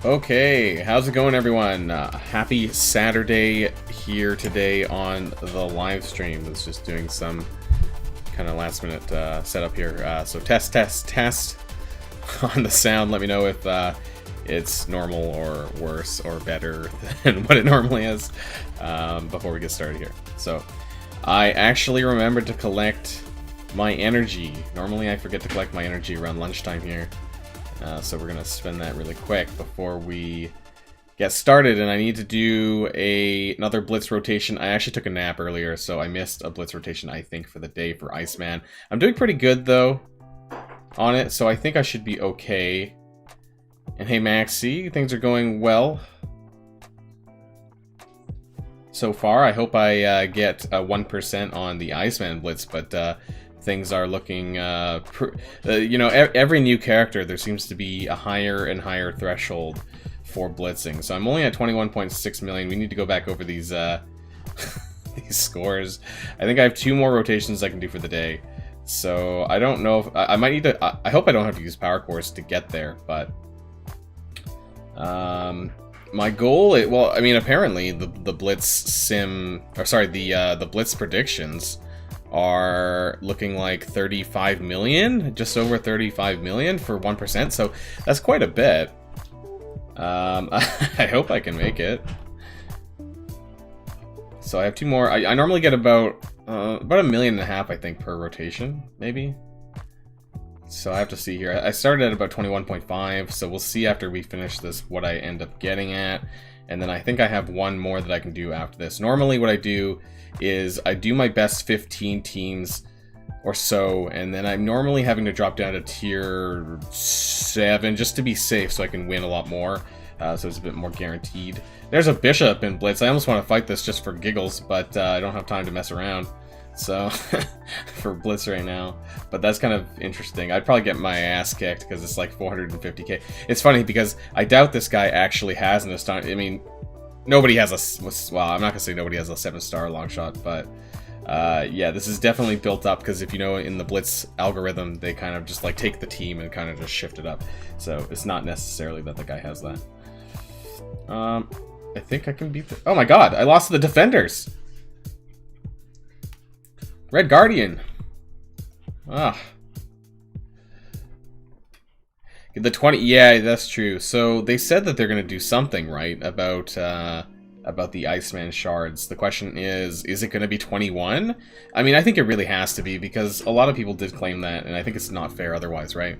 Okay, how's it going, everyone? Happy Saturday here today on the live stream. It's just doing some kind of last minute setup here. So test on the sound. Let me know if it's normal or worse or better than what it normally is before we get started here. So I actually remembered to collect my energy. Normally I forget to collect my energy around lunchtime here. So we're going to spend that really quick before we get started, and I need to do another blitz rotation. I actually took a nap earlier, so I missed a blitz rotation, I think, for the day for Iceman. I'm doing pretty good, though, on it, so I think I should be okay. And hey, Maxi, things are going well so far. I hope I get 1% on the Iceman blitz, but things are looking, you know, every new character, there seems to be a higher and higher threshold for blitzing. So I'm only at 21.6 million. We need to go back over these these scores. I think I have 2 more rotations I can do for the day. So I don't know if I might need to. I hope I don't have to use power cores to get there, but my goal, well, I mean, apparently the blitz sim, or sorry, the blitz predictions are looking like 35 million, just over 35 million for 1%, so that's quite a bit. I hope I can make it. So I have 2 more. I normally get about 1.5 million, I think, per rotation, maybe. So I have to see here. I started at about 21.5, so we'll see after we finish this what I end up getting at. And then I think I have 1 more that I can do after this. Normally what I do is I do my best 15 teams or so, and then I'm normally having to drop down to tier 7 just to be safe so I can win a lot more. So it's a bit more guaranteed. There's a bishop in blitz. I almost want to fight this just for giggles, but I don't have time to mess around. So for blitz right now, but that's kind of interesting. I'd probably get my ass kicked because it's like 450k. It's funny because I doubt this guy actually has an astonishing. I mean, nobody has a, well, I'm not gonna say nobody has a 7-star long shot, but yeah, this is definitely built up because if you know, in the blitz algorithm, they kind of just like take the team and kind of just shift it up. So it's not necessarily that the guy has that. I think I can beat the, oh my god, I lost to the defenders. Red Guardian. Ah. The 20, yeah, that's true. So they said that they're going to do something, right, about the Iceman shards. The question is it going to be 21? I mean, I think it really has to be, because a lot of people did claim that, and I think it's not fair otherwise, right?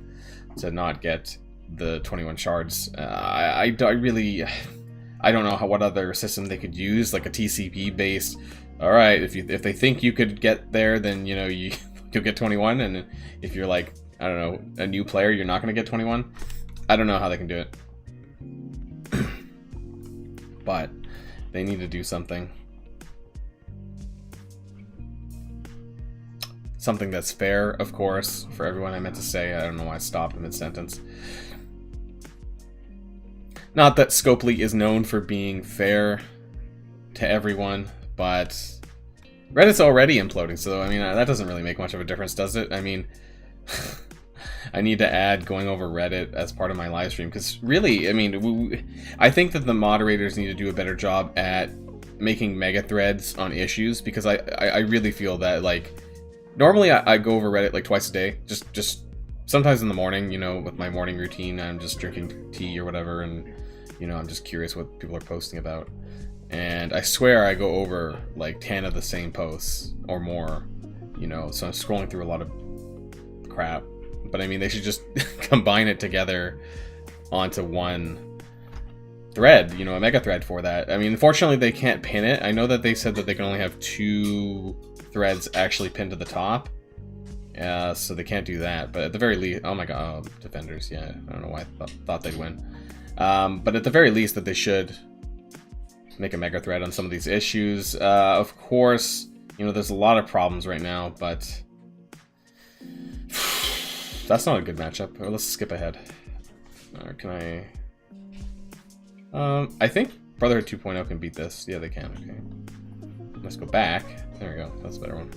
To not get the 21 shards. I I don't know what other system they could use, like a TCP based. All right, if they think you could get there, then you know you'll get 21, and if you're like, I don't know, a new player, you're not going to get 21. I don't know how they can do it, but they need to do something. Something that's fair, of course, for everyone. I meant to say, I don't know why I stopped mid-sentence. Not that Scopely is known for being fair to everyone, but Reddit's already imploding, so I mean, that doesn't really make much of a difference, does it? I mean, I need to add going over Reddit as part of my live stream, because really, I mean, I think that the moderators need to do a better job at making mega threads on issues, because I really feel that, like, normally I go over Reddit like twice a day, just sometimes in the morning, you know, with my morning routine. I'm just drinking tea or whatever, and you know, I'm just curious what people are posting about. And I swear I go over like 10 of the same posts or more, you know, so I'm scrolling through a lot of crap. But I mean, they should just combine it together onto one thread, you know, a mega thread for that. I mean, unfortunately, they can't pin it. I know that they said that they can only have 2 threads actually pinned to the top. So they can't do that. But at the very least, oh my god, Defenders, yeah. I don't know why I thought they'd win. But at the very least, that they should make a mega thread on some of these issues. Of course, you know, there's a lot of problems right now, but that's not a good matchup. Let's skip ahead. Can I think Brotherhood 2.0 can beat this. Yeah, they can. Okay. Let's go back. There we go. That's a better one.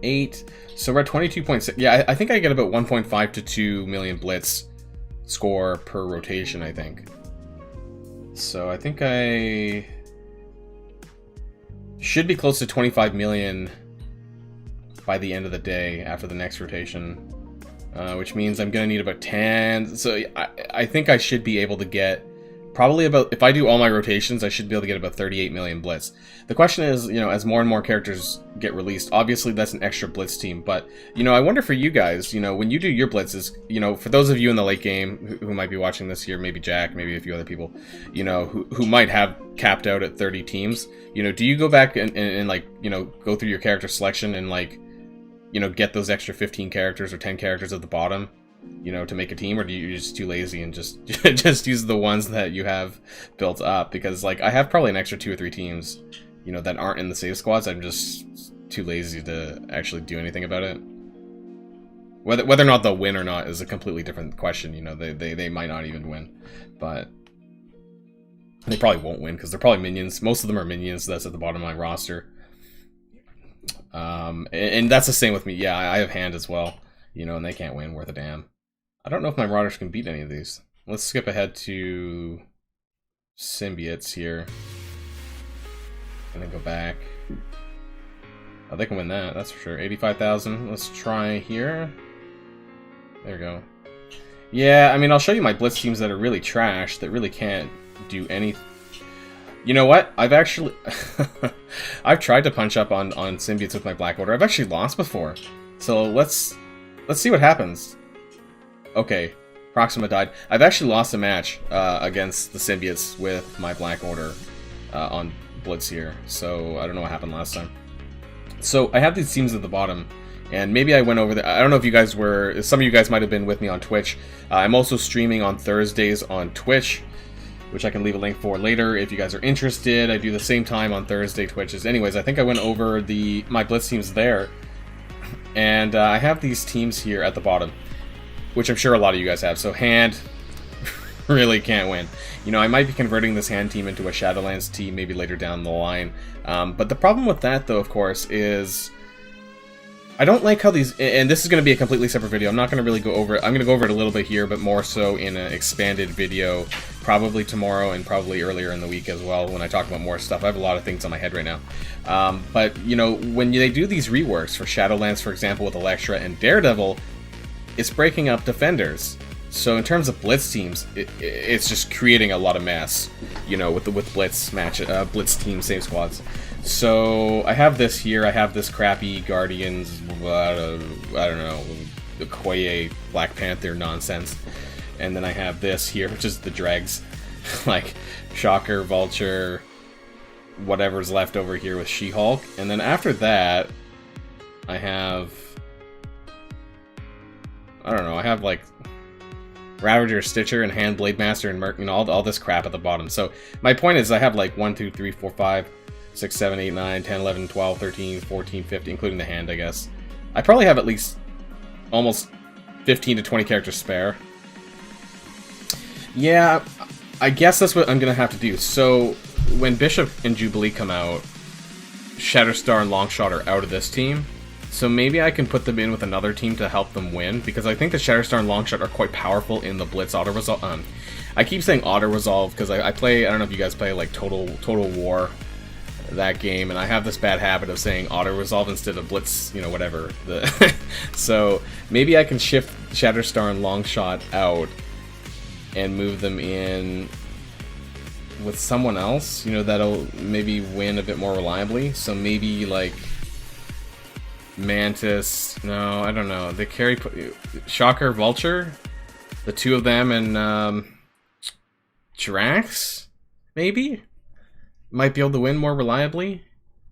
8. So we're at 22.6. Yeah, I think I get about 1.5 to 2 million blitz score per rotation, I think. So I think I should be close to 25 million by the end of the day after the next rotation, which means I'm gonna need about 10. So I think I should be able to get probably about, if I do all my rotations, I should be able to get about 38 million blitz. The question is, you know, as more and more characters get released, obviously that's an extra blitz team, but, you know, I wonder for you guys, you know, when you do your blitzes, you know, for those of you in the late game who might be watching this here, maybe Jack, maybe a few other people, you know, who might have capped out at 30 teams, you know, do you go back and like, you know, go through your character selection and like, you know, get those extra 15 characters or 10 characters at the bottom, you know, to make a team, or do you just too lazy and just just use the ones that you have built up? Because like I have probably an extra 2 or 3 teams, you know, that aren't in the save squads. I'm just too lazy to actually do anything about it. Whether or not they'll win or not is a completely different question. You know, they might not even win, but they probably won't win because they're probably minions. Most of them are minions. That's at the bottom of my roster. And that's the same with me. Yeah, I have hand as well, you know, and they can't win worth a damn. I don't know if my Marauders can beat any of these. Let's skip ahead to Symbiotes here. And then go back. Oh, they can win that, that's for sure. 85,000. Let's try here. There we go. Yeah, I mean, I'll show you my blitz teams that are really trash, that really can't do anything. You know what? I've actually... I've tried to punch up on Symbiotes with my Black Order. I've actually lost before. So let's see what happens. Okay, Proxima died. I've actually lost a match against the Symbiotes with my Black Order on Blitz here. So I don't know what happened last time. So I have these teams at the bottom, and maybe I went over there. I don't know if you guys were... Some of you guys might have been with me on Twitch. I'm also streaming on Thursdays on Twitch, which I can leave a link for later if you guys are interested. I do the same time on Thursday Twitches. Anyways, I think I went over my Blitz teams there. And I have these teams here at the bottom, which I'm sure a lot of you guys have. So hand really can't win. You know, I might be converting this hand team into a Shadowlands team maybe later down the line. But the problem with that, though, of course, is I don't like how these... And this is going to be a completely separate video. I'm not going to really go over it. I'm going to go over it a little bit here, but more so in an expanded video, probably tomorrow and probably earlier in the week as well, when I talk about more stuff. I have a lot of things on my head right now. But, you know, when they do these reworks for Shadowlands, for example, with Elektra and Daredevil, it's breaking up Defenders. So in terms of Blitz teams, it's just creating a lot of mess, you know, with Blitz Blitz team save squads. So I have this here. I have this crappy Guardians, I don't know, the Okoye Black Panther nonsense, and then I have this here, which is the Dregs. like Shocker, Vulture, whatever's left over here with She-Hulk. And then after that, I have... I don't know, I have like Ravager, Stitcher, and Hand Blade Master, and Merc, you know, all this crap at the bottom. So my point is I have like 1, 2, 3, 4, 5, 6, 7, 8, 9, 10, 11, 12, 13, 14, 15, including the hand, I guess. I probably have at least almost 15 to 20 characters spare. Yeah, I guess that's what I'm going to have to do. So when Bishop and Jubilee come out, Shatterstar and Longshot are out of this team. So maybe I can put them in with another team to help them win, because I think the Shatterstar and Longshot are quite powerful in the Blitz auto-resolve. I keep saying auto-resolve because I play, I don't know if you guys play like Total War, that game, and I have this bad habit of saying auto-resolve instead of Blitz, you know, whatever. So maybe I can shift Shatterstar and Longshot out and move them in with someone else, you know, that'll maybe win a bit more reliably. So maybe like Mantis, no, I don't know. They carry Shocker, Vulture, the two of them, and Drax, maybe? Might be able to win more reliably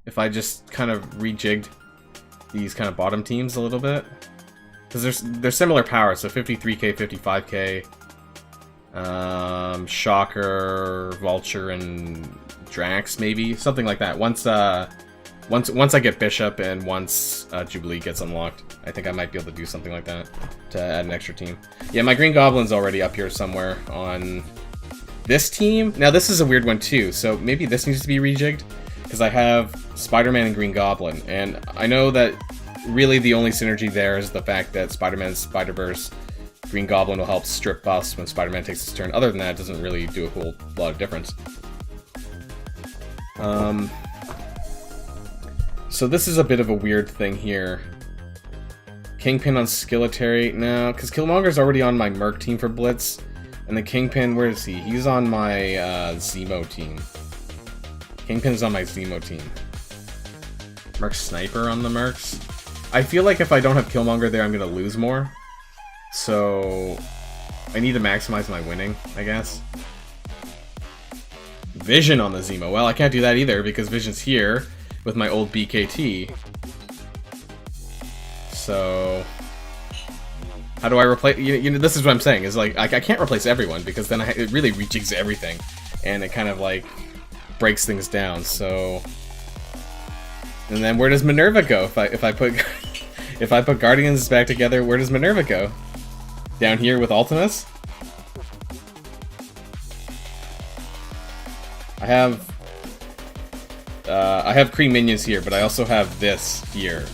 if I just kind of rejigged these kind of bottom teams a little bit. Because they're similar powers, so 53k, 55k. Shocker, Vulture, and Drax, maybe? Something like that. Once I get Bishop and once Jubilee gets unlocked, I think I might be able to do something like that to add an extra team. Yeah, my Green Goblin's already up here somewhere on this team. Now, this is a weird one too, so maybe this needs to be rejigged, because I have Spider-Man and Green Goblin, and I know that really the only synergy there is the fact that Spider-Man's Spider-Verse, Green Goblin will help strip buffs when Spider-Man takes his turn. Other than that, it doesn't really do a whole lot of difference. So this is a bit of a weird thing here. Kingpin on Skilletary? No, because Killmonger's already on my Merc team for Blitz. And the Kingpin, where is he? He's on my Zemo team. Kingpin's on my Zemo team. Merc Sniper on the Mercs. I feel like if I don't have Killmonger there, I'm going to lose more. So I need to maximize my winning, I guess. Vision on the Zemo. Well, I can't do that either, because Vision's here with my old BKT. So how do I replace? You know, this is what I'm saying. Is like I can't replace everyone, because then it really rejigs everything, and it kind of like breaks things down. So, and then where does Minerva go if I put if I put Guardians back together? Where does Minerva go? Down here with Ultimus? I have Kree minions here, but I also have this here.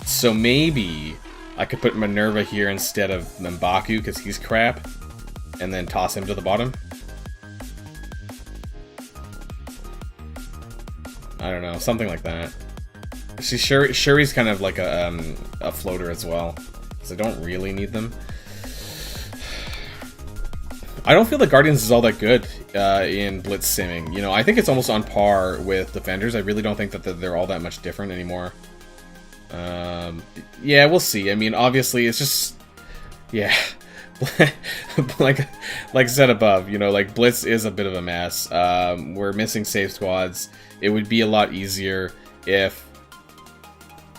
So maybe I could put Minerva here instead of M'Baku, because he's crap, and then toss him to the bottom. I don't know, something like that. See, Shuri's kind of like a floater as well, because I don't really need them. I don't feel that Guardians is all that good in Blitz simming. You know, I think it's almost on par with Defenders. I really don't think that they're all that much different anymore. Yeah, we'll see. I mean, obviously, it's just... Yeah. like I said above, you know, like, Blitz is a bit of a mess. We're missing save squads. It would be a lot easier if...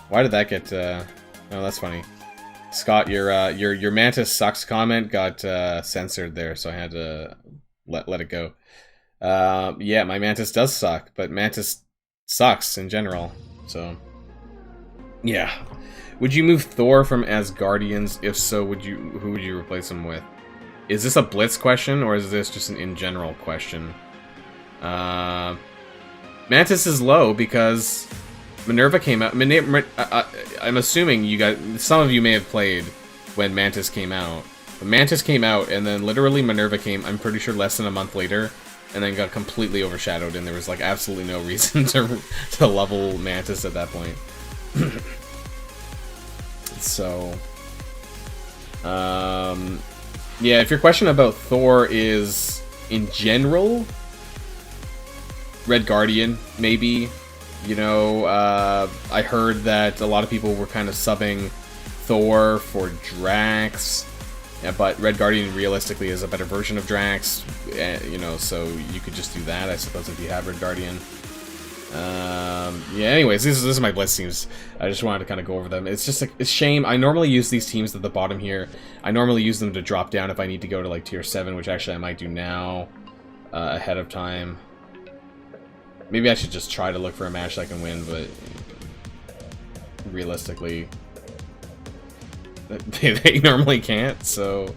Why did that get... Oh, that's funny. Scott, your Mantis sucks comment got censored there, so I had to let it go. Yeah, my Mantis does suck, but Mantis sucks in general, so yeah. Would you move Thor from Asgardians? If so, who would you replace him with? Is this a Blitz question, or is this just an in general question? Mantis is low because Minerva came out. I'm assuming you guys, some of you may have played when Mantis came out. But Mantis came out, and then literally Minerva came, I'm pretty sure less than a month later, and then got completely overshadowed, and there was like absolutely no reason to level Mantis at that point. So, yeah, if your question about Thor is in general, Red Guardian, maybe. You know, I heard that a lot of people were kind of subbing Thor for Drax. Yeah, but Red Guardian realistically is a better version of Drax, you know, so you could just do that, I suppose, if you have Red Guardian. Yeah, anyways, this is my Blitz teams. I just wanted to kind of go over them. It's just like, it's shame. I normally use these teams at the bottom here. I normally use them to drop down if I need to go to like tier 7, which actually I might do now, ahead of time. Maybe I should just try to look for a match that I can win, but realistically, they normally can't, so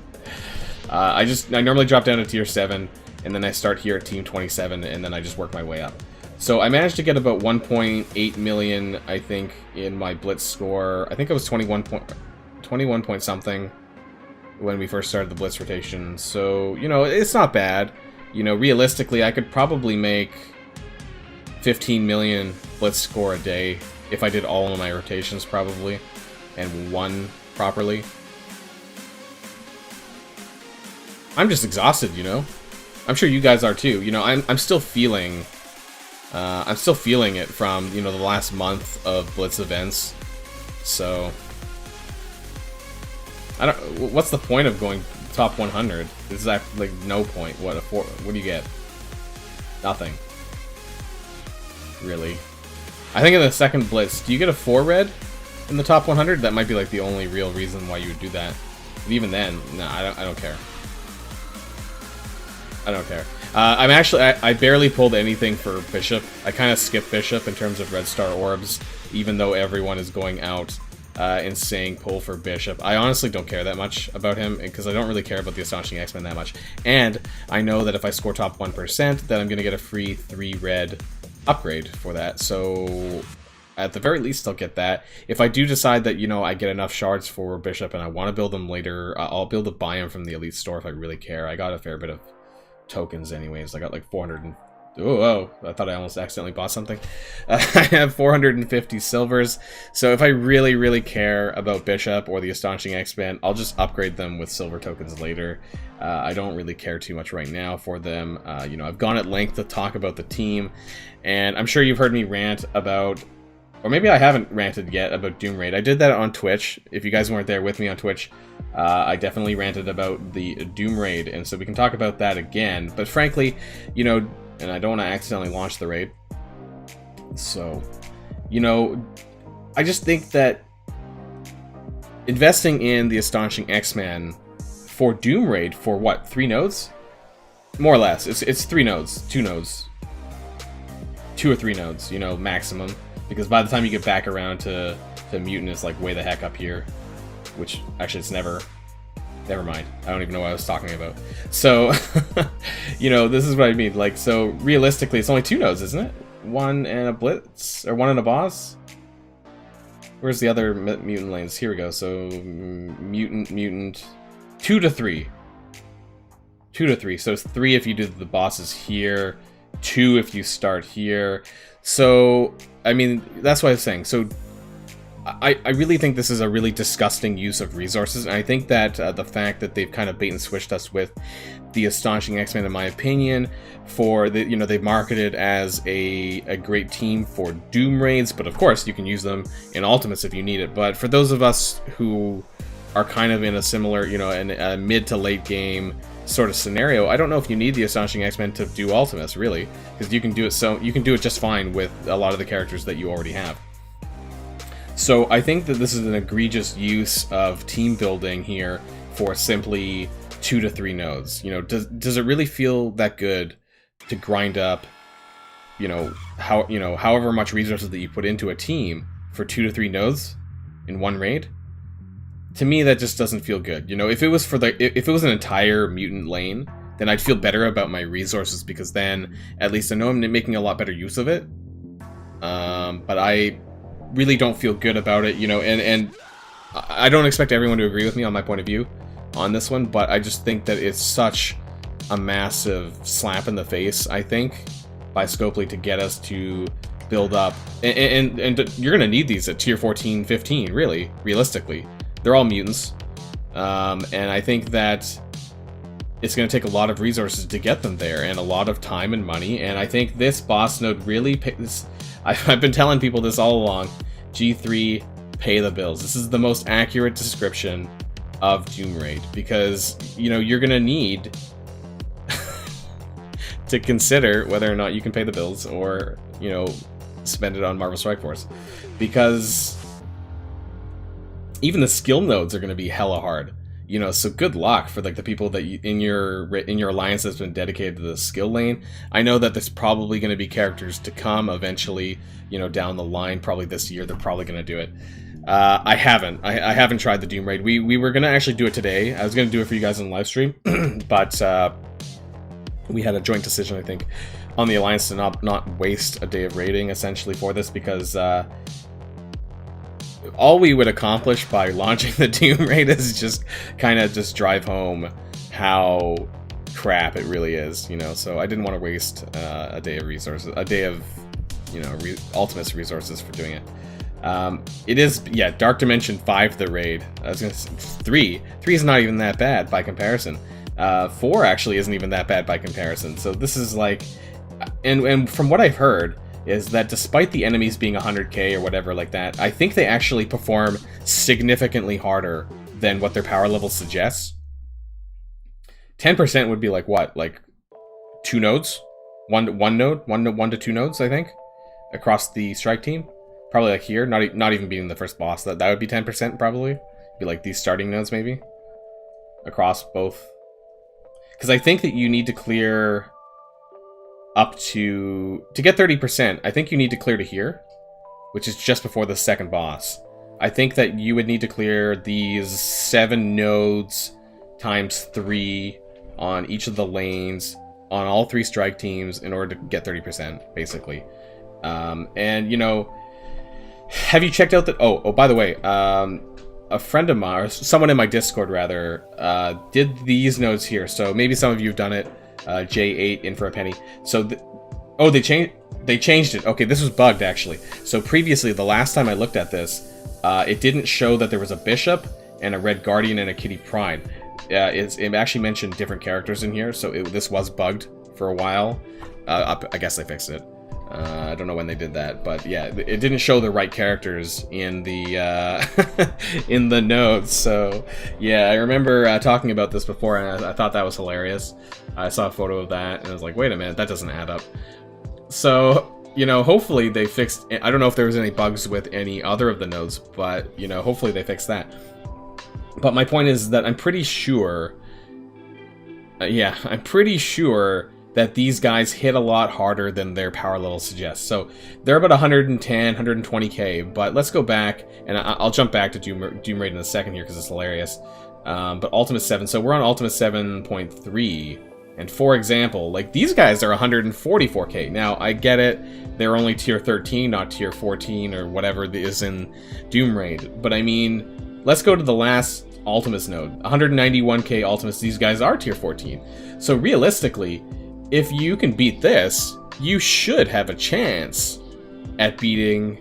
I normally drop down to tier 7, and then I start here at team 27, and then I just work my way up. So I managed to get about 1.8 million, I think, in my Blitz score. I think it was 21 point something when we first started the Blitz rotation. So, you know, it's not bad. You know, realistically, I could probably make 15 million Blitz score a day if I did all of my rotations, probably, and won properly. I'm just exhausted, you know? I'm sure you guys are too. You know, I'm still feeling it from, you know, the last month of Blitz events. So I don't. What's the point of going top 100? Is that like no point? What do you get? Nothing. Really. I think in the second Blitz, do you get a 4 red in the top 100? That might be like the only real reason why you would do that. But even then, no, I don't care. I don't care. I barely pulled anything for Bishop. I kind of skipped Bishop in terms of Red Star Orbs, even though everyone is going out and saying pull for Bishop. I honestly don't care that much about him, because I don't really care about the Astonishing X-Men that much. And I know that if I score top 1%, then I'm going to get a free 3 red upgrade for that. So at the very least, I'll get that. If I do decide that, you know, I get enough shards for Bishop and I want to build them later, I'll be able to buy them from the Elite Store if I really care. I got a fair bit of tokens anyways. I got like 400 and... Oh, I thought I almost accidentally bought something. I have 450 silvers, so if I really, really care about Bishop or the Astonishing X-Men, I'll just upgrade them with silver tokens later. I don't really care too much right now for them. You know, I've gone at length to talk about the team, and I'm sure you've heard me rant about... Or maybe I haven't ranted yet about Doom Raid. I did that on Twitch. If you guys weren't there with me on Twitch, I definitely ranted about the Doom Raid, and so we can talk about that again. But frankly, you know, and I don't want to accidentally launch the raid. So, you know, I just think that investing in the Astonishing X-Men for Doom Raid for what, 3 nodes? More or less. It's 3 nodes, 2 nodes. 2 or 3 nodes, you know, maximum. Because by the time you get back around to Mutant, it's like way the heck up here. Which, actually, it's never mind. I don't even know what I was talking about. So, you know, this is what I mean. Like, so, realistically, it's only 2 nodes, isn't it? 1 and a Blitz? Or 1 and a boss? Where's the other mutant lanes? Here we go. So, mutant... 2 to 3. 2 to 3. So, it's 3 if you do the bosses here. 2 if you start here. So, I mean, that's what I was saying. So, I really think this is a really disgusting use of resources, and I think that the fact that they've kind of bait and switched us with the Astonishing X-Men, in my opinion, for the, you know, they've marketed as a great team for Doom Raids, but of course you can use them in Ultimates if you need it. But for those of us who are kind of in a similar, you know, in a mid to late game sort of scenario, I don't know if you need the Astonishing X-Men to do Ultimates, really, because you can do it just fine with a lot of the characters that you already have. So I think that this is an egregious use of team building here for simply 2 to 3 nodes. You know, does it really feel that good to grind up, you know, however much resources that you put into a team for 2 to 3 nodes in one raid? To me, that just doesn't feel good. You know, if it was if it was an entire mutant lane, then I'd feel better about my resources, because then at least I know I'm making a lot better use of it. But I really don't feel good about it, you know, and I don't expect everyone to agree with me on my point of view on this one, but I just think that it's such a massive slap in the face, I think, by Scopely to get us to build up, and you're gonna need these at tier 14, 15, really, realistically. They're all mutants, and I think that it's going to take a lot of resources to get them there, and a lot of time and money, and I think this boss node really pays. I've been telling people this all along. G3, pay the bills. This is the most accurate description of Doom Raid, because, you know, you're gonna need to consider whether or not you can pay the bills or, you know, spend it on Marvel Strike Force, because even the skill nodes are going to be hella hard, you know. So good luck for like the people that in your alliance that's been dedicated to the skill lane. I know that there's probably going to be characters to come eventually, you know, down the line, probably this year. They're probably going to do it. I haven't tried the Doom Raid. We were going to actually do it today. I was going to do it for you guys on live stream, but we had a joint decision, I think, on the alliance to not waste a day of raiding essentially for this, because all we would accomplish by launching the Doom Raid is just kind of just drive home how crap it really is, you know. So I didn't want to waste a day of resources, a day of, you know, Ultimate's resources for doing it. It is, yeah, Dark Dimension 5 the raid. I was gonna say 3 is not even that bad by comparison. 4 actually isn't even that bad by comparison. So this is like, and from what I've heard, is that despite the enemies being 100k or whatever like that, I think they actually perform significantly harder than what their power level suggests. 10% would be like what? Like 2 nodes? One to 2 nodes, I think, across the strike team. Probably like here, not even beating the first boss. That would be 10% probably. Be like these starting nodes maybe. Across both. Because I think that you need to clear up to get 30%, I think you need to clear to here, which is just before the second boss. I think that you would need to clear these 7 nodes times 3 on each of the lanes on all 3 strike teams in order to get 30%, basically. And, you know, have you checked out the... Oh, by the way, a friend of mine, or someone in my Discord, rather, did these nodes here. So maybe some of you have done it. J8 in for a penny. So, oh, they changed it. Okay, this was bugged, actually. So previously, the last time I looked at this, it didn't show that there was a Bishop and a Red Guardian and a Kitty Pride. It actually mentioned different characters in here, so this was bugged for a while. I guess they fixed it. I don't know when they did that, but yeah, it didn't show the right characters in the in the nodes. So yeah, I remember talking about this before, and I thought that was hilarious. I saw a photo of that, and I was like, wait a minute, that doesn't add up. So, you know, hopefully they fixed... I don't know if there was any bugs with any other of the nodes, but, you know, hopefully they fixed that. But my point is that I'm pretty sure... I'm pretty sure that these guys hit a lot harder than their power level suggests. So they're about 110, 120k, but let's go back, and I'll jump back to Doom Raid in a second here because it's hilarious. But Ultimate 7, so we're on Ultimate 7.3, and for example, like these guys are 144k. Now, I get it, they're only tier 13, not tier 14 or whatever is in Doom Raid, but I mean, let's go to the last Ultimates node. 191k Ultimates, these guys are tier 14. So realistically, if you can beat this, you should have a chance at beating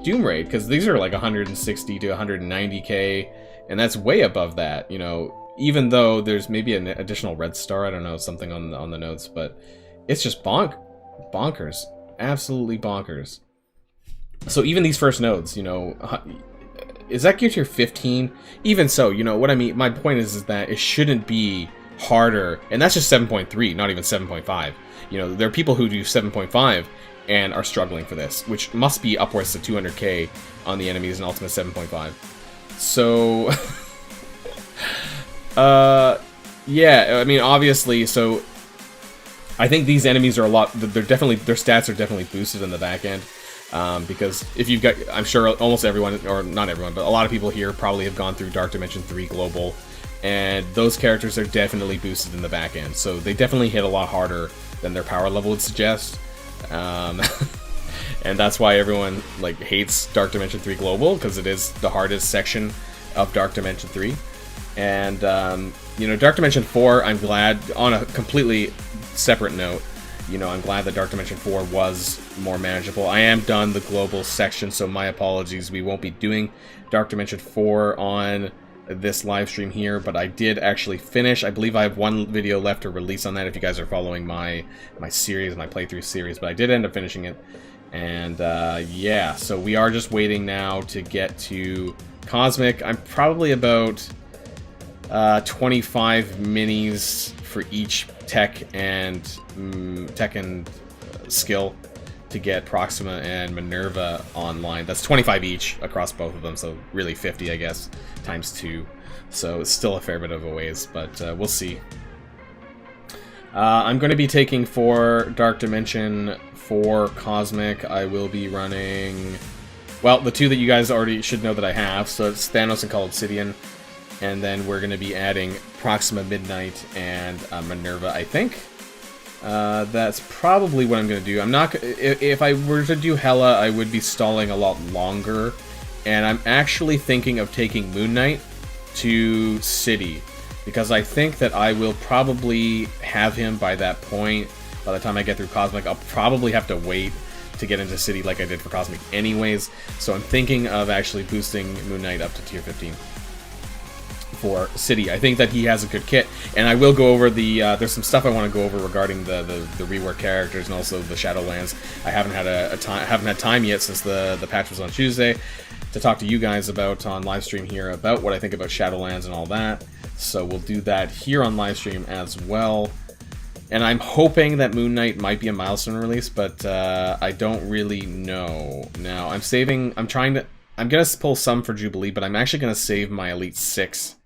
Doom Raid, because these are like 160 to 190k, and that's way above that, you know, even though there's maybe an additional red star, I don't know, something on the notes, but it's just bonkers. Absolutely bonkers. So even these first nodes, you know, is that gear tier 15? Even so, you know, what I mean, my point is that it shouldn't be harder, and that's just 7.3, not even 7.5. You know, there are people who do 7.5 and are struggling for this, which must be upwards to 200k on the enemies in Ultimate 7.5. So, yeah, I mean, obviously, so I think these enemies are a lot, they're definitely, their stats are definitely boosted in the back end, because if you've got, I'm sure almost everyone, or not everyone, but a lot of people here probably have gone through Dark Dimension 3 Global, and those characters are definitely boosted in the back end, so they definitely hit a lot harder than their power level would suggest. And that's why everyone like hates Dark Dimension 3 Global, because it is the hardest section of Dark Dimension 3. And you know, Dark Dimension 4, I'm glad, on a completely separate note, you know, I'm glad that Dark Dimension 4 was more manageable. I am done the global section, so my apologies. We won't be doing Dark Dimension 4 on this live stream here, but I did actually finish. I believe I have one video left to release on that if you guys are following my series, my playthrough series, but I did end up finishing it. And yeah, so we are just waiting now to get to Cosmic. I'm probably about 25 minis for each tech and skill to get Proxima and Minerva online. That's 25 each across both of them, so really 50, I guess, times 2. So it's still a fair bit of a ways, but we'll see. I'm going to be taking for Dark Dimension, for Cosmic. I will be running, well, the 2 that you guys already should know that I have, so it's Thanos and Call Obsidian. And then we're going to be adding Proxima Midnight and Minerva, I think. That's probably what I'm going to do. I'm not. If I were to do Hela, I would be stalling a lot longer. And I'm actually thinking of taking Moon Knight to City, because I think that I will probably have him by that point. By the time I get through Cosmic, I'll probably have to wait to get into City like I did for Cosmic anyways. So I'm thinking of actually boosting Moon Knight up to tier 15. For City. I think that he has a good kit, and I will go over the there's some stuff I want to go over regarding the rework characters and also the Shadowlands. I haven't had time yet since the patch was on Tuesday to talk to you guys about on live stream here about what I think about Shadowlands and all that. So we'll do that here on live stream as well. And I'm hoping that Moon Knight might be a milestone release, but I don't really know. Now I'm gonna pull some for Jubilee, but I'm actually gonna save my Elite 6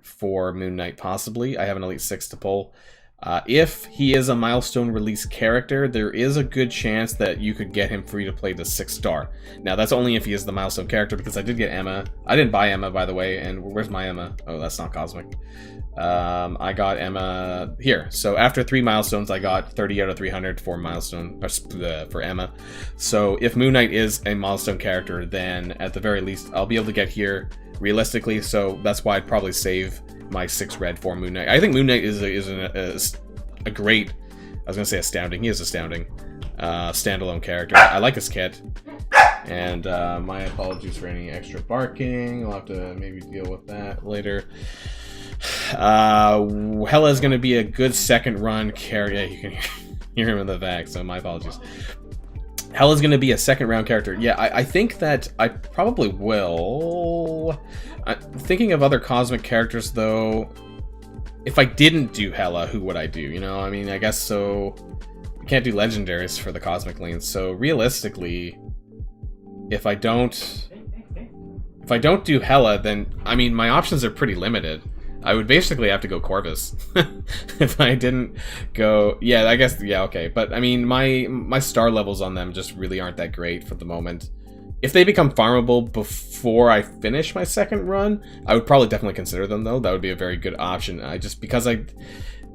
for Moon Knight, possibly. I have an Elite 6 to pull. If he is a milestone release character, there is a good chance that you could get him free to play the 6-star. Now, that's only if he is the milestone character, because I did get Emma. I didn't buy Emma, by the way, and where's my Emma? Oh, that's not Cosmic. I got Emma here. So after 3 milestones, I got 30 out of 300 for milestone for Emma. So if Moon Knight is a milestone character, then at the very least, I'll be able to get here realistically. So that's why I'd probably save my 6 red for Moon Knight. I think Moon Knight is a great, I was gonna say astounding. He is astounding. Standalone character. I like his kit. And my apologies for any extra barking. I'll have to maybe deal with that later. Hela is going to be a good second run character. Yeah, you can hear him in the back, so my apologies. Hela is going to be a second round character. Yeah, I think that I probably will. I'm thinking of other Cosmic characters, though. If I didn't do Hela, who would I do? You know, I mean, I guess so. You can't do legendaries for the Cosmic lanes, so realistically, if I don't do Hela, then, I mean, my options are pretty limited. I would basically have to go Corvus if I didn't go. Yeah, I guess. Yeah, okay. But I mean, my star levels on them just really aren't that great for the moment. If they become farmable before I finish my second run, I would probably definitely consider them, though. That would be a very good option.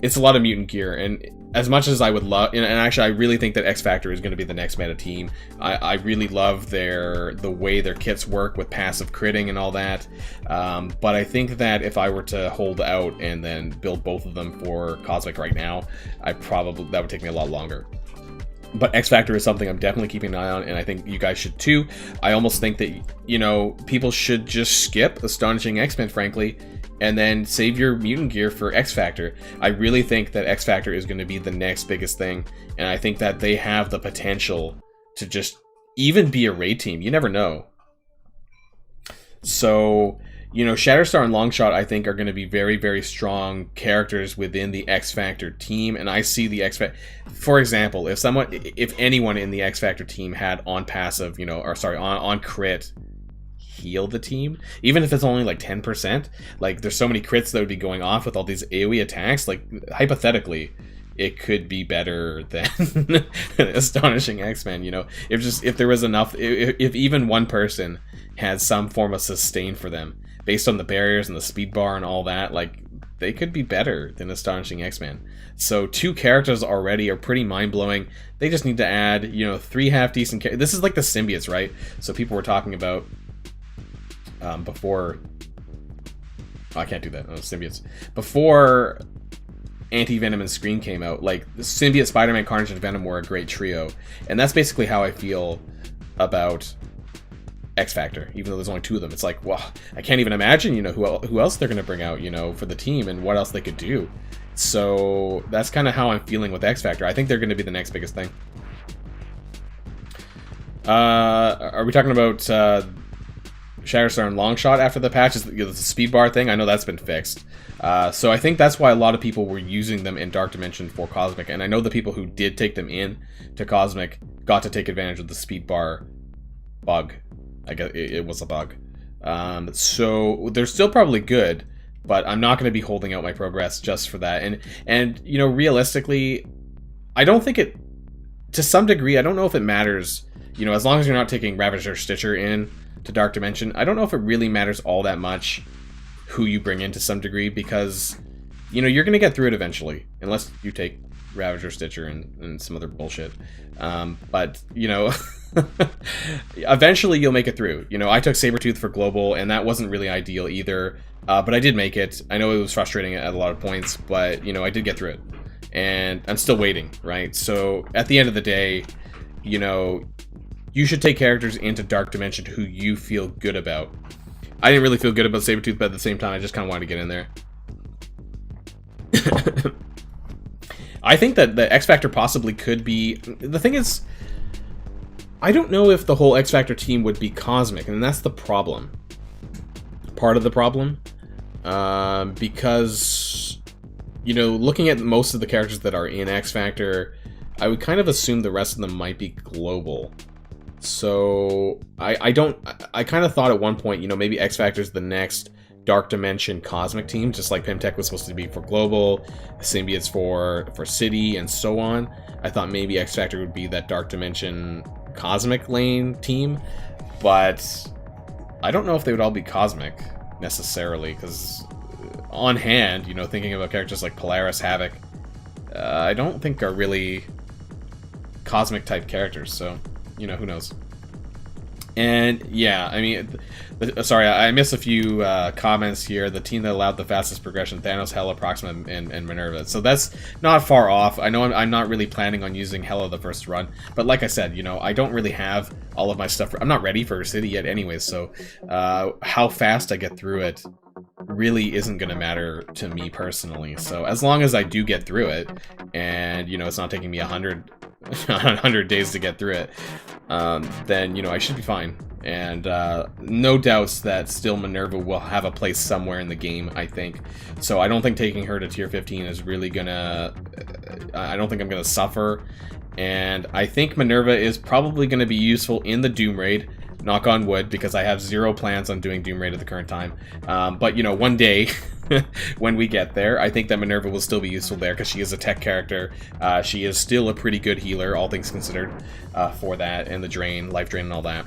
It's a lot of mutant gear, and as much as I would love, and actually I really think that X Factor is going to be the next meta team. I really love the way their kits work with passive critting and all that. But I think that if I were to hold out and then build both of them for Cosmic right now, that would take me a lot longer. But X Factor is something I'm definitely keeping an eye on, and I think you guys should too. I almost think that, you know, people should just skip Astonishing X-Men, frankly, and then save your mutant gear for X Factor. I really think that X Factor is going to be the next biggest thing, and I think that they have the potential to just even be a raid team. You never know. So, you know, Shatterstar and Longshot, I think, are going to be very, very strong characters within the X Factor team, and I see the X Factor. For example, if anyone in the X Factor team had on passive, you know, or sorry, on crit, heal the team, even if it's only like 10%, like there's so many crits that would be going off with all these AoE attacks, like hypothetically it could be better than Astonishing X-Men, you know, if there was enough, if even one person had some form of sustain for them based on the barriers and the speed bar and all that, like they could be better than Astonishing X-Men. So 2 characters already are pretty mind-blowing. They just need to add, you know, 3 half-decent this is like the symbiotes, right? So people were talking about before, I can't do that. Symbiotes. Before Anti-Venom and Scream came out, like the symbiote, Spider-Man, Carnage, and Venom were a great trio, and that's basically how I feel about X Factor. Even though there's only 2 of them, it's like, well, I can't even imagine, you know, who else they're gonna bring out, you know, for the team and what else they could do. So that's kind of how I'm feeling with X Factor. I think they're gonna be the next biggest thing. Are we talking about Shatterstar and Longshot after the patch is the speed bar thing. I know that's been fixed. So I think that's why a lot of people were using them in Dark Dimension for Cosmic, and I know the people who did take them in to Cosmic got to take advantage of the speed bar bug. I guess it was a bug. So they're still probably good, but I'm not going to be holding out my progress just for that. And you know, realistically, I don't think it, to some degree, I don't know if it matters, you know, as long as you're not taking Ravager Stitcher in to Dark Dimension, I don't know if it really matters all that much who you bring in to some degree, because, you know, you're going to get through it eventually, unless you take Ravager Stitcher and some other bullshit. But, you know, eventually you'll make it through. You know, I took Sabretooth for Global, and that wasn't really ideal either, but I did make it. I know it was frustrating at a lot of points, but, you know, I did get through it. And I'm still waiting, right? So, at the end of the day, you know, you should take characters into Dark Dimension who you feel good about. I didn't really feel good about Sabretooth, but at the same time, I just kind of wanted to get in there. I think that the X Factor possibly could be... The thing is, I don't know if the whole X Factor team would be Cosmic, and that's the problem. Part of the problem. Because, you know, looking at most of the characters that are in X Factor, I would kind of assume the rest of them might be global. So, I kind of thought at one point, you know, maybe X Factor's the next Dark Dimension Cosmic team, just like Pimtech was supposed to be for Global, Symbiote's for City, and so on. I thought maybe X Factor would be that Dark Dimension Cosmic lane team, but I don't know if they would all be Cosmic, necessarily, because on hand, you know, thinking about characters like Polaris, Havoc, I don't think are really Cosmic-type characters, so... You know, who knows? And, yeah, I mean, sorry, I missed a few comments here. The team that allowed the fastest progression, Thanos, Hela, Proxima, and Minerva. So that's not far off. I know I'm not really planning on using Hela the first run. But like I said, you know, I don't really have all of my stuff. I'm not ready for City yet anyways, so how fast I get through it really isn't going to matter to me personally. So as long as I do get through it, and, you know, it's not taking me 100 days to get through it, then, you know, I should be fine. And no doubts that still Minerva will have a place somewhere in the game, I think. So I don't think taking her to tier 15 is really gonna... I don't think I'm gonna suffer. And I think Minerva is probably gonna be useful in the Doom Raid. Knock on wood, because I have zero plans on doing Doom Raid at the current time. But, you know, one day, when we get there, I think that Minerva will still be useful there, because she is a tech character. She is still a pretty good healer, all things considered, for that, and the drain, life drain, and all that.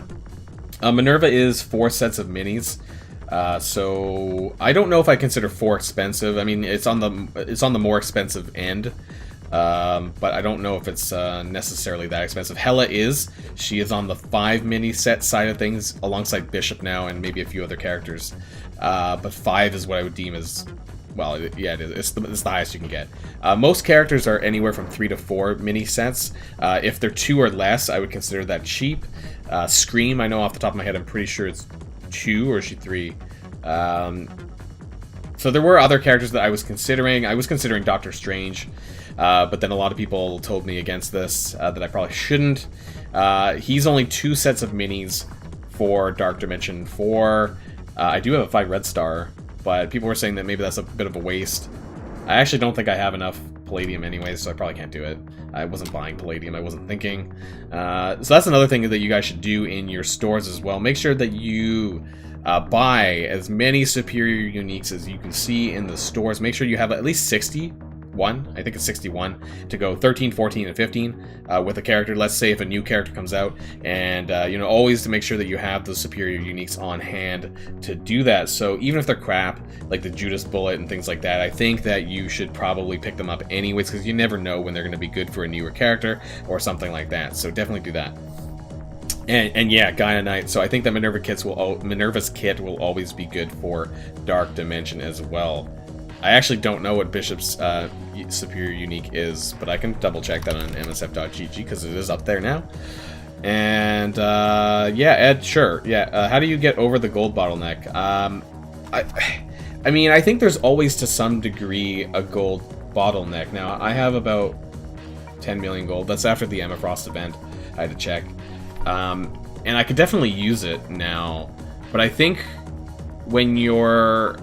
Minerva is 4 sets of minis. So I don't know if I consider 4 expensive. I mean, it's on the more expensive end. But I don't know if it's necessarily that expensive. Hela is. She is on the 5 mini set side of things, alongside Bishop now, and maybe a few other characters. But 5 is what I would deem as... Well, yeah, it is. It's the highest you can get. Most characters are anywhere from 3 to 4 mini sets. If they're 2 or less, I would consider that cheap. Scream, I know off the top of my head, I'm pretty sure it's 2, or is she 3? So there were other characters that I was considering. I was considering Doctor Strange. But then a lot of people told me against this, that I probably shouldn't. He's only 2 sets of minis for Dark Dimension 4. I do have a 5 red star, but people were saying that maybe that's a bit of a waste. I actually don't think I have enough Palladium anyways, so I probably can't do it. I wasn't buying Palladium, I wasn't thinking. So that's another thing that you guys should do in your stores as well. Make sure that you buy as many superior uniques as you can see in the stores. Make sure you have at least 61, I think it's 61, to go 13, 14, and 15 with a character. Let's say if a new character comes out, and you know, always to make sure that you have those superior uniques on hand to do that. So even if they're crap, like the Judas Bullet and things like that, I think that you should probably pick them up anyways, because you never know when they're going to be good for a newer character or something like that. So definitely do that. And yeah, Gaia Knight. So I think that Minerva's kit will always be good for Dark Dimension as well. I actually don't know what Bishop's superior unique is, but I can double check that on MSF.gg because it is up there now. And yeah, Ed, sure. Yeah, how do you get over the gold bottleneck? I mean, I think there's always to some degree a gold bottleneck. Now, I have about 10 million gold. That's after the Emma Frost event. I had to check. And I could definitely use it now. But I think when you're...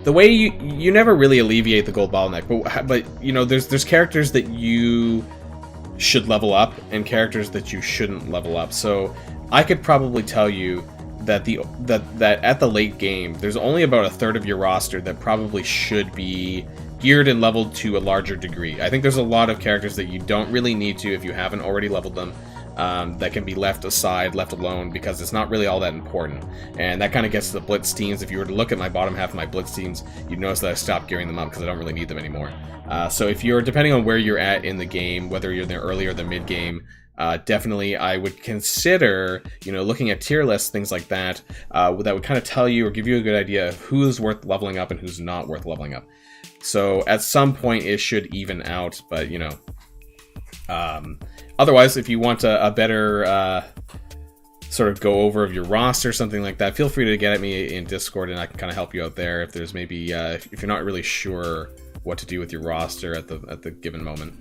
The way you never really alleviate the gold bottleneck, but you know, there's characters that you should level up and characters that you shouldn't level up. So I could probably tell you that that at the late game, there's only about a third of your roster that probably should be geared and leveled to a larger degree. I think there's a lot of characters that you don't really need to if you haven't already leveled them. That can be left aside, left alone, because it's not really all that important. And that kind of gets to the blitz teams. If you were to look at my bottom half of my blitz teams, you'd notice that I stopped gearing them up because I don't really need them anymore. So if you're, depending on where you're at in the game, whether you're in the early or the mid game, definitely I would consider, you know, looking at tier lists, things like that, that would kind of tell you or give you a good idea of who's worth leveling up and who's not worth leveling up. So at some point it should even out, but you know, otherwise, if you want a better sort of go over of your roster, something like that, feel free to get at me in Discord and I can kind of help you out there if there's maybe, if you're not really sure what to do with your roster at the given moment.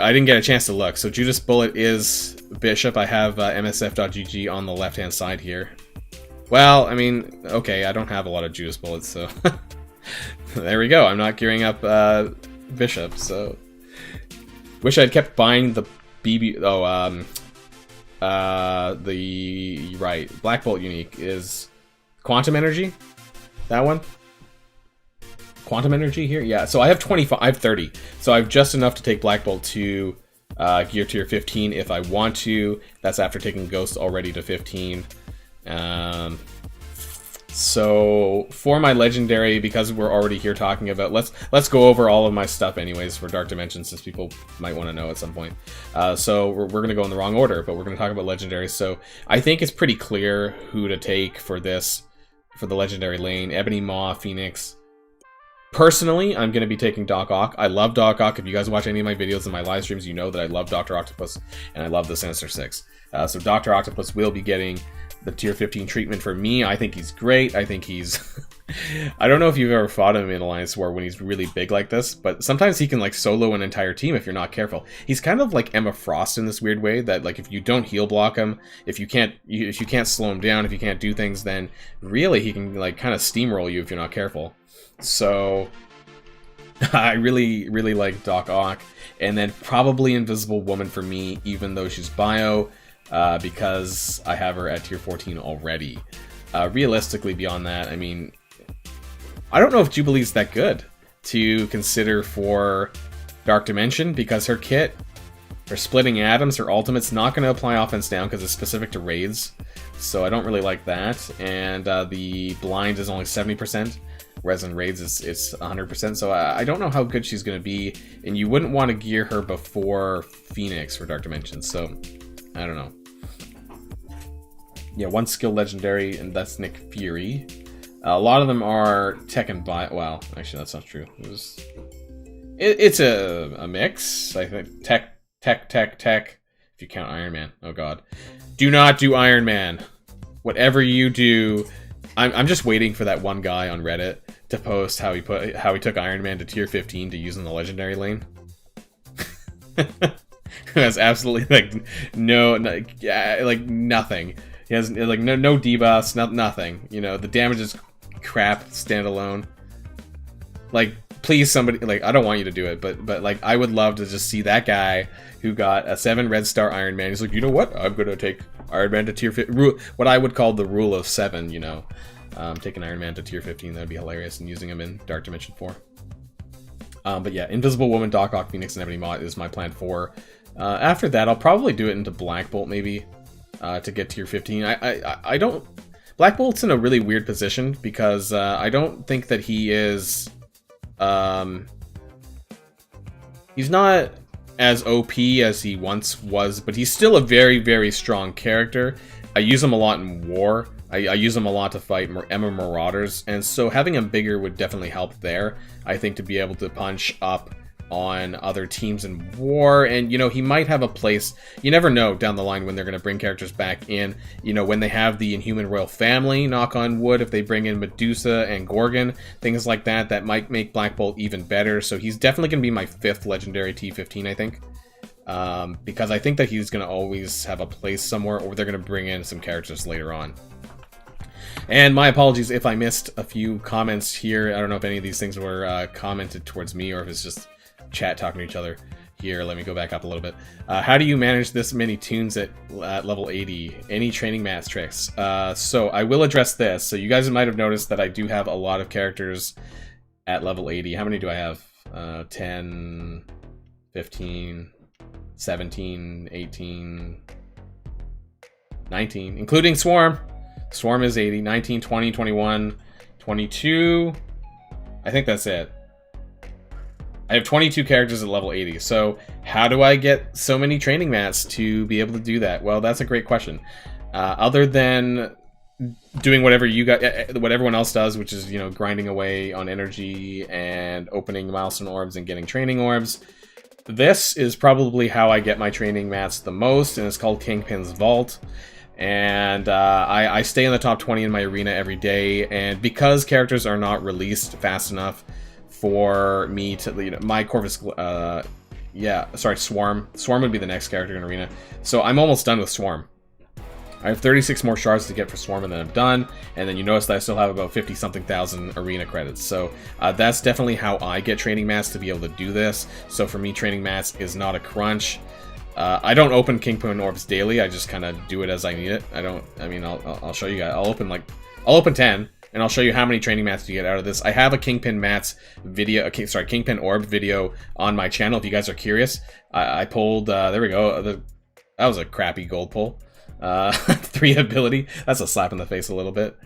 I didn't get a chance to look, so Judas Bullet is Bishop. I have MSF.gg on the left-hand side here. Well, I mean, okay, I don't have a lot of Judas Bullets, so there we go. I'm not gearing up Bishop, so... Wish I'd kept buying the BB... Oh, the... Right, Black Bolt unique is Quantum Energy? That one? Quantum Energy here? Yeah, so I have 25, I have 30. So I have just enough to take Black Bolt to gear tier 15 if I want to. That's after taking Ghost already to 15. So for my legendary, because we're already here talking about, let's go over all of my stuff anyways for Dark Dimension, since people might want to know at some point. So we're going to go in the wrong order, but we're going to talk about legendary. So I think it's pretty clear who to take for this, for the legendary lane. Ebony Maw, Phoenix. Personally, I'm going to be taking Doc Ock. I love Doc Ock. If you guys watch any of my videos and my live streams, you know that I love Dr. Octopus and I love the Sinister Six. So Dr. Octopus will be getting the tier 15 treatment for me. I think he's great. I think he's... I don't know if you've ever fought him in Alliance War when he's really big like this, but sometimes he can like solo an entire team if you're not careful. He's kind of like Emma Frost in this weird way that like if you don't heal block him, if you can't slow him down, if you can't do things, then really he can like kind of steamroll you if you're not careful. So I really like Doc Ock, and then probably Invisible Woman for me, even though she's bio, because I have her at tier 14 already. Realistically, beyond that, I mean, I don't know if Jubilee's that good to consider for Dark Dimension, because her kit, her Splitting Atoms, her ultimate's not going to apply offense down because it's specific to raids, so I don't really like that. And the blind is only 70%. Whereas in raids, it's 100%, so I don't know how good she's going to be, and you wouldn't want to gear her before Phoenix for Dark Dimension, so I don't know. Yeah, one skill legendary, and that's Nick Fury. A lot of them are tech and bio. Well, actually, that's not true. It's a mix. I think tech. If you count Iron Man. Oh god, do not do Iron Man. Whatever you do. I'm just waiting for that one guy on Reddit to post how he took Iron Man to tier 15 to use in the legendary lane. Who has absolutely like like nothing. He has like no debuffs, nothing. You know, the damage is crap standalone. Like, please somebody, like, I don't want you to do it, but like I would love to just see that guy who got a 7 red star Iron Man. He's like, you know what? I'm gonna take Iron Man to tier 15. What I would call the rule of 7, you know. Taking Iron Man to tier 15, that would be hilarious, and using him in Dark Dimension 4. But yeah, Invisible Woman, Doc Ock, Phoenix, and Ebony Maw is my plan 4. After that, I'll probably do it into Black Bolt, maybe, to get tier 15. I don't... Black Bolt's in a really weird position, because I don't think that he is... he's not as OP as he once was, but he's still a very, very strong character. I use him a lot in War. I use him a lot to fight Emma Marauders, and so having him bigger would definitely help there, I think, to be able to punch up on other teams in War. And, you know, he might have a place, you never know down the line when they're going to bring characters back in, you know, when they have the Inhuman Royal Family, knock on wood, if they bring in Medusa and Gorgon, things like that, that might make Black Bolt even better. So he's definitely going to be my 5th legendary T15, I think. because I think that he's going to always have a place somewhere, or they're going to bring in some characters later on. And my apologies if I missed a few comments here. I don't know if any of these things were commented towards me or if it's just chat talking to each other. Here, let me go back up a little bit. How do you manage this many tunes at level 80? Any training mats tricks? So I will address this. So you guys might have noticed that I do have a lot of characters at level 80. How many do I have? 10, 15, 17, 18, 19, including Swarm. Swarm is 80, 19, 20, 21, 22. I think that's it. I have 22 characters at level 80. So how do I get so many training mats to be able to do that? Well, that's a great question. Other than doing whatever what everyone else does, which is, you know, grinding away on energy and opening milestone orbs and getting training orbs, this is probably how I get my training mats the most, and it's called Kingpin's Vault. And I stay in the top 20 in my arena every day, and because characters are not released fast enough for me to, you know, my Corvus, Swarm. Swarm would be the next character in arena. So I'm almost done with Swarm. I have 36 more shards to get for Swarm, and then I'm done. And then you notice that I still have about 50-something thousand arena credits. So that's definitely how I get training mats to be able to do this. So for me, training mats is not a crunch. I don't open Kingpin orbs daily. I just kind of do it as I need it. I'll show you guys. I'll open 10. And I'll show you how many training mats you get out of this. I have a Kingpin mats video, Kingpin orb video on my channel if you guys are curious. I pulled, there we go, that was a crappy gold pull. 3 ability, that's a slap in the face a little bit.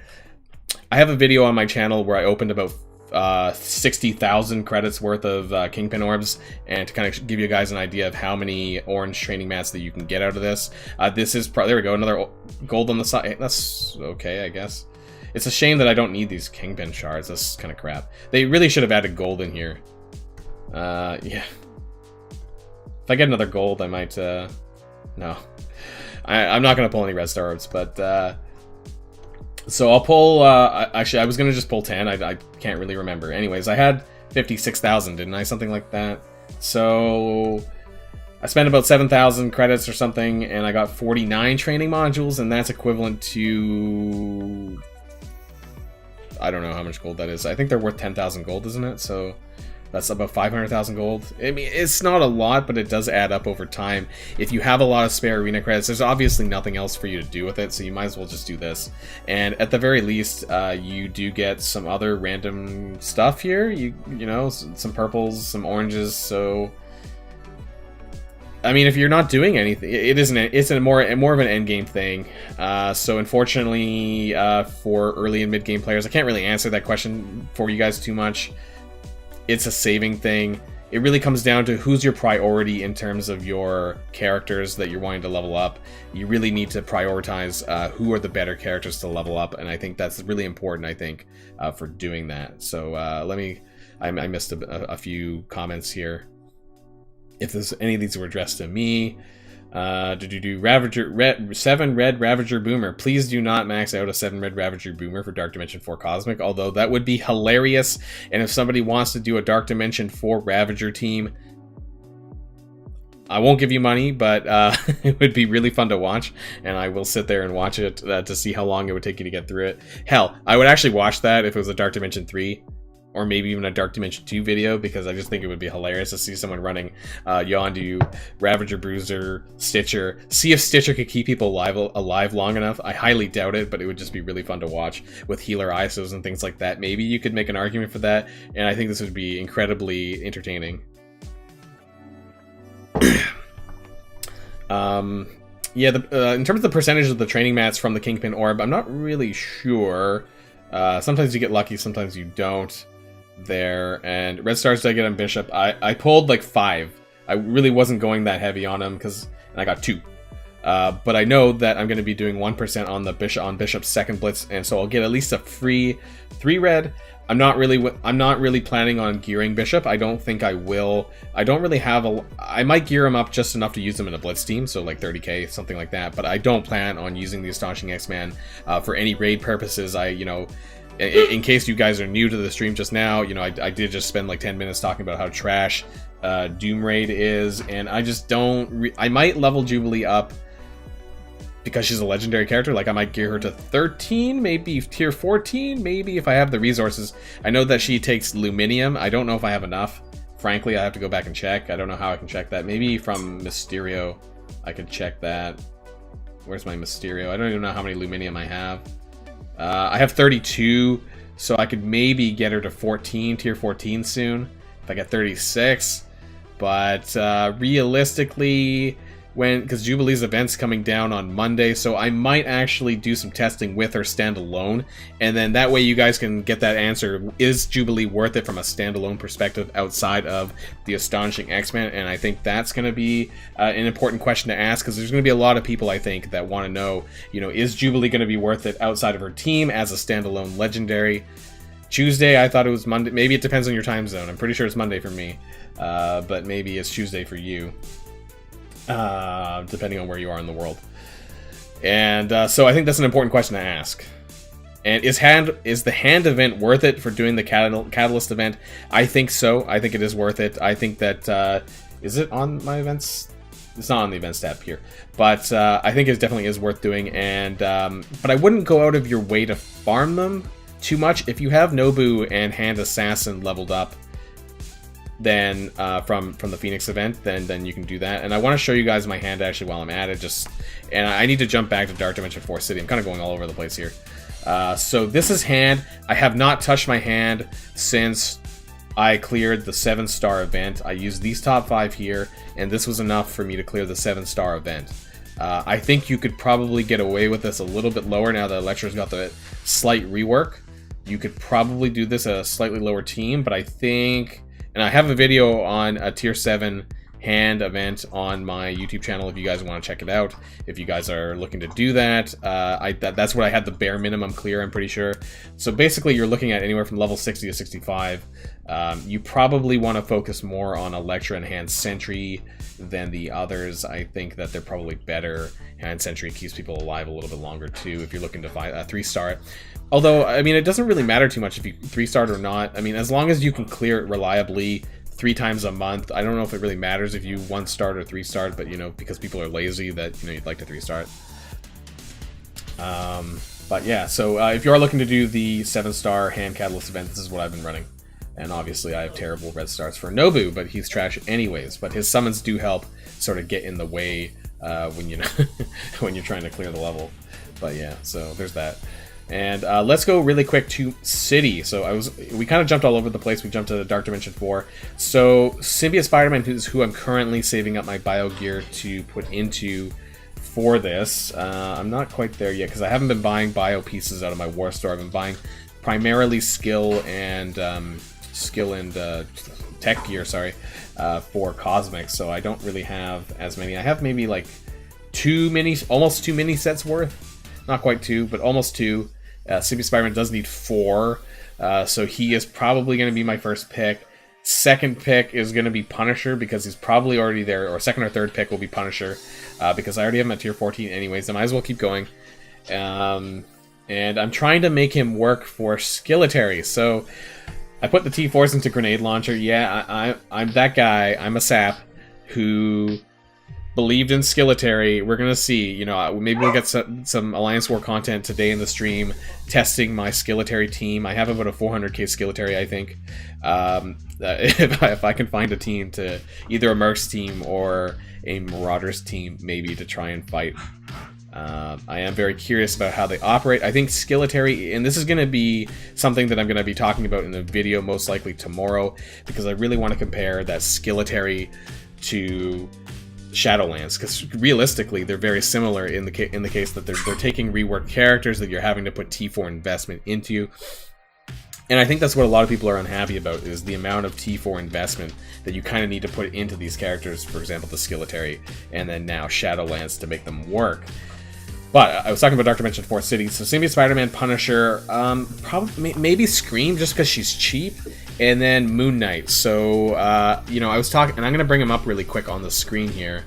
I have a video on my channel where I opened about 60,000 credits worth of Kingpin orbs, and to kind of give you guys an idea of how many orange training mats that you can get out of this. This is, there we go, another gold on the side. That's okay, I guess. It's a shame that I don't need these Kingpin shards. That's kind of crap. They really should have added gold in here. Yeah. If I get another gold, I might, no. I'm not going to pull any red star orbs, but, so I'll pull, actually, I was going to just pull 10. I can't really remember. Anyways, I had 56,000, didn't I? Something like that. So I spent about 7,000 credits or something, and I got 49 training modules, and that's equivalent to, I don't know how much gold that is. I think they're worth 10,000 gold, isn't it? So that's about 500,000 gold. I mean, it's not a lot, but it does add up over time. If you have a lot of spare arena credits, there's obviously nothing else for you to do with it, so you might as well just do this. And at the very least, you do get some other random stuff here. You know, some purples, some oranges. So, I mean, if you're not doing anything, it's more of an end game thing. So unfortunately, for early and mid game players, I can't really answer that question for you guys too much. It's a saving thing. It really comes down to who's your priority in terms of your characters that you're wanting to level up. You really need to prioritize who are the better characters to level up, and I think that's really important, I think, for doing that. So I missed a few comments here. If there's any of these were addressed to me. Ravager 7 red Ravager Boomer. Please do not max out a 7 red Ravager Boomer for Dark Dimension 4 Cosmic, although that would be hilarious. And if somebody wants to do a Dark Dimension 4 Ravager team, I won't give you money, but it would be really fun to watch, and I will sit there and watch it to see how long it would take you to get through it. Hell, I would actually watch that if it was a Dark Dimension 3. Or maybe even a Dark Dimension 2 video, because I just think it would be hilarious to see someone running Yondu, Ravager, Bruiser, Stitcher. See if Stitcher could keep people alive long enough. I highly doubt it, but it would just be really fun to watch with healer ISOs and things like that. Maybe you could make an argument for that, and I think this would be incredibly entertaining. Yeah, in terms of the percentage of the training mats from the Kingpin Orb, I'm not really sure. Sometimes you get lucky, sometimes you don't. There, and red stars did I get on Bishop? I pulled like 5. I really wasn't going that heavy on him, and I got 2. But I know that I'm going to be doing 1% on the Bishop's second blitz, and so I'll get at least a free 3 red. I'm not really planning on gearing Bishop. I don't think I will. I don't really have I might gear him up just enough to use him in a blitz team, so like 30k, something like that. But I don't plan on using the Astonishing X-Man for any raid purposes. in case you guys are new to the stream just now, you know, I did just spend like 10 minutes talking about how trash Doom Raid is, and I just don't... I might level Jubilee up because she's a legendary character. Like, I might gear her to 13, maybe tier 14, maybe, if I have the resources. I know that she takes Luminium. I don't know if I have enough. Frankly, I have to go back and check. I don't know how I can check that. Maybe from Mysterio, I could check that. Where's my Mysterio? I don't even know how many Luminium I have. I have 32, so I could maybe get her to 14, tier 14 soon, if I get 36. But realistically, because Jubilee's event's coming down on Monday, so I might actually do some testing with her standalone, and then that way you guys can get that answer. Is Jubilee worth it from a standalone perspective outside of the Astonishing X-Men? And I think that's going to be an important question to ask, because there's going to be a lot of people, I think, that want to know, you know, is Jubilee going to be worth it outside of her team as a standalone legendary? Tuesday, I thought it was Monday. Maybe it depends on your time zone. I'm pretty sure it's Monday for me, but maybe it's Tuesday for you. Depending on where you are in the world. And so I think that's an important question to ask. And is the hand event worth it for doing the catalyst event? I think so. I think it is worth it. I think that is it on my events? It's not on the events tab here, but I think it definitely is worth doing. And but I wouldn't go out of your way to farm them too much. If you have Nobu and Hand Assassin leveled up, then from the Phoenix event, then you can do that. And I want to show you guys my hand actually while I'm at it. And I need to jump back to Dark Dimension 4 City. I'm kind of going all over the place here. So this is hand. I have not touched my hand since I cleared the 7-star event. I used these top 5 here, and this was enough for me to clear the 7-star event. I think you could probably get away with this a little bit lower now that Electra's got the slight rework. You could probably do this at a slightly lower team, but I think... And I have a video on a tier 7 hand event on my YouTube channel if you guys want to check it out. If you guys are looking to do that, that's what I had the bare minimum clear, I'm pretty sure. So basically you're looking at anywhere from level 60 to 65. You probably want to focus more on Electra and Hand Sentry than the others. I think that they're probably better. Hand Sentry keeps people alive a little bit longer too if you're looking to find a 3-star. Although, I mean, it doesn't really matter too much if you 3-starred or not. I mean, as long as you can clear it reliably 3 times a month. I don't know if it really matters if you 1-starred or 3-starred, but, you know, because people are lazy, that, you know, you'd like to 3-star it. But yeah, so if you are looking to do the 7-star hand catalyst event, this is what I've been running. And obviously I have terrible red stars for Nobu, but he's trash anyways. But his summons do help sort of get in the way when you when you're trying to clear the level. But yeah, so there's that. And let's go really quick to City. So we kind of jumped all over the place. We jumped to Dark Dimension 4. So Symbiote Spider-Man is who I'm currently saving up my bio gear to put into for this. I'm not quite there yet because I haven't been buying bio pieces out of my war store. I've been buying primarily skill and tech gear, sorry, for Cosmic. So I don't really have as many. I have maybe like almost 2 mini sets worth. Not quite 2, but almost 2. Symbiote Spider-Man does need 4, so he is probably going to be my first pick. Second pick is going to be Punisher, because he's probably already there, or second or third pick will be Punisher, because I already have him at tier 14 anyways, I might as well keep going. And I'm trying to make him work for Skilletary, so I put the T4s into Grenade Launcher. Yeah, I'm that guy, I'm a sap, who... believed in Skilletary. We're gonna see, you know, maybe we'll get some Alliance War content today in the stream, testing my Skilletary team. I have about a 400k Skilletary, I think. If I can find a team to, either a Mercs team or a Marauders team, maybe to try and fight. I am very curious about how they operate. I think Skilletary, and this is going to be something that I'm going to be talking about in the video most likely tomorrow, because I really want to compare that Skilletary to Shadowlands, because realistically they're very similar in the case that they're taking reworked characters that you're having to put T4 investment into. And I think that's what a lot of people are unhappy about, is the amount of T4 investment that you kind of need to put into these characters, for example the Skilletary, and then now Shadowlands to make them work. But I was talking about Dark Dimension 4 City, so Symbiote Spider-Man, Punisher, probably maybe Scream just because she's cheap, and then Moon Knight. So, you know, I was talking, and I'm going to bring him up really quick on the screen here.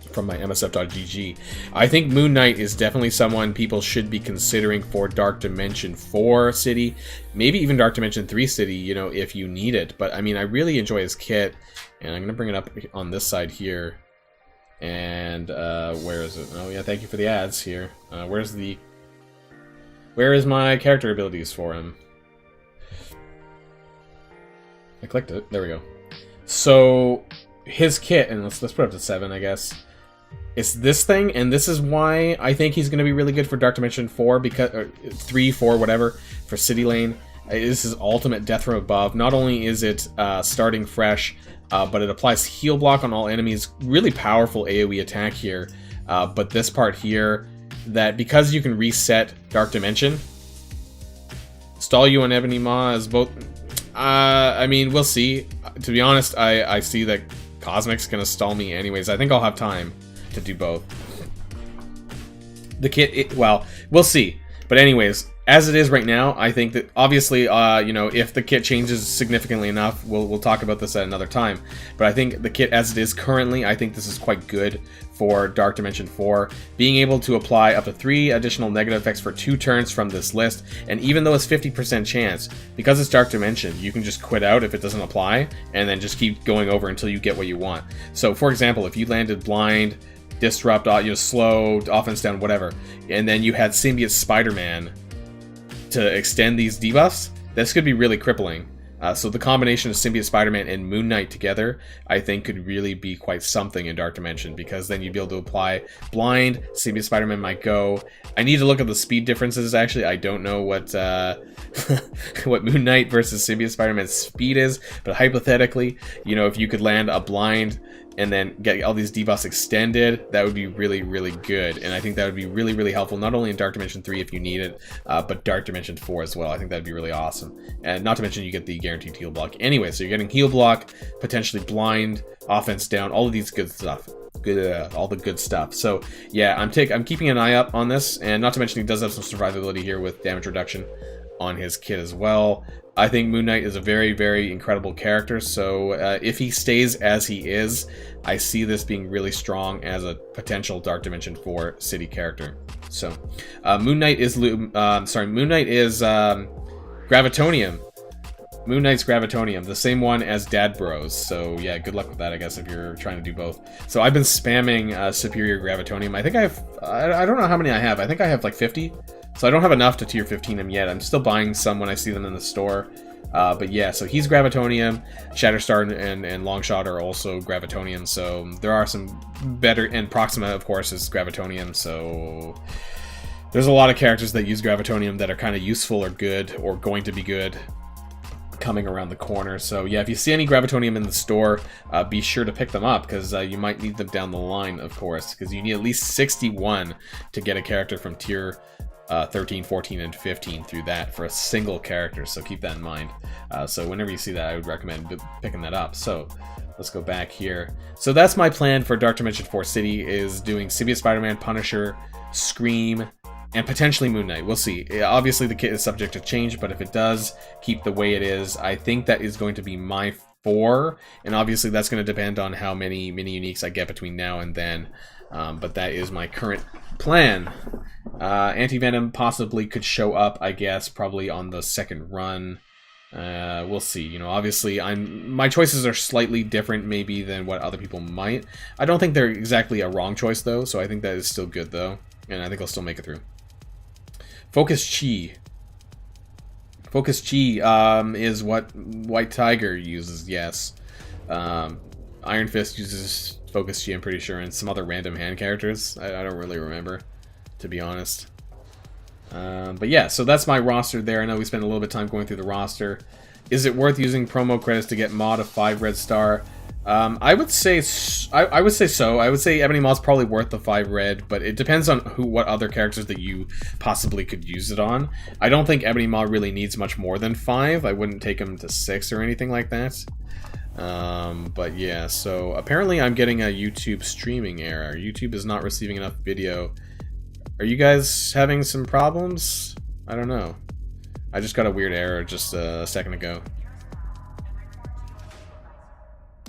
from my MSF.gg. I think Moon Knight is definitely someone people should be considering for Dark Dimension 4 City, maybe even Dark Dimension 3 City, you know, if you need it. But I mean, I really enjoy his kit, and I'm gonna bring it up on this side here. And where is it? Oh yeah, thank you for the ads here. Where is my character abilities for him? I clicked it. There we go. So his kit, and let's put it up to 7, I guess. It's this thing, and this is why I think he's going to be really good for Dark Dimension 4, because, or 3, 4, whatever, for City Lane. This is ultimate Death from Above. Not only is it starting fresh, but it applies heal block on all enemies. Really powerful AoE attack here. But this part here, that because you can reset Dark Dimension, stall you on Ebony Maw as both... I mean, we'll see. To be honest, I see that Cosmic's going to stall me anyways. I think I'll have time to do both. The kit, well, we'll see. But anyways, as it is right now, I think that obviously, you know, if the kit changes significantly enough, we'll talk about this at another time. But I think the kit as it is currently, I think this is quite good for Dark Dimension 4. Being able to apply up to 3 additional negative effects for 2 turns from this list, and even though it's 50% chance, because it's Dark Dimension, you can just quit out if it doesn't apply, and then just keep going over until you get what you want. So, for example, if you landed Blind, Disrupt, you know, Slow, Offense Down, whatever, and then you had Symbiote Spider-Man to extend these debuffs, this could be really crippling. So the combination of Symbiote Spider-Man and Moon Knight together, I think, could really be quite something in Dark Dimension, because then you'd be able to apply Blind, Symbiote Spider-Man might go. I need to look at the speed differences, actually. I don't know what what Moon Knight versus Symbiote Spider-Man's speed is, but hypothetically, you know, if you could land a Blind and then get all these debuffs extended, that would be really, really good. And I think that would be really, really helpful, not only in Dark Dimension 3 if you need it, but Dark Dimension 4 as well. I think that'd be really awesome. And not to mention you get the guaranteed heal block. Anyway, so you're getting heal block, potentially Blind, Offense Down, all of these good stuff. All the good stuff. So yeah, I'm keeping an eye up on this, and not to mention he does have some survivability here with damage reduction on his kit as well. I think Moon Knight is a very, very incredible character, so if he stays as he is, I see this being really strong as a potential Dark Dimension 4 City character. So, Moon Knight is Gravitonium. Moon Knight's Gravitonium, the same one as Dad Bros. So yeah, good luck with that, I guess, if you're trying to do both. So I've been spamming Superior Gravitonium. I think I don't know how many I have. I think I have like 50. So I don't have enough to tier 15 him yet. I'm still buying some when I see them in the store. But yeah, so he's Gravitonium. Shatterstar and Longshot are also Gravitonium. So there are some better, and Proxima, of course, is Gravitonium. So there's a lot of characters that use Gravitonium that are kind of useful or good or going to be good coming around the corner. So yeah, if you see any Gravitonium in the store, be sure to pick them up, because you might need them down the line, of course, because you need at least 61 to get a character from tier 13, 14, and 15 through that for a single character, so keep that in mind. So whenever you see that, I would recommend picking that up. So let's go back here. So that's my plan for Dark Dimension 4 City, is doing Symbiote Spider-Man, Punisher, Scream, and potentially Moon Knight. We'll see. Obviously the kit is subject to change, but if it does keep the way it is, I think that is going to be my 4, and obviously that's going to depend on how many mini-uniques I get between now and then. But that is my current plan. Anti-Venom possibly could show up, I guess, probably on the second run. We'll see. You know, obviously my choices are slightly different maybe than what other people might. I don't think they're exactly a wrong choice though, so I think that is still good though, and I think I'll still make it through. Focus Chi. Focus Chi is what White Tiger uses, yes. Iron Fist uses Focus Chi, I'm pretty sure, and some other random hand characters. I don't really remember, to be honest. But yeah, so that's my roster there. I know we spent a little bit of time going through the roster. Is it worth using promo credits to get mod of 5 red star? I would say I would say so. I would say Ebony Maw's probably worth the 5 red, but it depends on what other characters that you possibly could use it on. I don't think Ebony Maw really needs much more than 5. I wouldn't take him to 6 or anything like that. But yeah, so apparently I'm getting a YouTube streaming error. YouTube is not receiving enough video. Are you guys having some problems? I don't know. I just got a weird error just a second ago.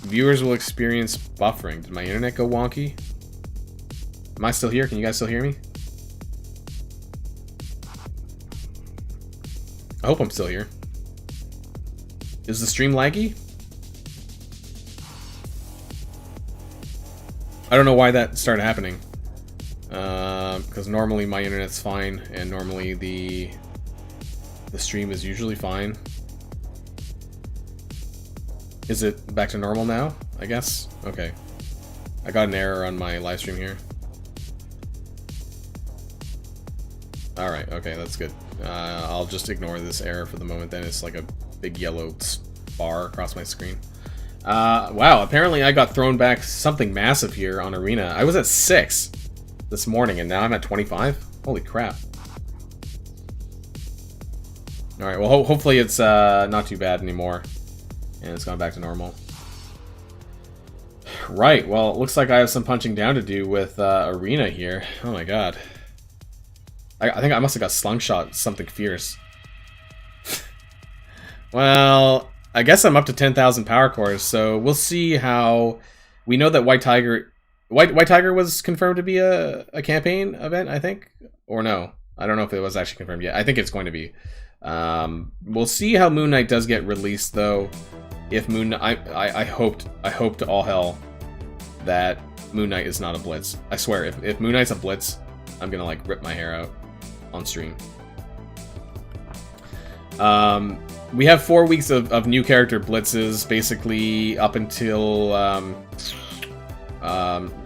Viewers will experience buffering. Did my internet go wonky? Am I still here? Can you guys still hear me? I hope I'm still here. Is the stream laggy? I don't know why that started happening. Because normally my internet's fine, and normally the stream is usually fine. Is it back to normal now? I guess? Okay. I got an error on my live stream here. Alright, okay, that's good. I'll just ignore this error for the moment then. It's like a big yellow bar across my screen. Wow, apparently I got thrown back something massive here on Arena. I was at 6 this morning, and now I'm at 25? Holy crap. Alright, well, hopefully it's not too bad anymore. And it's gone back to normal. Right, well, it looks like I have some punching down to do with Arena here. Oh my god. I think I must have got slungshot something fierce. Well, I guess I'm up to 10,000 power cores, so we'll see how... We know that White Tiger was confirmed to be a campaign event, I think? Or no? I don't know if it was actually confirmed yet. I think it's going to be. We'll see how Moon Knight does get released, though. If Moon Knight... I hope to all hell that Moon Knight is not a blitz. I swear, if Moon Knight's a blitz, I'm gonna, like, rip my hair out on stream. We have 4 weeks of new character blitzes, basically up until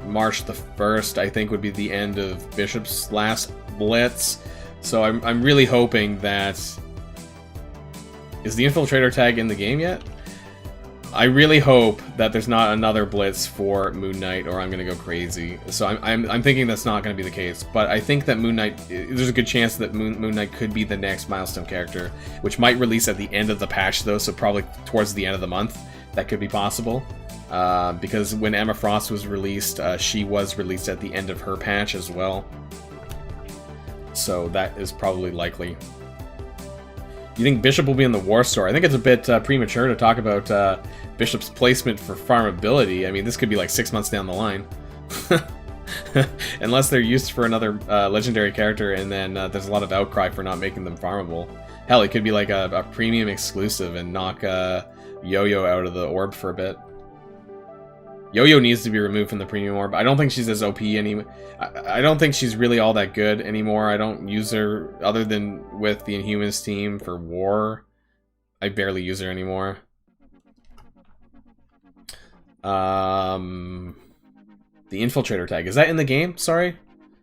March the 1st, I think would be the end of Bishop's last blitz. So I'm really hoping that... Is the Infiltrator tag in the game yet? I really hope that there's not another blitz for Moon Knight, or I'm gonna go crazy. So I'm thinking that's not gonna be the case, but I think that Moon Knight, there's a good chance that Moon Knight could be the next milestone character, which might release at the end of the patch though, so probably towards the end of the month, that could be possible. Because when Emma Frost was released, she was released at the end of her patch as well. So that is probably likely. You think Bishop will be in the War Store? I think it's a bit premature to talk about Bishop's placement for farmability. I mean, this could be like 6 months down the line. Unless they're used for another legendary character, and then there's a lot of outcry for not making them farmable. Hell, it could be like a premium exclusive and knock Yo-Yo out of the orb for a bit. Yo-Yo needs to be removed from the premium orb. I don't think she's as OP anymore. I don't think she's really all that good anymore. I don't use her other than with the Inhumans team for war. I barely use her anymore. The Infiltrator tag. Is that in the game? Sorry?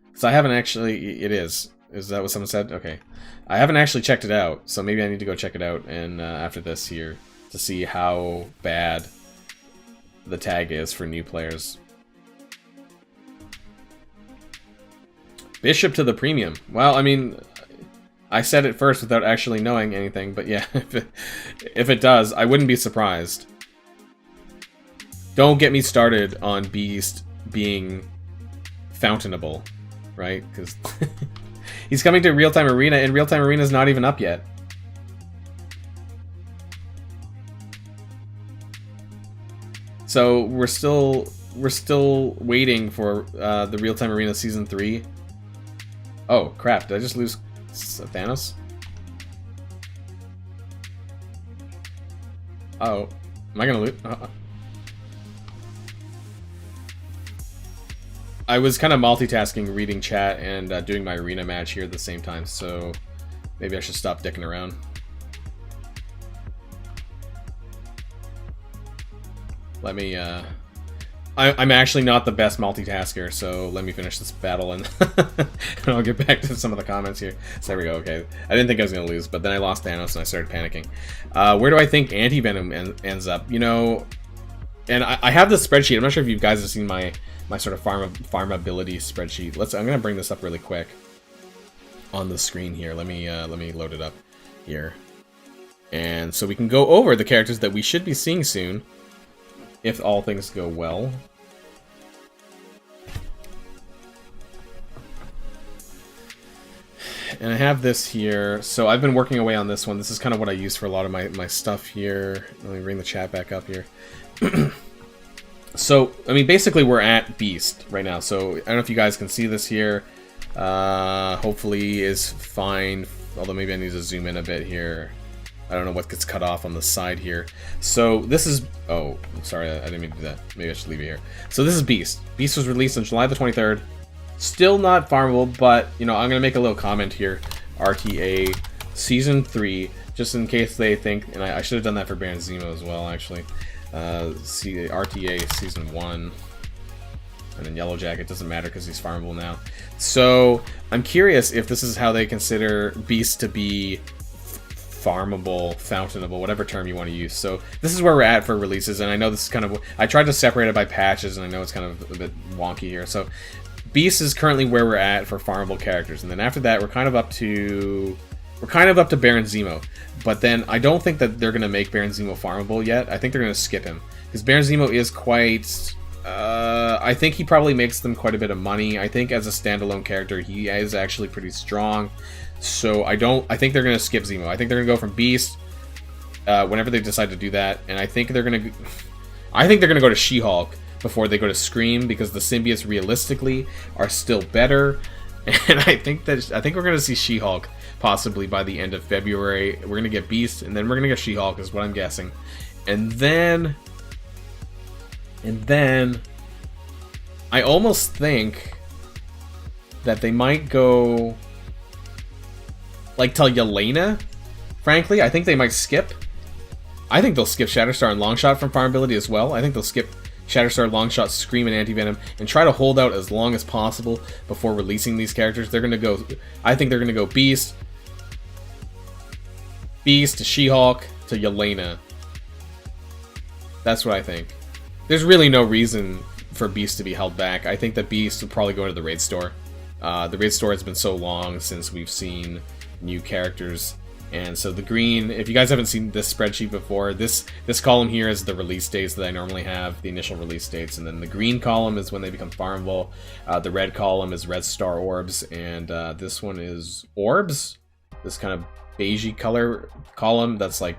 Because I haven't actually... It is. Is that what someone said? Okay. I haven't actually checked it out, so maybe I need to go check it out and after this here to see how bad the tag is for new players. Bishop to the premium. Well, I mean, I said it first without actually knowing anything, but yeah, if it does, I wouldn't be surprised. Don't get me started on Beast being fountainable, right? Because he's coming to Real-Time Arena, and Real-Time Arena is not even up yet. So we're still waiting for the Real-Time Arena Season 3. Oh crap! Did I just lose Thanos? Uh oh, am I gonna lose? I was kind of multitasking, reading chat and doing my arena match here at the same time, so maybe I should stop dicking around. Let me, I'm actually not the best multitasker, so let me finish this battle and, and I'll get back to some of the comments here. So there we go, okay. I didn't think I was going to lose, but then I lost Thanos and I started panicking. Where do I think Anti-Venom ends up? You know, and I have this spreadsheet. I'm not sure if you guys have seen my sort of farmability spreadsheet. I'm going to bring this up really quick on the screen here. Let me load it up here. And so we can go over the characters that we should be seeing soon, if all things go well. And I have this here. So I've been working away on this one. This is kind of what I use for a lot of my stuff here. Let me bring the chat back up here. So, I mean, basically we're at Beast right now. So, I don't know if you guys can see this here. Hopefully is fine. Although maybe I need to zoom in a bit here. I don't know what gets cut off on the side here. So, this is... Oh, sorry, I didn't mean to do that. Maybe I should leave it here. So, this is Beast. Beast was released on July the 23rd. Still not farmable, but, you know, I'm going to make a little comment here. RTA Season 3, just in case they think... And I should have done that for Baron Zemo as well, actually. RTA Season 1, and then Yellow Jacket doesn't matter because he's farmable now. So I'm curious if this is how they consider Beast to be farmable, fountainable, whatever term you want to use. So this is where we're at for releases, and I know this is kind of... I tried to separate it by patches, and I know it's kind of a bit wonky here. So Beast is currently where we're at for farmable characters, and then after that we're kind of up to... Baron Zemo, but then I don't think that they're going to make Baron Zemo farmable yet. I think they're going to skip him, because Baron Zemo is quite... I think he probably makes them quite a bit of money. I think as a standalone character, he is actually pretty strong. So I think they're going to skip Zemo. I think they're going to go from Beast whenever they decide to do that, and I think they're going to go to She-Hulk before they go to Scream, because the symbiotes realistically are still better. And I think we're going to see She-Hulk possibly by the end of February. We're going to get Beast, and then we're going to get She-Hulk, is what I'm guessing. And then I almost think that they might go like till Yelena. Frankly, I think they might skip. I think they'll skip Shatterstar and Longshot from farmability as well. I think they'll skip Shatterstar, Longshot, Scream, and Anti-Venom, and try to hold out as long as possible before releasing these characters. They're gonna go... I think they're gonna go Beast to She-Hulk to Yelena. That's what I think. There's really no reason for Beast to be held back. I think that Beast will probably go into the raid store. The raid store has been so long since we've seen new characters. And so the green, if you guys haven't seen this spreadsheet before, this column here is the release dates that I normally have, the initial release dates, and then the green column is when they become farmable. The red column is red star orbs, and this one is orbs. This kind of beigey color column, that's like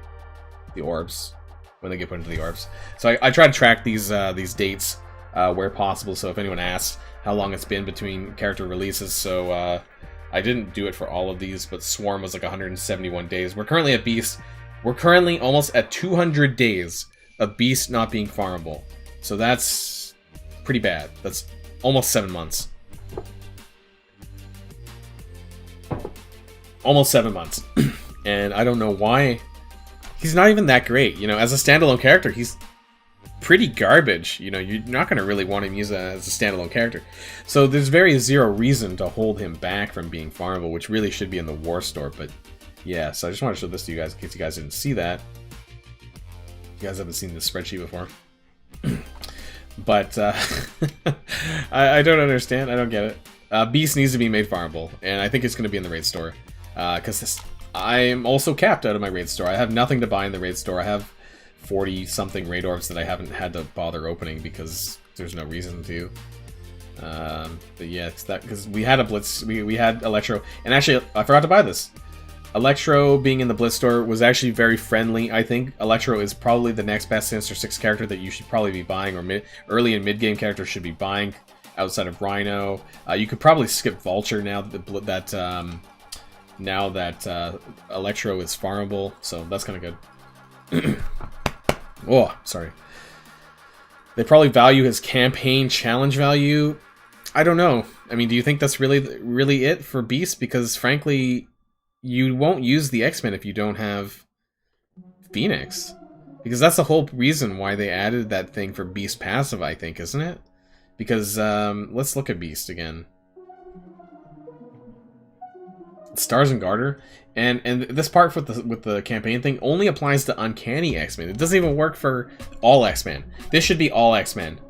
the orbs, when they get put into the orbs. So I try to track these dates where possible, so if anyone asks how long it's been between character releases, so... I didn't do it for all of these, but Swarm was like 171 days. We're currently at Beast. We're currently almost at 200 days of Beast not being farmable. So that's pretty bad. That's almost 7 months. Almost 7 months. And I don't know why. He's not even that great. You know, as a standalone character, he's pretty garbage. You know, you're not going to really want him as a standalone character. So there's zero reason to hold him back from being farmable, which really should be in the War Store. But yeah, so I just want to show this to you guys in case you guys didn't see that. You guys haven't seen this spreadsheet before. But I don't understand. I don't get it. Beast needs to be made farmable, and I think it's going to be in the raid store. Because I'm also capped out of my raid store. I have nothing to buy in the raid store. I have 40-something raid orbs that I haven't had to bother opening because there's no reason to. But yeah, it's that because we had a Blitz, we had Electro, and actually I forgot to buy this. Electro being in the Blitz store was actually very friendly. I think Electro is probably the next best Sinister Six character that you should probably be buying, or early and mid game characters should be buying outside of Rhino. You could probably skip Vulture now that Electro is farmable, so that's kind of good. Oh, sorry. They probably value his campaign challenge value. I don't know. I mean, do you think that's really it for Beast? Because frankly, you won't use the X-Men if you don't have Phoenix. Because that's the whole reason why they added that thing for Beast passive, I think, isn't it? Because, let's look at Beast again. Stars and Garter. And this part with the campaign thing only applies to Uncanny X-Men. It doesn't even work for all X-Men. This should be all X-Men.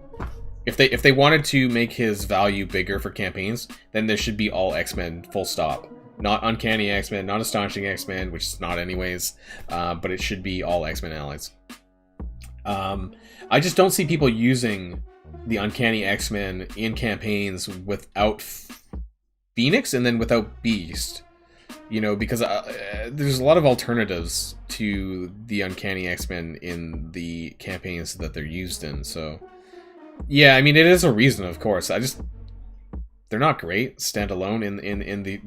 If they wanted to make his value bigger for campaigns, then there should be all X-Men, full stop. Not Uncanny X-Men, not Astonishing X-Men, which is not anyways, but it should be all X-Men allies. I just don't see people using the Uncanny X-Men in campaigns without Phoenix and then without Beast. You know, because there's a lot of alternatives to the Uncanny X-Men in the campaigns that they're used in, so Yeah, I mean, it is a reason, of course. They're not great standalone in the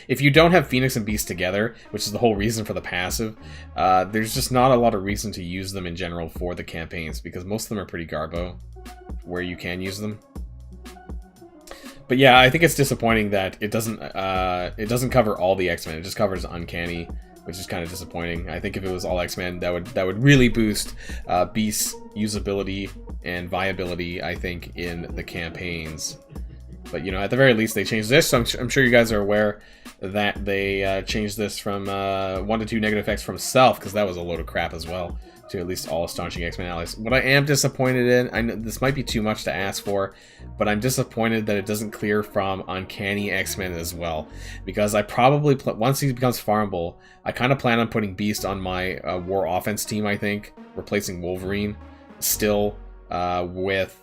if you don't have Phoenix and Beast together, which is the whole reason for the passive, there's just not a lot of reason to use them in general for the campaigns, because most of them are pretty garbo where you can use them. But yeah, I think it's disappointing that it doesn't cover all the X-Men. It just covers Uncanny, which is kind of disappointing. I think if it was all X-Men, that would really boost Beast's usability and viability, I think, in the campaigns. But, you know, at the very least, they changed this, so I'm sure you guys are aware that they changed this from 1 to 2 negative effects from self, because that was a load of crap as well, to at least all Astonishing X-Men allies. What I am disappointed in, I know this might be too much to ask for, but I'm disappointed that it doesn't clear from Uncanny X-Men as well, because I probably, once he becomes farmable, I kind of plan on putting Beast on my War Offense team, I think, replacing Wolverine, still with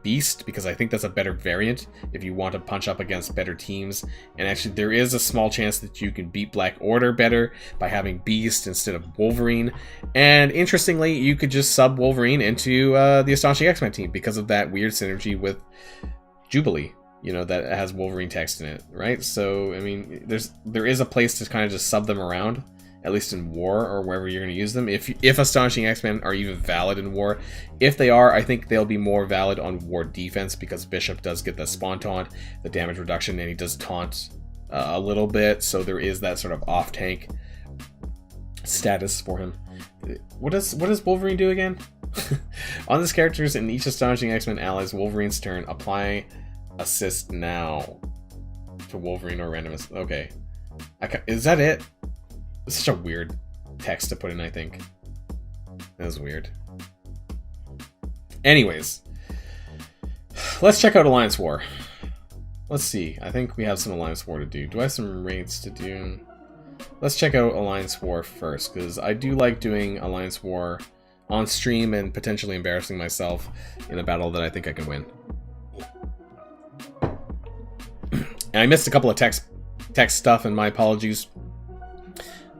Beast, because I think that's a better variant if you want to punch up against better teams. And actually, there is a small chance that you can beat Black Order better by having Beast instead of Wolverine. And interestingly, you could just sub Wolverine into the Astonishing X-Men team because of that weird synergy with Jubilee, you know, that has Wolverine text in it, right? So I mean, there is a place to kind of just sub them around, at least in War or wherever you're going to use them. If Astonishing X-Men are even valid in War. If they are, I think they'll be more valid on War defense, because Bishop does get the Spawn Taunt, the damage reduction, and he does taunt a little bit, so there is that sort of off-tank status for him. What does Wolverine do again? On this characters in each Astonishing X-Men allies Wolverine's turn, apply assist now to Wolverine or randomist. Okay. Is that it? It's such a weird text to put in, I think. That was weird. Anyways, let's check out Alliance War. Let's see. I think we have some Alliance War to do. Do I have some raids to do? Let's check out Alliance War first, because I do like doing Alliance War on stream and potentially embarrassing myself in a battle that I think I can win. And I missed a couple of text stuff, and my apologies.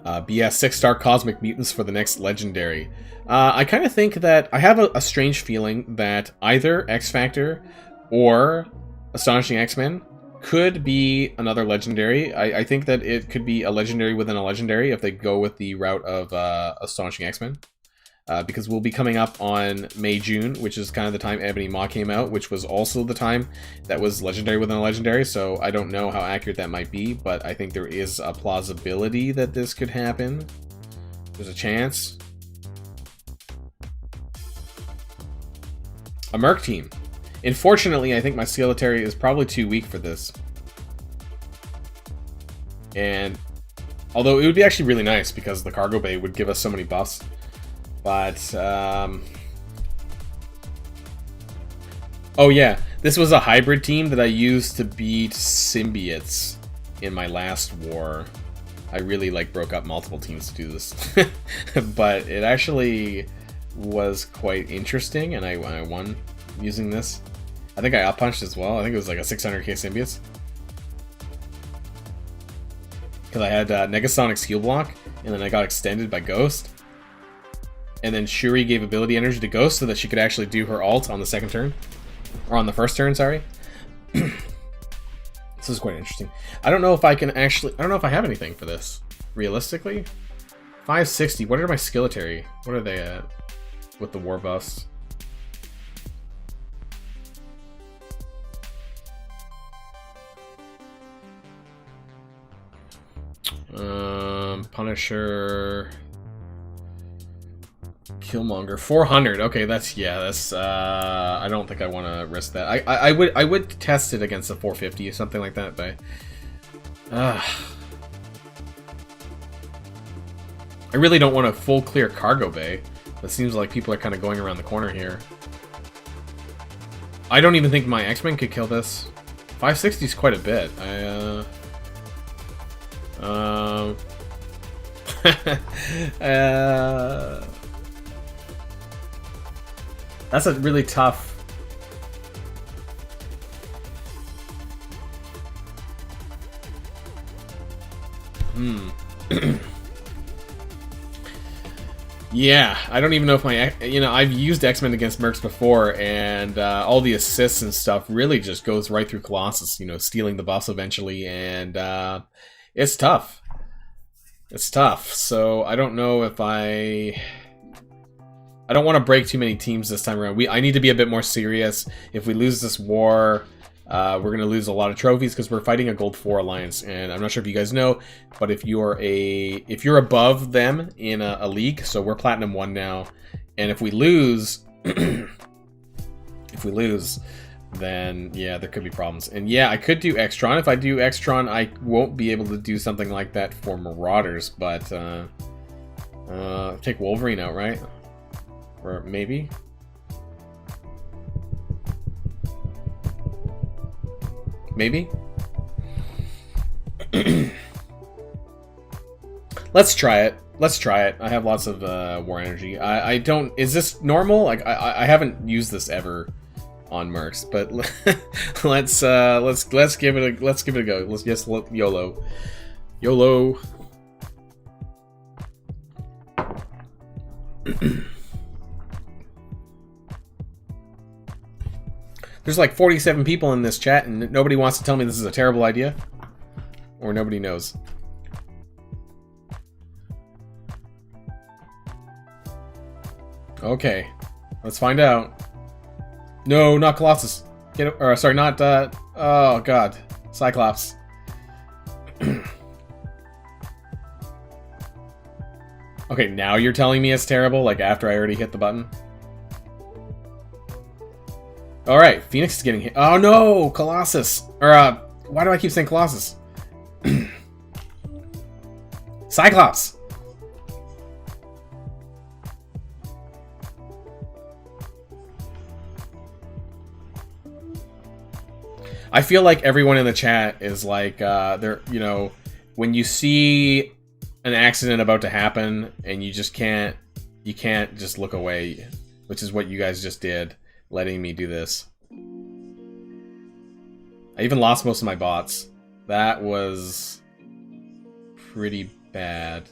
BS 6-star Cosmic Mutants for the next Legendary. I kind of think that I have a strange feeling that either X Factor or Astonishing X-Men could be another Legendary. I think that it could be a Legendary within a Legendary if they go with the route of Astonishing X-Men. Because we'll be coming up on May-June, which is kind of the time Ebony Maw came out, which was also the time that was Legendary within a Legendary, so I don't know how accurate that might be, but I think there is a plausibility that this could happen. There's a chance. A Merc team. Unfortunately, I think my Skeletary is probably too weak for this. And although it would be actually really nice, because the Cargo Bay would give us so many buffs. But, oh yeah, this was a hybrid team that I used to beat symbiotes in my last war. I really, broke up multiple teams to do this. But it actually was quite interesting, and I won using this. I think I up-punched as well. I think it was like a 600k symbiotes. Because I had Negasonic's heal block, and then I got extended by Ghost. And then Shuri gave ability energy to Ghost so that she could actually do her ult on the second turn. Or on the first turn, sorry. This is quite interesting. I don't know if I can actually... I don't know if I have anything for this. Realistically? 560. What are my Skeletary? What are they at? With the war buffs. Punisher... Killmonger 400. Okay, that's I don't think I want to risk that. I would test it against a 450 or something like that, but I really don't want a full clear Cargo Bay. It seems like people are kind of going around the corner here. I don't even think my X-Men could kill this. 560 is quite a bit. That's a really tough... Yeah, I don't even know if my... You know, I've used X-Men against Mercs before, and all the assists and stuff really just goes right through Colossus, you know, stealing the buffs eventually, and it's tough. It's tough, so I don't know if I don't want to break too many teams this time around. I need to be a bit more serious. If we lose this war, we're going to lose a lot of trophies because we're fighting a Gold 4 alliance. And I'm not sure if you guys know, but if you're above them in a league, so we're Platinum 1 now, and if we lose, then yeah, there could be problems. And yeah, I could do Extron. If I do Extron, I won't be able to do something like that for Marauders, but take Wolverine out, right? Or maybe? Maybe? Let's try it. Let's try it. I have lots of war energy. I don't... Is this normal? Like, I haven't used this ever on Mercs, but let's give it a go. Let's just YOLO. YOLO. There's like 47 people in this chat, and nobody wants to tell me this is a terrible idea. Or nobody knows. Okay. Let's find out. No, not Colossus. Get it, or sorry, not oh god. Cyclops. Okay, now you're telling me it's terrible, like after I already hit the button? Alright, Phoenix is getting hit. Oh no! Colossus! Or, why do I keep saying Colossus? Cyclops! I feel like everyone in the chat is like, they're, you know, when you see an accident about to happen and you can't just look away, which is what you guys just did. Letting me do this. I even lost most of my bots. That was pretty bad.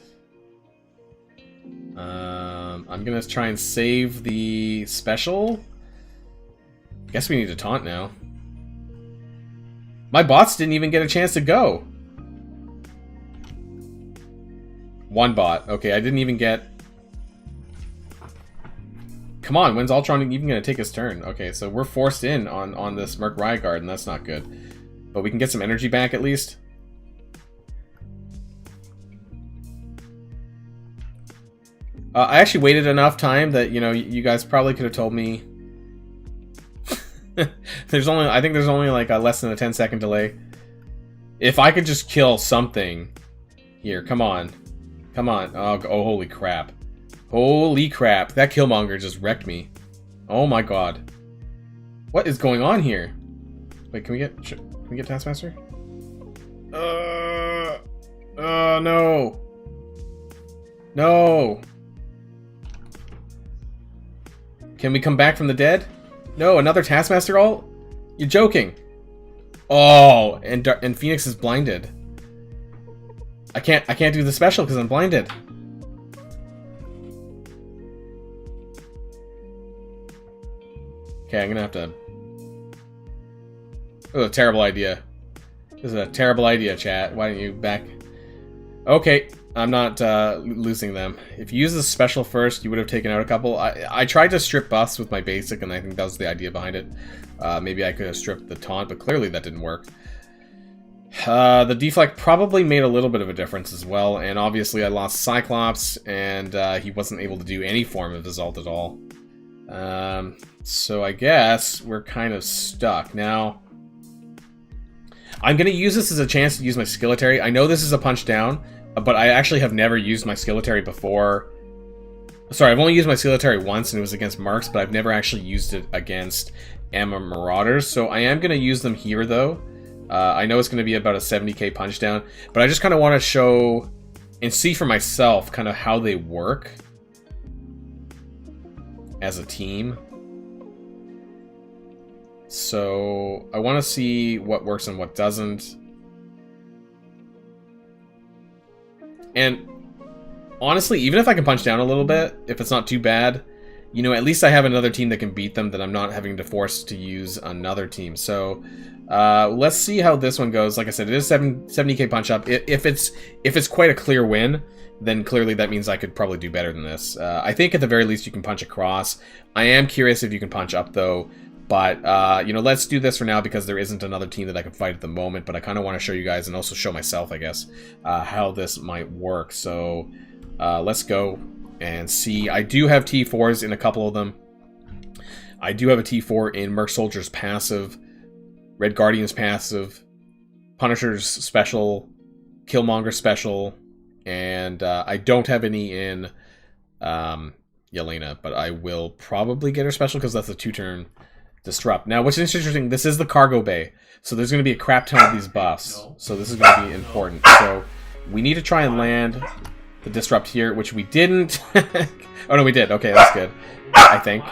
I'm gonna try and save the special. I guess we need to taunt now. My bots didn't even get a chance to go. One bot. Okay, I didn't even get... Come on, when's Ultron even going to take his turn? Okay, so we're forced in on this Merc Riot Guard, and that's not good. But we can get some energy back at least. I actually waited enough time that, you know, you guys probably could have told me. I think there's only like a less than a 10-second delay. If I could just kill something. Here, come on. Come on. Oh, holy crap. Holy crap, that Killmonger just wrecked me. Oh my god. What is going on here? Wait, can we get Taskmaster? No. No. Can we come back from the dead? No, another Taskmaster ult? You're joking. Oh, and Phoenix is blinded. I can't do the special because I'm blinded. Okay, I'm gonna have to... This is a terrible idea. This is a terrible idea, chat. Why don't you back... Okay, I'm not losing them. If you use the special first, you would have taken out a couple. I tried to strip buffs with my basic, and I think that was the idea behind it. Maybe I could have stripped the taunt, but clearly that didn't work. The deflect probably made a little bit of a difference as well, and obviously I lost Cyclops, and he wasn't able to do any form of his ult at all. So I guess we're kind of stuck. Now, I'm going to use this as a chance to use my Skilletary. I know this is a punch down, but I actually have never used my Skilletary before. Sorry, I've only used my Skilletary once, and it was against Mercs, but I've never actually used it against Emma Marauders. So I am going to use them here, though. I know it's going to be about a 70k punch down, but I just kind of want to show and see for myself kind of how they work as a team. So I want to see what works and what doesn't. And honestly, even if I can punch down a little bit, if it's not too bad, you know, at least I have another team that can beat them, that I'm not having to force to use another team. So let's see how this one goes. Like I said, it is 70k punch up. If it's quite a clear win, then clearly that means I could probably do better than this. I think at the very least you can punch across. I am curious if you can punch up though. But, you know, let's do this for now because there isn't another team that I can fight at the moment. But I kind of want to show you guys and also show myself, I guess, how this might work. So let's go and see. I do have T4s in a couple of them. I do have a T4 in Merc Soldier's passive, Red Guardian's passive, Punisher's special, Killmonger's special, and I don't have any in Yelena, but I will probably get her special because that's a 2-turn disrupt. Now, what's interesting, this is the cargo bay, so there's going to be a crap ton of these buffs, so this is going to be important. So we need to try and land the disrupt here, which we didn't. Oh no, we did. Okay, that's good, I think.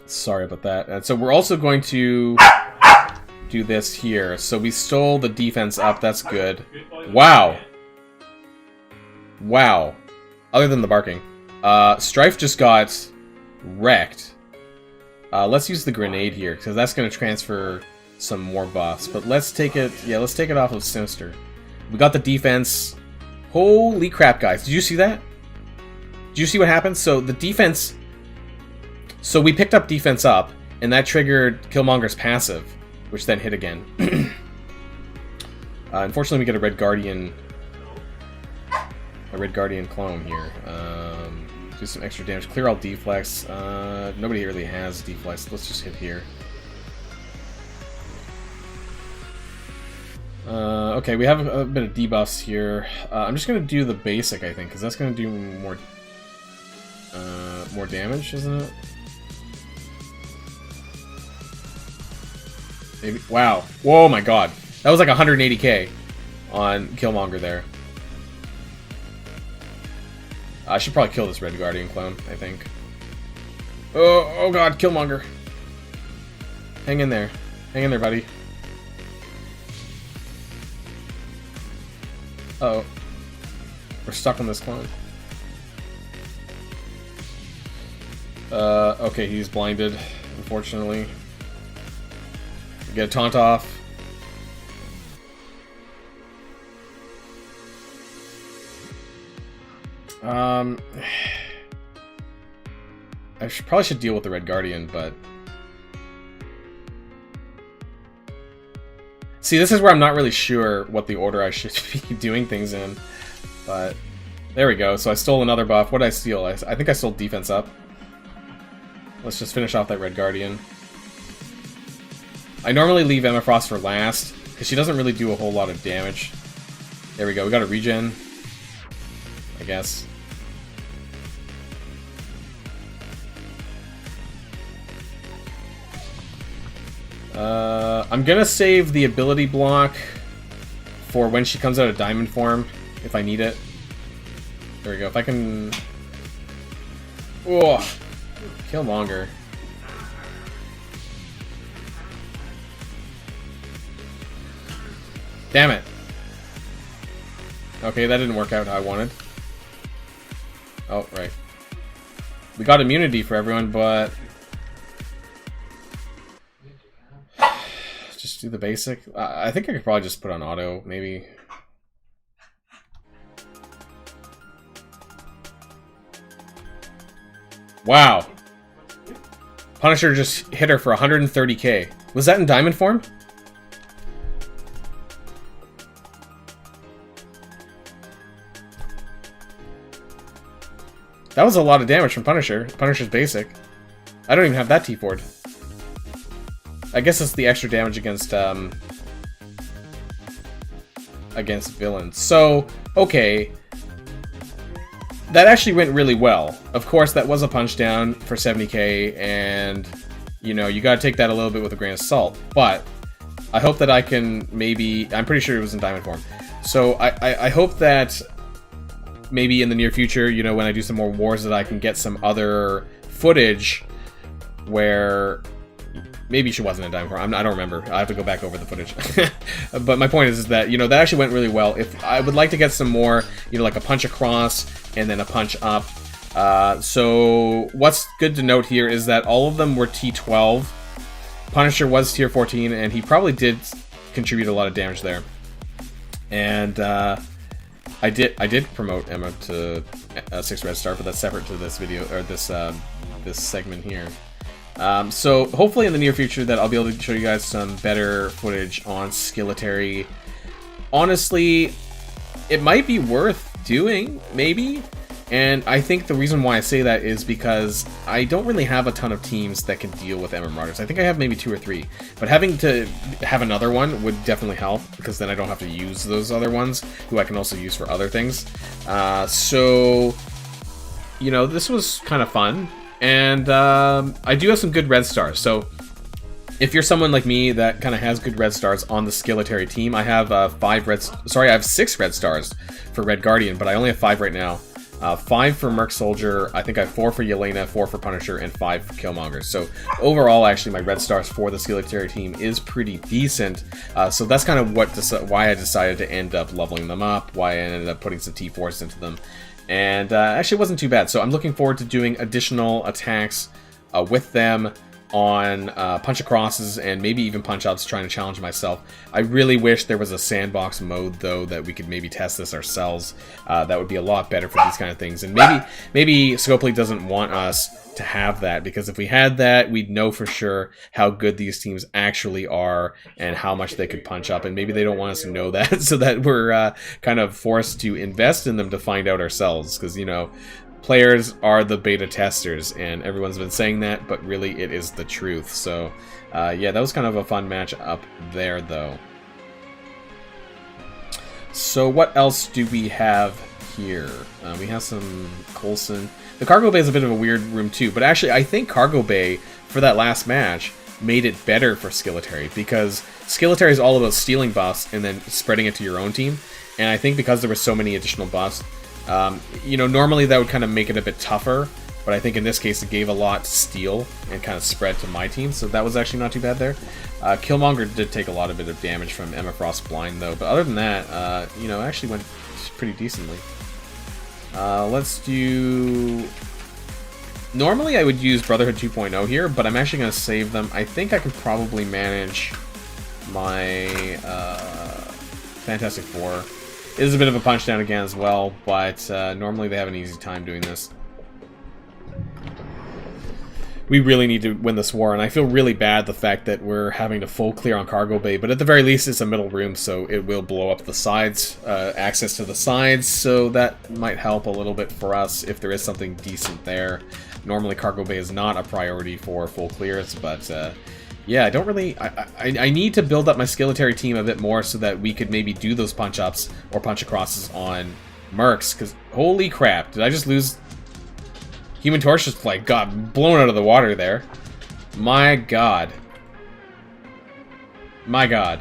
Sorry about that. And so we're also going to do this here. So we stole the defense up. That's good. Wow. Wow. Other than the barking. Strife just got wrecked. Let's use the grenade here, because that's going to transfer some more buffs. But let's take it... Yeah, let's take it off of Sinister. We got the defense. Holy crap, guys. Did you see that? Did you see what happened? So the defense... So we picked up defense up, and that triggered Killmonger's passive, which then hit again. Unfortunately, we get a Red Guardian clone here. Do some extra damage. Clear all deflex. Nobody really has deflex. Let's just hit here. Okay, we have a bit of debuffs here. I'm just gonna do the basic, I think, because that's gonna do more damage, isn't it? Maybe. Wow. Whoa, my god. That was like 180k on Killmonger there. I should probably kill this Red Guardian clone, I think. Oh god, Killmonger. Hang in there. Hang in there, buddy. Uh-oh. We're stuck on this clone. Okay, he's blinded, unfortunately. Get a taunt off. I probably should deal with the Red Guardian, but... See, this is where I'm not really sure what the order I should be doing things in. But, there we go. So I stole another buff. What did I steal? I think I stole defense up. Let's just finish off that Red Guardian. I normally leave Emma Frost for last, because she doesn't really do a whole lot of damage. There we go, we got a regen, I guess. I'm gonna save the ability block for when she comes out of diamond form, if I need it. There we go, if I can... Oh, Killmonger. Damn it. Okay, that didn't work out how I wanted. Oh, right. We got immunity for everyone, but... Just do the basic. I think I could probably just put on auto, maybe. Wow. Punisher just hit her for 130k. Was that in diamond form? That was a lot of damage from Punisher. Punisher's basic. I don't even have that T-Ford. I guess it's the extra damage against villains. So, okay. That actually went really well. Of course, that was a punch down for 70k, and, you know, you gotta take that a little bit with a grain of salt. But, I hope that I can maybe... I'm pretty sure it was in diamond form. So, I hope that... maybe in the near future, you know, when I do some more wars, that I can get some other footage where, maybe she wasn't a diamond 4. I don't remember. I have to go back over the footage. But my point is that, you know, that actually went really well. If I would like to get some more, you know, like a punch across and then a punch up. So what's good to note here is that all of them were T12. Punisher was tier 14, and he probably did contribute a lot of damage there. And I did promote Emma to 6 red star, but that's separate to this video, or this this segment here. So hopefully in the near future that I'll be able to show you guys some better footage on Skilletary. Honestly, it might be worth doing, maybe. And I think the reason why I say that is because I don't really have a ton of teams that can deal with Emma Marauders. I think I have maybe 2 or 3. But having to have another one would definitely help, because then I don't have to use those other ones, who I can also use for other things. So, you know, this was kind of fun. And I do have some good red stars. So if you're someone like me that kind of has good red stars on the Skilletary team, I have I have 6 red stars for Red Guardian, but I only have 5 right now. 5 for Merc Soldier, I think I have 4 for Yelena, 4 for Punisher, and 5 for Killmonger. So overall, actually, my red stars for the Skilletary team is pretty decent. So that's kind of why I decided to end up leveling them up, why I ended up putting some T4s into them. And actually, it wasn't too bad. So I'm looking forward to doing additional attacks with them on punch acrosses and maybe even punch ups, trying to challenge myself. I really wish there was a sandbox mode, though, that we could maybe test this ourselves. That would be a lot better for these kind of things. And maybe Scopely doesn't want us to have that, because if we had that, we'd know for sure how good these teams actually are and how much they could punch up. And maybe they don't want us to know that, so that we're kind of forced to invest in them to find out ourselves. Because, you know, players are the beta testers, and everyone's been saying that, but really it is the truth. So yeah, that was kind of a fun match up there, though. So what else do we have here? We have some Coulson. The Cargo Bay is a bit of a weird room too, but actually I think Cargo Bay, for that last match, made it better for Skilletary, because Skilletary is all about stealing buffs and then spreading it to your own team. And I think because there were so many additional buffs, you know, normally that would kind of make it a bit tougher, but I think in this case it gave a lot to steal and kind of spread to my team, so that was actually not too bad there. Killmonger did take a bit of damage from Emma Frost Blind, though, but other than that, you know, it actually went pretty decently. Let's do... Normally I would use Brotherhood 2.0 here, but I'm actually going to save them. I think I could probably manage my Fantastic Four. It is a bit of a punch down again as well, but normally they have an easy time doing this. We really need to win this war, and I feel really bad the fact that we're having to full clear on Cargo Bay, but at the very least it's a middle room, so it will blow up the sides, access to the sides, so that might help a little bit for us if there is something decent there. Normally Cargo Bay is not a priority for full clearance, but yeah, I don't really... I need to build up my Skilletary team a bit more so that we could maybe do those punch-ups or punch-acrosses on Mercs, because holy crap, did I just lose... Human Torch just, like, got blown out of the water there. My god. My god.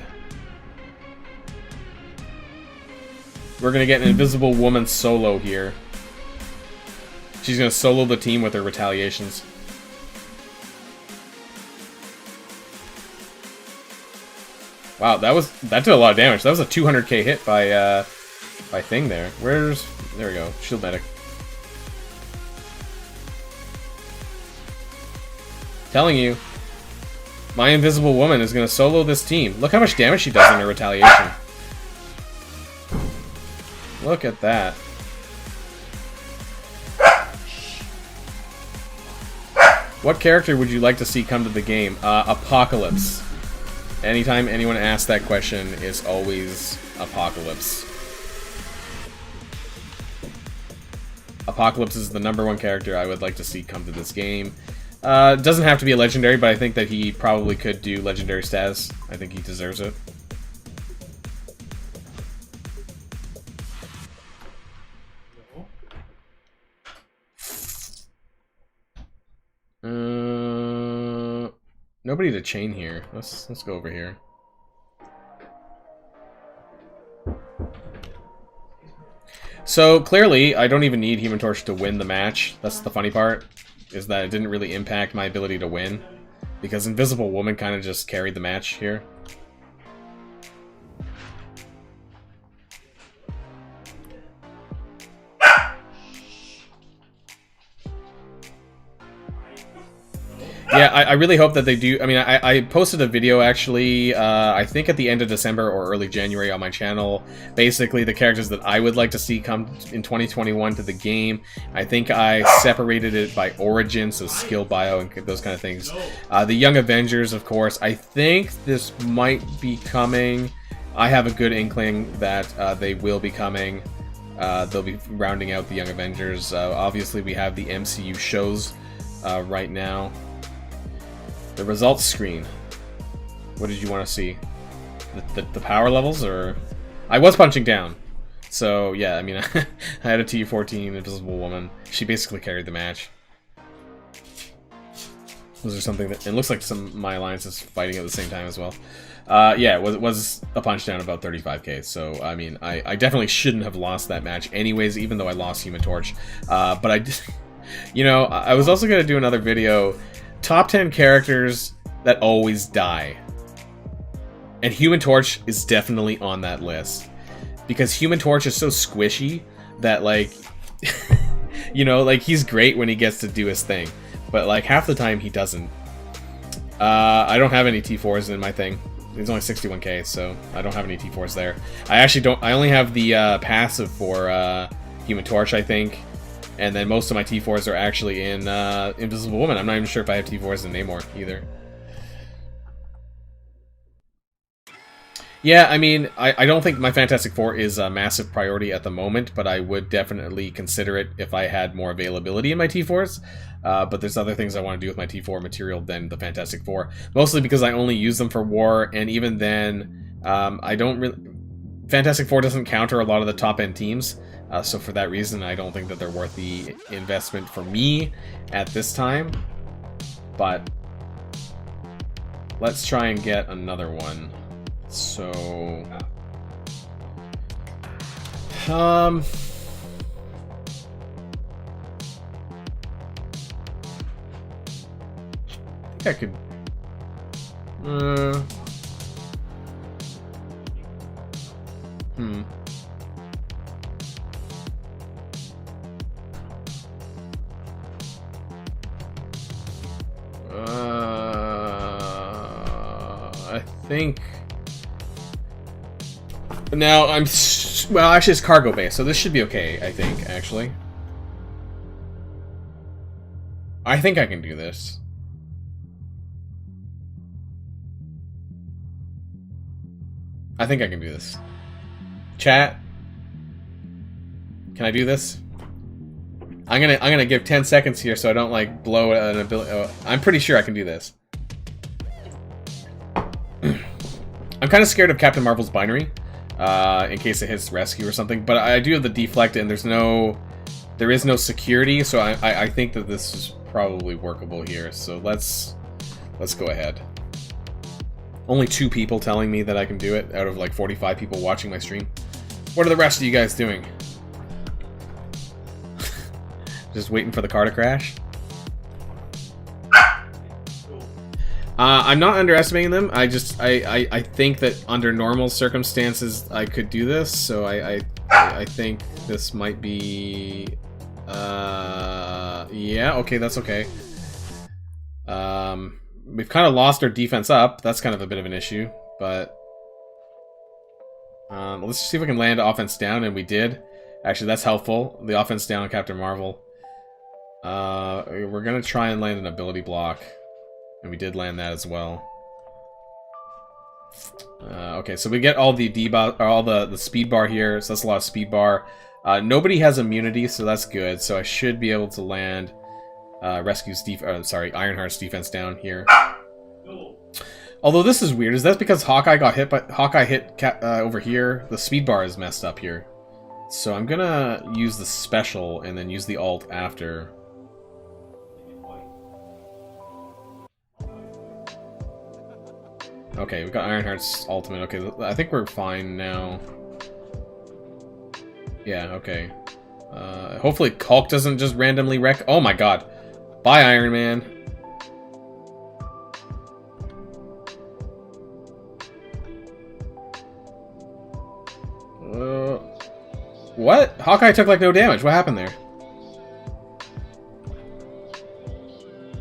We're gonna get an Invisible Woman solo here. She's gonna solo the team with her retaliations. Wow, that did a lot of damage. That was a 200k hit by Thing there. There we go. Shield Medic. Telling you, my Invisible Woman is going to solo this team. Look how much damage she does in her retaliation. Look at that. What character would you like to see come to the game? Apocalypse. Anytime anyone asks that question, it's always Apocalypse. Apocalypse is the #1 character I would like to see come to this game. It doesn't have to be a legendary, but I think that he probably could do legendary status. I think he deserves it. Nobody to chain here. Let's go over here. So clearly, I don't even need Human Torch to win the match. That's the funny part, is that it didn't really impact my ability to win. because Invisible Woman kind of just carried the match here. Yeah, I really hope that they do. I mean, I posted a video, actually, I think at the end of December or early January on my channel. Basically, the characters that I would like to see come in 2021 to the game. I think I separated it by origin, so skill, bio, and those kind of things. The Young Avengers, of course. I think this might be coming. I have a good inkling that they will be coming. They'll be rounding out the Young Avengers. Obviously, we have the MCU shows right now. The results screen. What did you want to see? The power levels, or... I was punching down. So, yeah, I mean, I had a T14 Invisible Woman. She basically carried the match. Was there something that... It looks like some of my alliances fighting at the same time as well. Yeah, it was a punch down about 35k. So, I mean, I definitely shouldn't have lost that match anyways, even though I lost Human Torch. But I just... You know, I was also going to do another video... Top 10 characters that always die. And Human Torch is definitely on that list. Because Human Torch is so squishy that, like... you know, like, he's great when he gets to do his thing. But, like, half the time he doesn't. I don't have any T4s in my thing. There's only 61k, so I don't have any T4s there. I actually don't... I only have the passive for Human Torch, I think. And then most of my T4s are actually in Invisible Woman. I'm not even sure if I have T4s in Namor either. Yeah, I mean, I don't think my Fantastic Four is a massive priority at the moment, but I would definitely consider it if I had more availability in my T4s. But there's other things I want to do with my T4 material than the Fantastic Four. Mostly because I only use them for war, and even then, I don't really... Fantastic Four doesn't counter a lot of the top-end teams. So for that reason, I don't think that they're worth the investment for me at this time. But let's try and get another one. So... I think I could... I think... Now, I'm... Well, actually, it's cargo base, so this should be okay, I think, actually. I think I can do this. I think I can do this. Chat, can I do this? I'm gonna give 10 seconds here so I don't like blow an ability. Oh, I'm pretty sure I can do this. I'm kind of scared of Captain Marvel's binary, in case it hits rescue or something. But I do have the deflect, and there is no security, so I think that this is probably workable here. So let's go ahead. Only 2 people telling me that I can do it out of like 45 people watching my stream. What are the rest of you guys doing? Just waiting for the car to crash? I'm not underestimating them. I think that under normal circumstances I could do this. So I think this might be... yeah, okay, that's okay. We've kind of lost our defense up. That's kind of a bit of an issue, but... let's see if we can land offense down, and we did. Actually, that's helpful. The offense down on Captain Marvel. We're gonna try and land an ability block, and we did land that as well. Okay, so we get all the debuff, or all the speed bar here, so that's a lot of speed bar. Nobody has immunity, so that's good. So I should be able to land Ironheart's defense down here. Although this is weird. Is that because Hawkeye got hit? But Hawkeye hit over here. The speed bar is messed up here. So I'm gonna use the special and then use the alt after. Okay, we've got Ironheart's ultimate. Okay, I think we're fine now. Yeah, okay. Hopefully Hulk doesn't just randomly wreck. Oh my god. Bye, Iron Man. What? Hawkeye took like no damage. What happened there?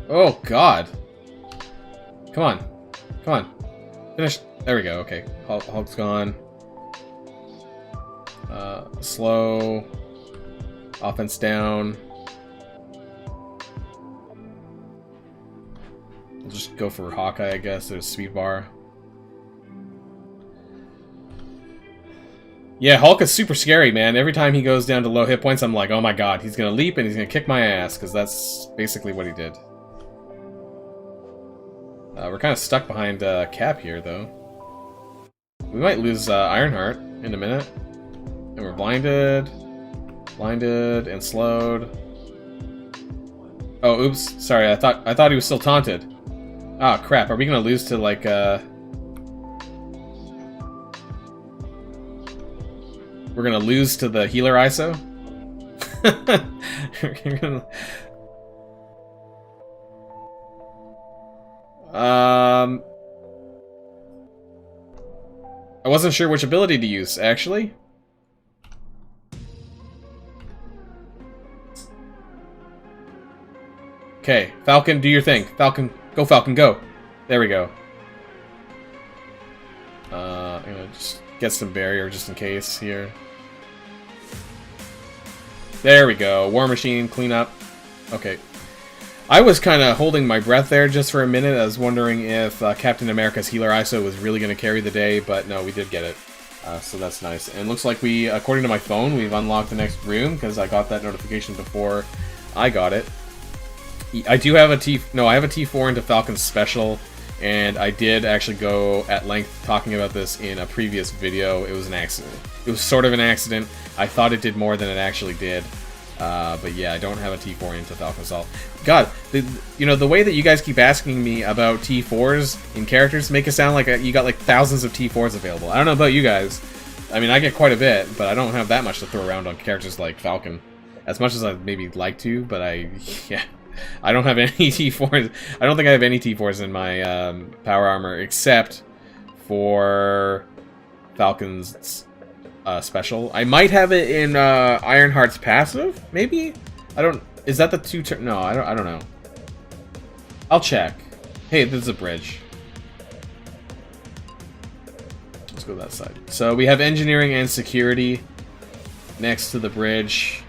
Oh god. Come on. Come on. Finish. There we go. Okay. Hulk's gone. Slow. Offense down. We'll just go for Hawkeye, I guess. There's speed bar. Yeah, Hulk is super scary, man. Every time he goes down to low hit points, I'm like, oh my god, he's gonna leap and he's gonna kick my ass, because that's basically what he did. We're kind of stuck behind Cap here, though. We might lose Ironheart in a minute. And we're blinded. Blinded and slowed. Oh, oops. Sorry, I thought he was still taunted. Ah, crap. Are we gonna lose to, like, We're gonna lose to the healer ISO? I wasn't sure which ability to use, actually. Okay, Falcon, do your thing. Falcon, go. There we go. I'm gonna just get some barrier just in case here. There we go. War Machine, clean up. Okay. I was kind of holding my breath there just for a minute. I was wondering if Captain America's healer ISO was really going to carry the day, but no, we did get it. So that's nice. And looks like we, according to my phone, we've unlocked the next room because I got that notification before I got it. I do have a I have a T4 into Falcon's special, and I did actually go at length talking about this in a previous video. It was an accident. It was sort of an accident. I thought it did more than it actually did. But yeah, I don't have a T4 into Falcon Assault. God, you know, the way that you guys keep asking me about T4s in characters make it sound like you got like thousands of T4s available. I don't know about you guys. I mean, I get quite a bit, but I don't have that much to throw around on characters like Falcon. As much as I'd maybe like to, but yeah. I don't have any T4s. I don't think I have any T4s in my power armor, except for Falcon's special. I might have it in Ironheart's passive, maybe? I don't... Is that the two-turn... No, I don't know. I'll check. Hey, there's a bridge. Let's go that side. So we have engineering and security next to the bridge.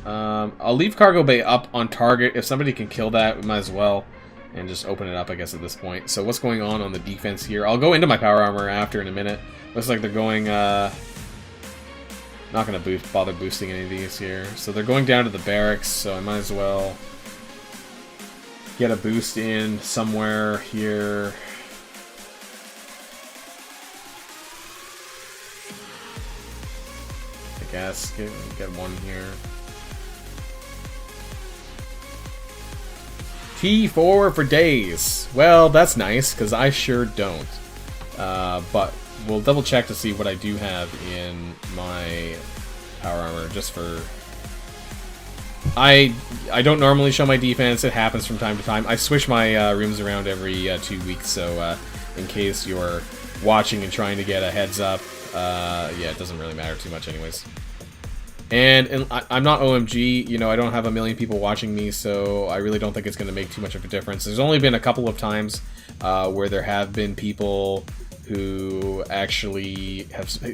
I'll leave cargo bay up on target. If somebody can kill that, we might as well. And just open it up, I guess, at this point. So what's going on the defense here? I'll go into my power armor after in a minute. Looks like they're going, not going to bother boosting any of these here. So they're going down to the barracks, so I might as well get a boost in somewhere here. I guess. Get one here. T4 for days. Well, that's nice, because I sure don't. But we'll double check to see what I do have in my power armor, just for... I don't normally show my defense. It happens from time to time. I switch my rooms around every 2 weeks, so in case you're watching and trying to get a heads up, yeah, it doesn't really matter too much anyways. And I'm not OMG, you know, I don't have a million people watching me, so I really don't think it's going to make too much of a difference. There's only been a couple of times where there have been people who actually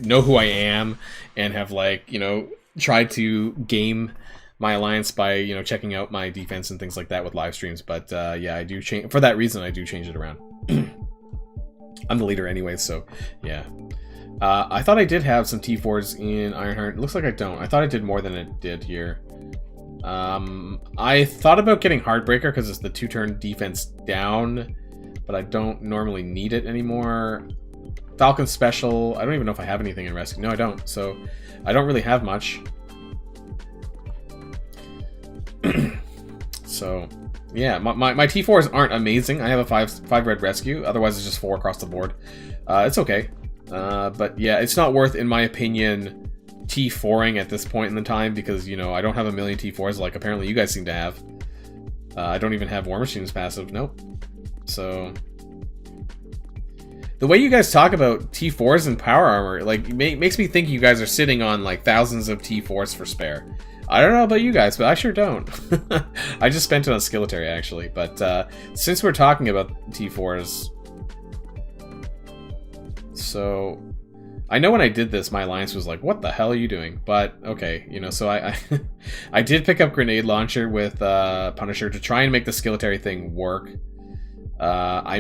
know who I am and have, like, you know, tried to game my alliance by, you know, checking out my defense and things like that with live streams. But yeah, I do change, for that reason, I do change it around. I'm the leader anyway, so yeah. I thought I did have some T4s in Ironheart. It looks like I don't. I thought I did more than it did here. I thought about getting Heartbreaker because it's the 2-turn defense down, but I don't normally need it anymore. Falcon Special, I don't even know if I have anything in Rescue. No, I don't. So I don't really have much. So yeah, my T4s aren't amazing. I have a 5 red Rescue. Otherwise, it's just 4 across the board. It's okay. But yeah, it's not worth, in my opinion, T4ing at this point in the time because, you know, I don't have a million T4s like apparently you guys seem to have. I don't even have War Machine's passive. Nope. So The way you guys talk about T4s and power armor, like, makes me think you guys are sitting on, like, thousands of T4s for spare. I don't know about you guys, but I sure don't. I just spent it on Skilletary, actually. But since we're talking about T4s... So... I know when I did this, my alliance was like, what the hell are you doing? But, okay, you know, so I I did pick up Grenade Launcher with Punisher to try and make the Skilletary thing work. I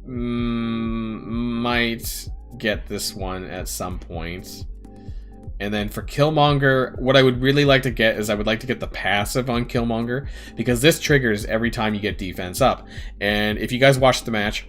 might get this one at some point. And then for Killmonger, what I would really like to get is I would like to get the passive on Killmonger, because this triggers every time you get defense up. And if you guys watched the match...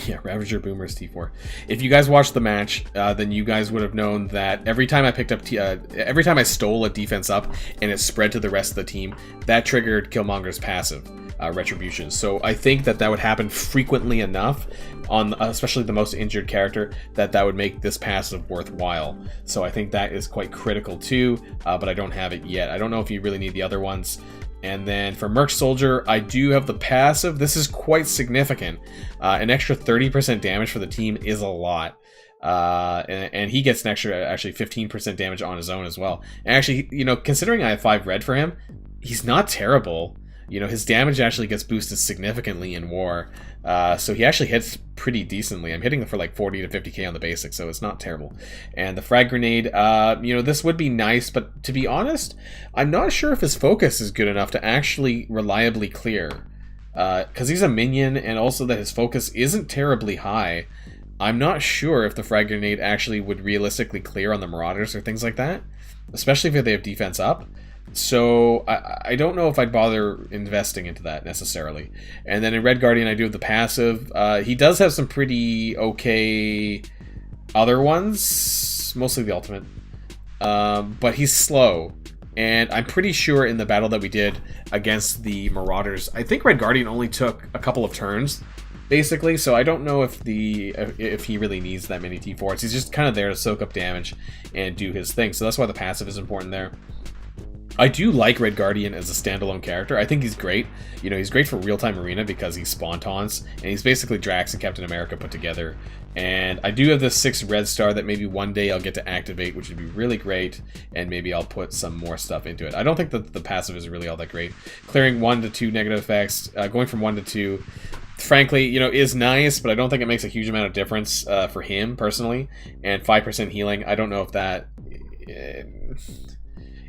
Yeah, Ravager Boomers T4. If you guys watched the match, then you guys would have known that every time I picked up, every time I stole a defense up and it spread to the rest of the team, that triggered Killmonger's passive, Retribution. So I think that that would happen frequently enough on, especially the most injured character, that would make this passive worthwhile. So I think that is quite critical too, but I don't have it yet. I don't know if you really need the other ones. And then for Merc Soldier, I do have the passive. This is quite significant. An extra 30% damage for the team is a lot. And he gets an extra, actually, 15% damage on his own as well. And actually, you know, considering I have 5 red for him, he's not terrible. You know, his damage actually gets boosted significantly in war. So he actually hits pretty decently. I'm hitting for like 40 to 50k on the basic, so it's not terrible. And the Frag Grenade, you know, this would be nice, but to be honest, I'm not sure if his focus is good enough to actually reliably clear. Because he's a minion, and also that his focus isn't terribly high. I'm not sure if the Frag Grenade actually would realistically clear on the Marauders or things like that, especially if they have defense up. So I don't know if I'd bother investing into that necessarily. And then in Red Guardian, I do have the passive. He does have some pretty okay other ones, mostly the ultimate. But he's slow. And I'm pretty sure in the battle that we did against the Marauders, I think Red Guardian only took a couple of turns, basically. So I don't know if he really needs that many T4s. He's just kind of there to soak up damage and do his thing. So that's why the passive is important there. I do like Red Guardian as a standalone character. I think he's great. You know, he's great for real-time arena because he's spawn taunts, and he's basically Drax and Captain America put together. And I do have this 6 red star that maybe one day I'll get to activate, which would be really great, and maybe I'll put some more stuff into it. I don't think that the passive is really all that great. Clearing 1 to 2 negative effects, going from 1 to 2, frankly, you know, is nice, but I don't think it makes a huge amount of difference for him, personally. And 5% healing, I don't know if that...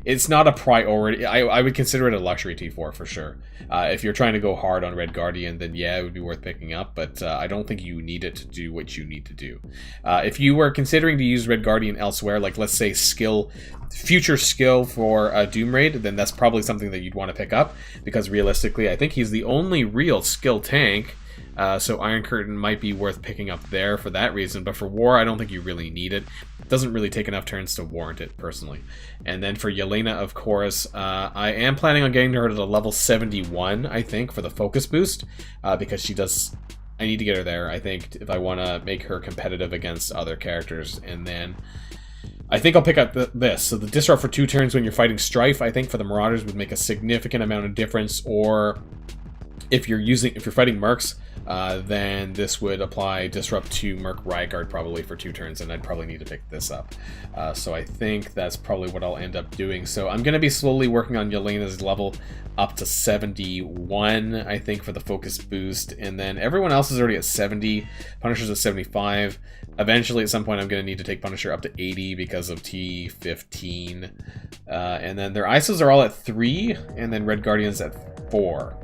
It's not a priority. I would consider it a luxury T4 for sure. If you're trying to go hard on Red Guardian, then yeah, it would be worth picking up, but I don't think you need it to do what you need to do. If you were considering to use Red Guardian elsewhere, like let's say future skill for Doom Raid, then that's probably something that you'd want to pick up, because realistically, I think he's the only real skill tank. So Iron Curtain might be worth picking up there for that reason, but for War, I don't think you really need it. It doesn't really take enough turns to warrant it, personally. And then for Yelena, of course, I am planning on getting her to level 71, I think, for the focus boost, because she does... I need to get her there, I think, if I want to make her competitive against other characters. And then I think I'll pick up this. So the disrupt for 2 turns when you're fighting Strife, I think for the Marauders would make a significant amount of difference. Or if you're fighting Mercs, then this would apply Disrupt to Merc Ryguard probably for 2 turns, and I'd probably need to pick this up. So I think that's probably what I'll end up doing. So I'm going to be slowly working on Yelena's level up to 71, I think, for the focus boost. And then everyone else is already at 70. Punisher's at 75. Eventually, at some point, I'm going to need to take Punisher up to 80 because of T15. And then their ISOs are all at 3, and then Red Guardian's at 4.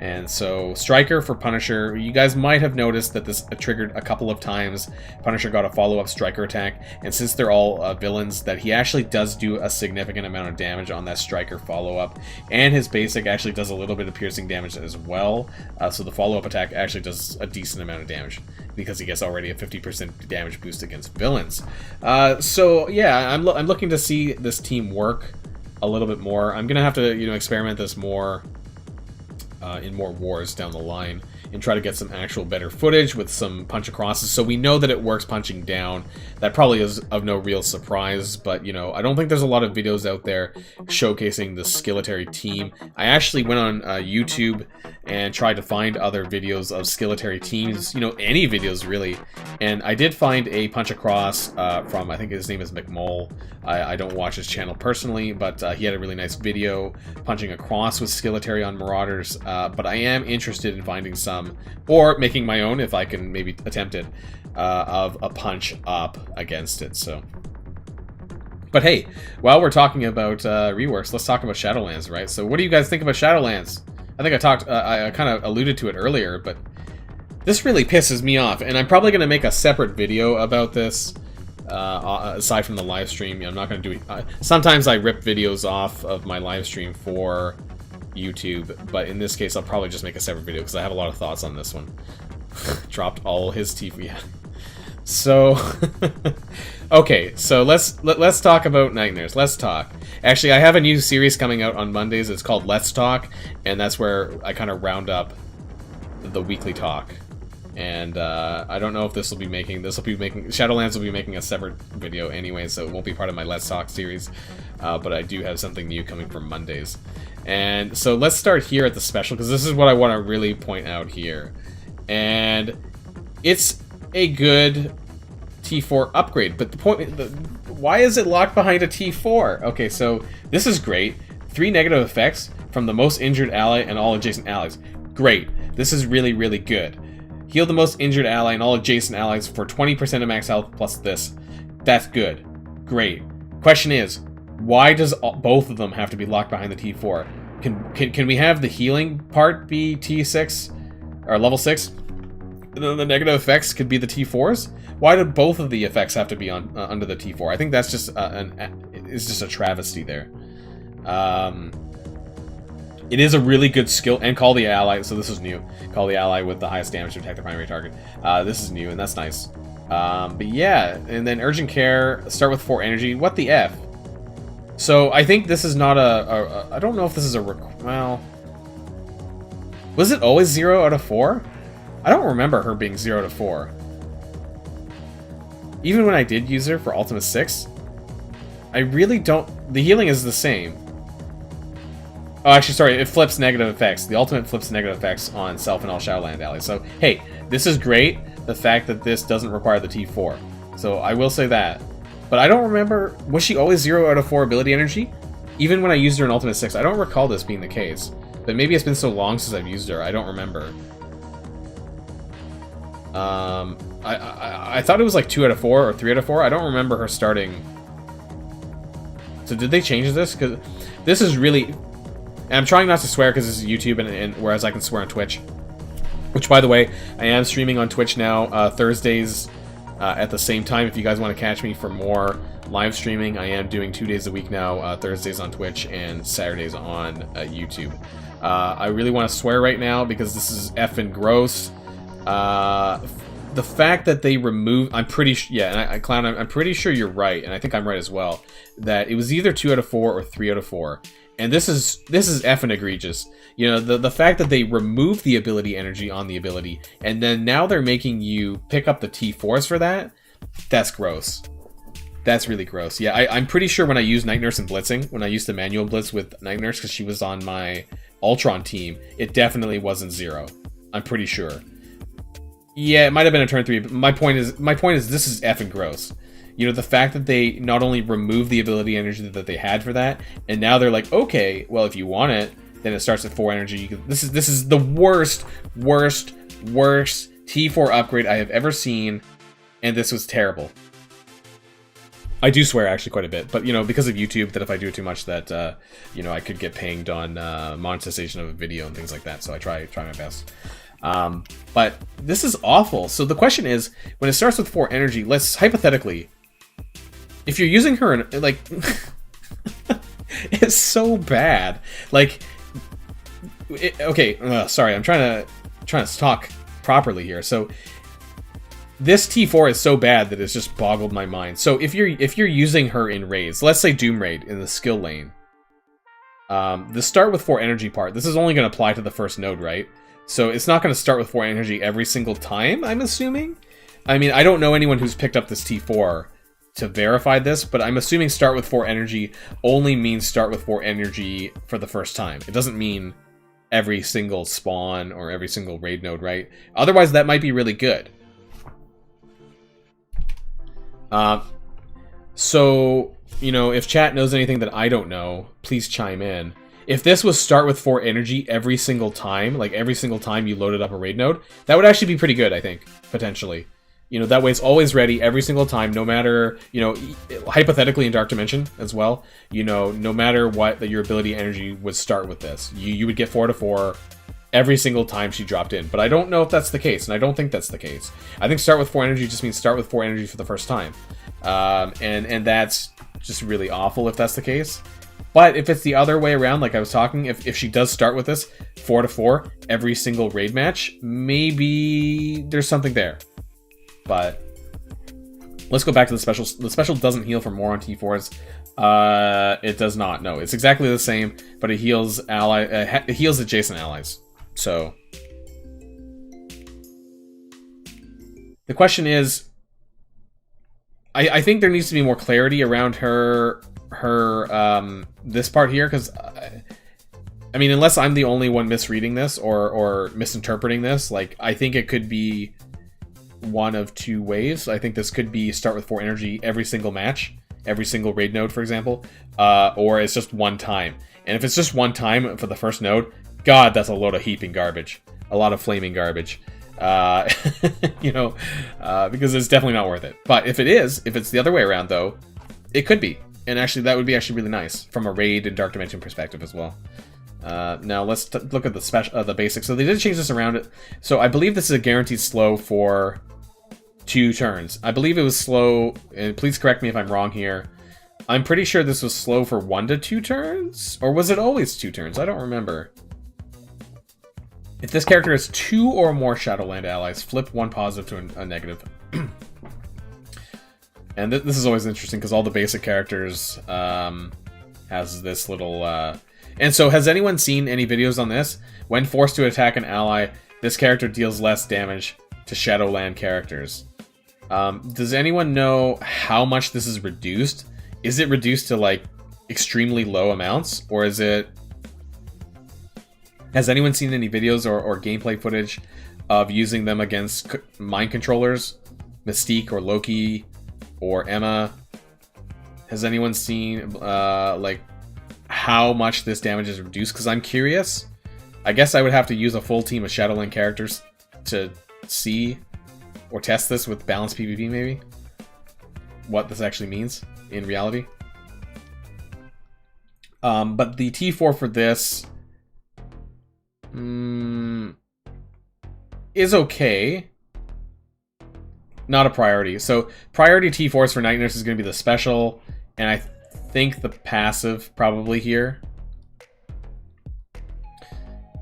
And so, Striker for Punisher, you guys might have noticed that this triggered a couple of times. Punisher got a follow-up Striker attack, and since they're all villains, that he actually does do a significant amount of damage on that Striker follow-up. And his basic actually does a little bit of piercing damage as well, so the follow-up attack actually does a decent amount of damage, because he gets already a 50% damage boost against villains. So, yeah, I'm looking to see this team work a little bit more. I'm going to have to, experiment this more in more wars down the line and try to get some actual better footage with some punch acrosses. So we know that it works punching down. That probably is of no real surprise, but you know, I don't think there's a lot of videos out there showcasing the Skilletary team. I actually went on YouTube and tried to find other videos of Skilletary teams, you know, any videos really, and I did find a punch across from, I think his name is McMull. I don't watch his channel personally, but he had a really nice video punching across with Skilletary on Marauders, but I am interested in finding some, or making my own if I can maybe attempt it, of a punch up against it, so. But hey, while we're talking about reworks, let's talk about Shadowlands, right? So what do you guys think about Shadowlands? I think I kind of alluded to it earlier, but this really pisses me off, and I'm probably going to make a separate video about this, aside from the live stream. I'm not going to do it. Sometimes I rip videos off of my live stream for YouTube, but in this case, I'll probably just make a separate video, because I have a lot of thoughts on this one. Dropped all his TV. Yeah. So, okay, so let's talk about Nightmares. Let's talk. Actually, I have a new series coming out on Mondays. It's called Let's Talk, and that's where I kind of round up the weekly talk. And I don't know if this will be making Shadowlands will be making a separate video anyway, so it won't be part of my Let's Talk series. But I do have something new coming for Mondays. And so let's start here at the special, because this is what I want to really point out here. And it's a good T4 upgrade, but the point, why is it locked behind a T4? Okay, so this is great. 3 negative effects from the most injured ally and all adjacent allies. Great. This is really, really good. Heal the most injured ally and all adjacent allies for 20% of max health plus this. That's good. Great. Question is, why does both of them have to be locked behind the T4? Can we have the healing part be T6 or level 6? And then the negative effects could be the T4s? Why do both of the effects have to be on under the T4? I think that's just it's just a travesty there. It is a really good skill, and call the ally, so this is new. Call the ally with the highest damage to attack the primary target. This is new, and that's nice. But yeah, and then Urgent Care, start with 4 energy. What the F? So I think this is not I don't know if this is a, well, was it always 0 out of 4? I don't remember her being 0 to 4. Even when I did use her for Ultimate 6, I really don't... The healing is the same. Oh, actually, sorry, it flips negative effects. The ultimate flips negative effects on self and all Shadowland allies. So, hey, this is great, the fact that this doesn't require the T4. So, I will say that. But I don't remember... Was she always 0 out of 4 ability energy? Even when I used her in Ultimate 6, I don't recall this being the case. But maybe it's been so long since I've used her, I don't remember. I thought it was like 2 out of 4 or 3 out of 4. I don't remember her starting. So did they change this? Because this is really... And I'm trying not to swear because this is YouTube, and whereas I can swear on Twitch. Which, by the way, I am streaming on Twitch now, Thursdays at the same time. If you guys want to catch me for more live streaming, I am doing 2 days a week now, Thursdays on Twitch and Saturdays on YouTube. I really want to swear right now because this is effing gross. The fact that they remove, I'm pretty Clown, I'm pretty sure you're right, and I think I'm right as well, that it was either 2 out of 4 or 3 out of 4. And this is effing egregious. You know, the fact that they remove the ability energy on the ability, and then now they're making you pick up the T4s for that, that's gross. That's really gross. Yeah, I'm pretty sure when I used Night Nurse and Blitzing, when I used the manual blitz with Night Nurse, because she was on my Ultron team, it definitely wasn't 0. I'm pretty sure. Yeah, it might have been a turn 3, but my point is this is effing gross. You know, the fact that they not only remove the ability energy that they had for that, and now they're like, okay, well, if you want it, then it starts at 4 energy. This is the worst T4 upgrade I have ever seen, and this was terrible. I do swear actually quite a bit, but you know, because of YouTube, that if I do it too much, that you know, I could get pinged on monetization of a video and things like that. So I try my best. But this is awful. So the question is, when it starts with 4 energy, let's hypothetically, if you're using her in, like, it's so bad. Like, okay, sorry, I'm trying to talk properly here. So this T4 is so bad that it's just boggled my mind. So if you're using her in raids, let's say Doom Raid in the skill lane, the start with 4 energy part, this is only going to apply to the first node, right? So it's not going to start with 4 energy every single time, I'm assuming. I mean, I don't know anyone who's picked up this T4 to verify this, but I'm assuming start with 4 energy only means start with 4 energy for the first time. It doesn't mean every single spawn or every single raid node, right? Otherwise, that might be really good. So, you know, if chat knows anything that I don't know, please chime in. If this was start with 4 energy every single time, like every single time you loaded up a raid node, that would actually be pretty good, I think, potentially. You know, that way it's always ready every single time, no matter, you know, hypothetically in Dark Dimension as well, you know, no matter what, your ability energy would start with this. You would get 4 to 4 every single time she dropped in. But I don't know if that's the case, and I don't think that's the case. I think start with 4 energy just means start with 4 energy for the first time. And that's just really awful if that's the case. But if it's the other way around, like I was talking, if she does start with this 4 to 4 every single raid match, maybe there's something there. But let's go back to the special. The special doesn't heal for more on T4s. It does not. No, it's exactly the same, but it heals it heals adjacent allies. So the question is, I think there needs to be more clarity around her this part here, because I mean, unless I'm the only one misreading this or misinterpreting this, like I think it could be one of two ways. I think this could be start with 4 energy every single match, every single raid node, for example, or it's just one time. And if it's just one time for the first node, God, that's a load of heaping garbage, a lot of flaming garbage, you know, because it's definitely not worth it. But if it's the other way around, though, it could be, and actually that would be actually really nice from a raid and Dark Dimension perspective as well. Now let's look at the basics. So they did change this around. So I believe this is a guaranteed slow for 2 turns. I believe it was slow, and please correct me if I'm wrong here. I'm pretty sure this was slow for 1 to 2 turns, or was it always 2 turns? I don't remember. If this character has 2 or more Shadowland allies, flip 1 positive to a negative. And this is always interesting because all the basic characters has this little. And so, has anyone seen any videos on this? When forced to attack an ally, this character deals less damage to Shadowland characters. Does anyone know how much this is reduced? Is it reduced to, like, extremely low amounts? Or is it... Has anyone seen any videos or gameplay footage of using them against mind controllers? Mystique or Loki or Emma? Has anyone seen, like, how much this damage is reduced? Because I'm curious. I guess I would have to use a full team of Shadowland characters to see or test this with balanced PvP, maybe, what this actually means in reality. But the T4 for this is okay. Not a priority. So priority T4s for Night Nurse is going to be the special, and I think the passive probably here.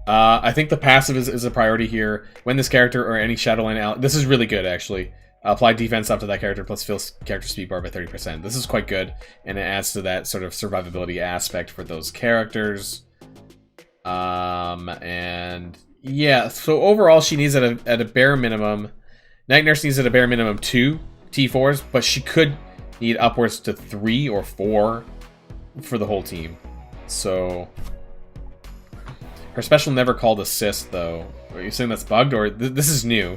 I think the passive is a priority here. When this character or any Shadowland ally... This is really good, actually. Apply defense up to that character plus fill character speed bar by 30%. This is quite good, and it adds to that sort of survivability aspect for those characters. And yeah, so overall she needs at a bare minimum... Night Nurse needs at a bare minimum 2 T4s, but she could need upwards to 3 or 4 for the whole team. So... Her special never called assist, though. Are you saying that's bugged, or this is new?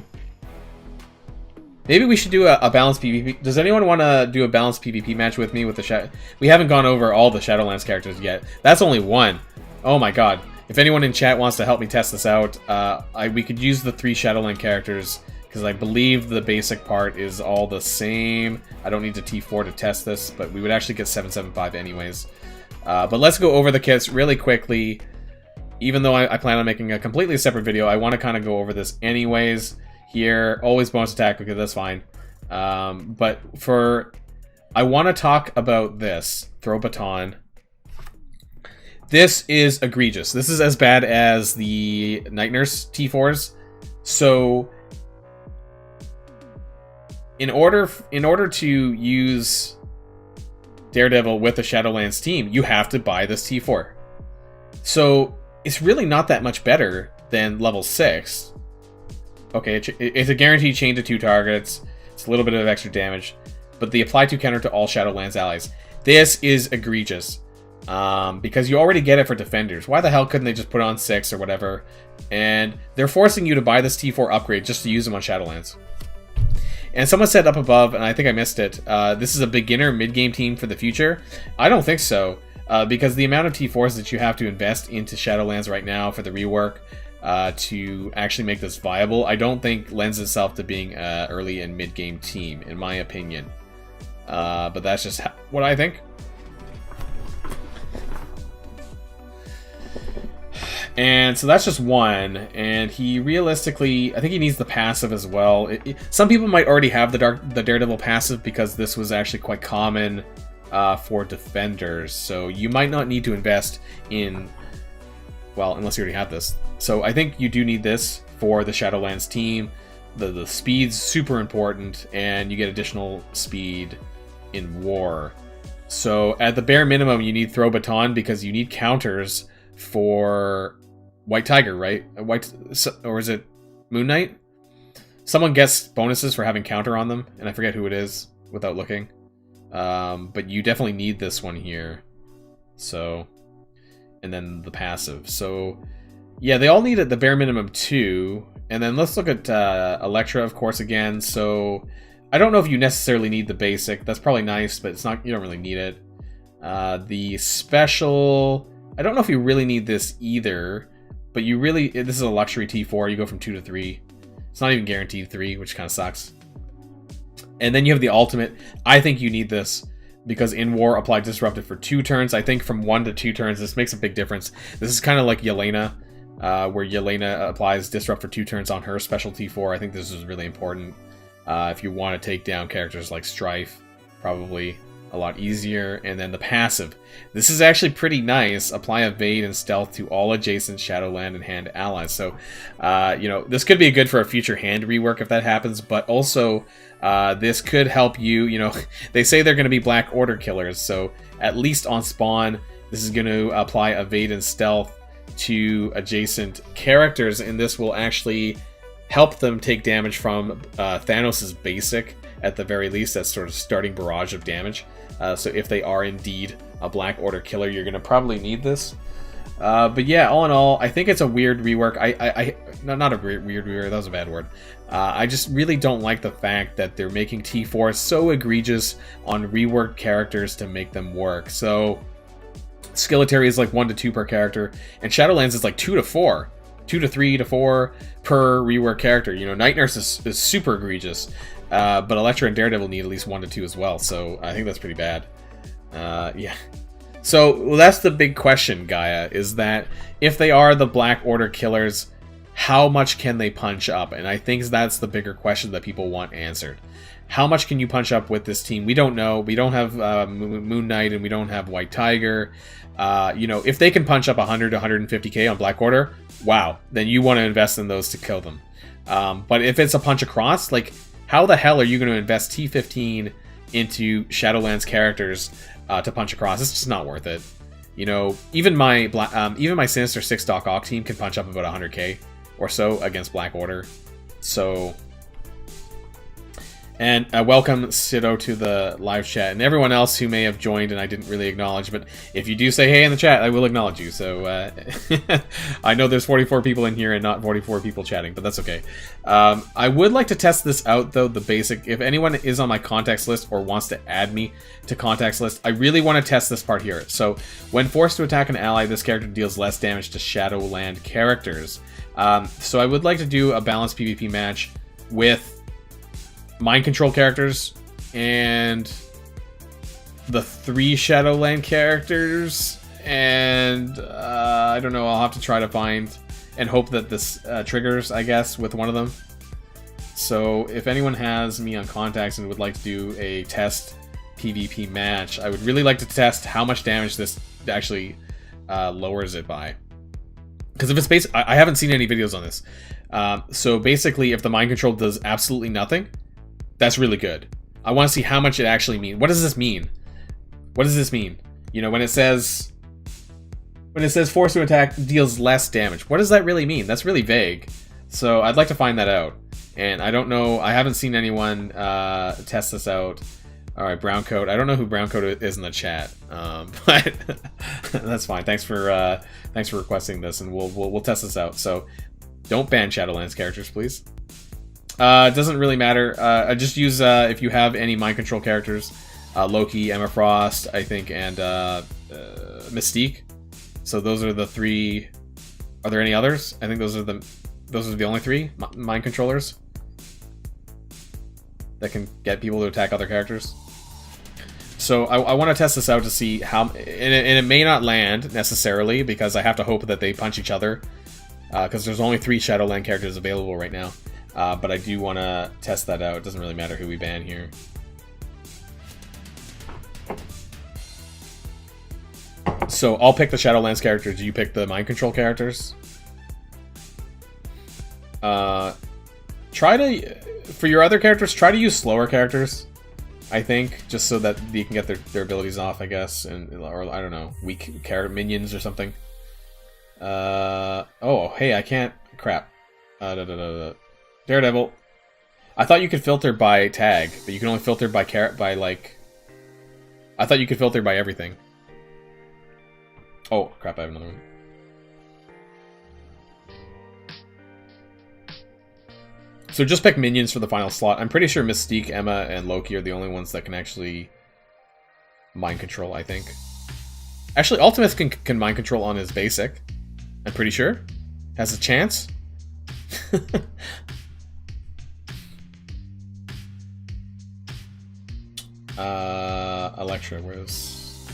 Maybe we should do a balanced PvP. Does anyone want to do a balanced PvP match with me with the We haven't gone over all the Shadowlands characters yet. That's only 1. Oh my god. If anyone in chat wants to help me test this out, we could use the 3 Shadowland characters, because I believe the basic part is all the same. I don't need the T4 to test this, but we would actually get 775 anyways. But let's go over the kits really quickly. Even though I plan on making a completely separate video, I want to kind of go over this anyways. Here, always bonus attack, okay, that's fine. But I want to talk about this. Throw baton. This is egregious. This is as bad as the Night Nurse T4s. So, in order to use Daredevil with the Shadowlands team, you have to buy this T4. So, it's really not that much better then level 6. Okay, it's a guaranteed chain to 2 targets. It's a little bit of extra damage. But the apply to counter to all Shadowlands allies. This is egregious. Because you already get it for defenders. Why the hell couldn't they just put on 6 or whatever? And they're forcing you to buy this T4 upgrade just to use them on Shadowlands. And someone said up above, and I think I missed it, this is a beginner mid-game team for the future. I don't think so. Because the amount of T4s that you have to invest into Shadowlands right now for the rework to actually make this viable, I don't think lends itself to being an early and mid-game team, in my opinion. But that's just what I think. And so that's just one, and he realistically, I think he needs the passive as well. Some people might already have the Daredevil passive because this was actually quite common for defenders, so you might not need to invest in, well, unless you already have this. So I think you do need this for the Shadowlands team. The speed's super important, and you get additional speed in war. So at the bare minimum, you need Throw Baton because you need counters for White Tiger, right? Or is it Moon Knight? Someone gets bonuses for having counter on them, and I forget who it is without looking. But you definitely need this one here. So, and then the passive. So, yeah, they all need at the bare minimum 2. And then let's look at Elektra, of course, again. So, I don't know if you necessarily need the basic. That's probably nice, but it's not. You don't really need it. The special, I don't know if you really need this either. But you really, this is a luxury T4. You go from 2 to 3. It's not even guaranteed 3, which kind of sucks. And then you have the ultimate. I think you need this because in war, apply disruptive for 2 turns. I think from 1 to 2 turns, this makes a big difference. This is kind of like Yelena, where Yelena applies disrupt for 2 turns on her special T4. I think this is really important if you want to take down characters like Strife, probably a lot easier. And then the passive. This is actually pretty nice. Apply evade and stealth to all adjacent Shadowland and hand allies. So, you know, this could be good for a future hand rework if that happens, but also this could help you, you know, they say they're going to be Black Order killers, so at least on spawn, this is going to apply evade and stealth to adjacent characters, and this will actually help them take damage from Thanos' basic, at the very least. That's sort of starting barrage of damage. So if they are indeed a Black Order killer, you're going to probably need this. But yeah, all in all, I think it's a weird rework. Not a weird rework, that was a bad word. I just really don't like the fact that they're making T4 so egregious on reworked characters to make them work. So, Skeletal is like 1 to 2 per character, and Shadowlands is like 2 to 4. 2 to 3 to 4 per rework character. You know, Night Nurse is super egregious. But Elektra and Daredevil need at least 1 to 2 as well, so I think that's pretty bad. Yeah. So, well, that's the big question, Gaia, is that if they are the Black Order killers, how much can they punch up? And I think that's the bigger question that people want answered. How much can you punch up with this team? We don't know. We don't have Moon Knight, and we don't have White Tiger. You know, if they can punch up 100 to 150k on Black Order, wow, then you want to invest in those to kill them. But if it's a punch across, like, how the hell are you going to invest T15 into Shadowlands characters to punch across? It's just not worth it. You know, even my Sinister 6 Doc Ock team can punch up about 100k or so against Black Order. So, and welcome Sido to the live chat, and everyone else who may have joined and I didn't really acknowledge, but if you do say hey in the chat, I will acknowledge you. So I know there's 44 people in here and not 44 people chatting, but that's okay. I would like to test this out though, the basic. If anyone is on my contacts list or wants to add me to contacts list, I really want to test this part here. So when forced to attack an ally, this character deals less damage to Shadowland characters. So I would like to do a balanced PvP match with mind control characters and the 3 Shadowland characters, and I don't know, I'll have to try to find and hope that this triggers, I guess, with one of them. So if anyone has me on contacts and would like to do a test PvP match, I would really like to test how much damage this actually lowers it by. Because if it's I haven't seen any videos on this. So basically, if the mind control does absolutely nothing, that's really good. I want to see how much it actually means. What does this mean? What does this mean? You know, when it says When it says force to attack deals less damage, what does that really mean? That's really vague. So I'd like to find that out. And I don't know, I haven't seen anyone test this out. Alright, Browncoat. I don't know who Browncoat is in the chat, but that's fine. Thanks for requesting this, and we'll test this out. So don't ban Shadowlands characters, please. It doesn't really matter. I just use if you have any mind control characters, Loki, Emma Frost, I think, and Mystique. So those are the 3. Are there any others? I think those are the only 3 mind controllers that can get people to attack other characters. So I want to test this out to see how, and it may not land necessarily because I have to hope that they punch each other, because there's only 3 Shadowland characters available right now. But I do want to test that out. It doesn't really matter who we ban here. So I'll pick the Shadowlands characters. You pick the mind control characters. For your other characters, try to use slower characters. I think, just so that you can get their abilities off, I guess, or I don't know, weak character minions or something. Oh, hey, I can't. Crap. Daredevil. I thought you could filter by tag, but you can only filter by like. I thought you could filter by everything. Oh crap! I have another one. So just pick minions for the final slot. I'm pretty sure Mystique, Emma, and Loki are the only ones that can actually mind control, I think. Actually, Ultimus can mind control on his basic. I'm pretty sure. Has a chance. Electra, where's...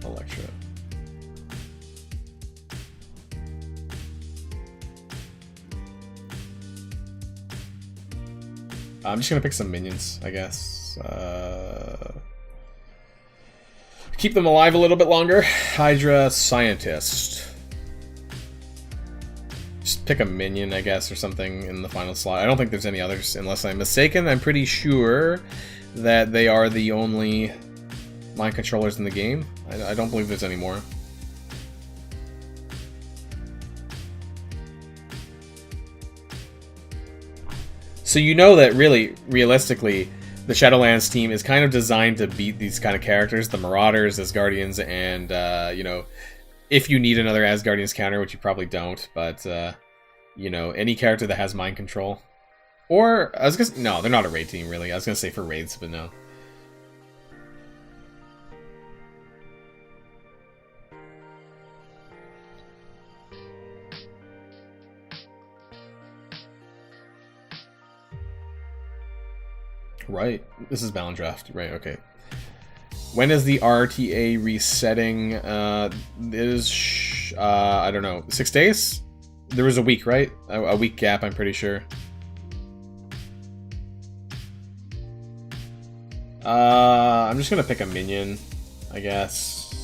Electra. I'm just gonna pick some minions, I guess. Keep them alive a little bit longer. Hydra Scientist. Just pick a minion, I guess, or something in the final slot. I don't think there's any others, unless I'm mistaken. I'm pretty sure that they are the only mind controllers in the game. I don't believe there's any more. So you know that really, realistically, the Shadowlands team is kind of designed to beat these kind of characters, the Marauders, Asgardians, and, you know, if you need another Asgardians counter, which you probably don't, but, you know, any character that has mind control. Or, I was gonna, no, they're not a raid team, really. I was gonna say for raids, but no. Right. This is Balance Draft. Right, okay. When is the RTA resetting? I don't know. 6 days? There was a week, right? A week gap, I'm pretty sure. I'm just gonna pick a minion, I guess.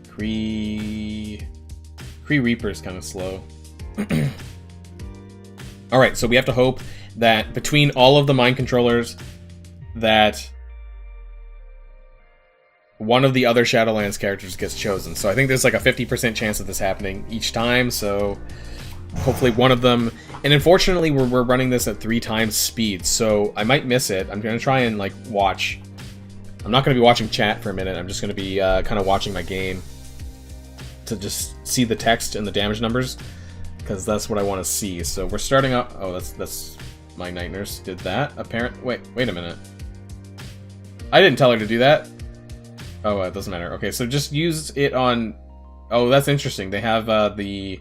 Kree Reaper is kind of slow. Alright, so we have to hope that between all of the mind controllers that one of the other Shadowlands characters gets chosen. So I think there's like a 50% chance of this happening each time, so hopefully one of them... And unfortunately, we're running this at 3 times speed, so I might miss it. I'm going to try and, like, watch. I'm not going to be watching chat for a minute. I'm just going to be kind of watching my game to just see the text and the damage numbers, because that's what I want to see. So we're starting up... Oh, that's my Night Nurse did that. Wait a minute. I didn't tell her to do that. Oh, it doesn't matter. Okay, so just use it on... Oh, that's interesting. They have the...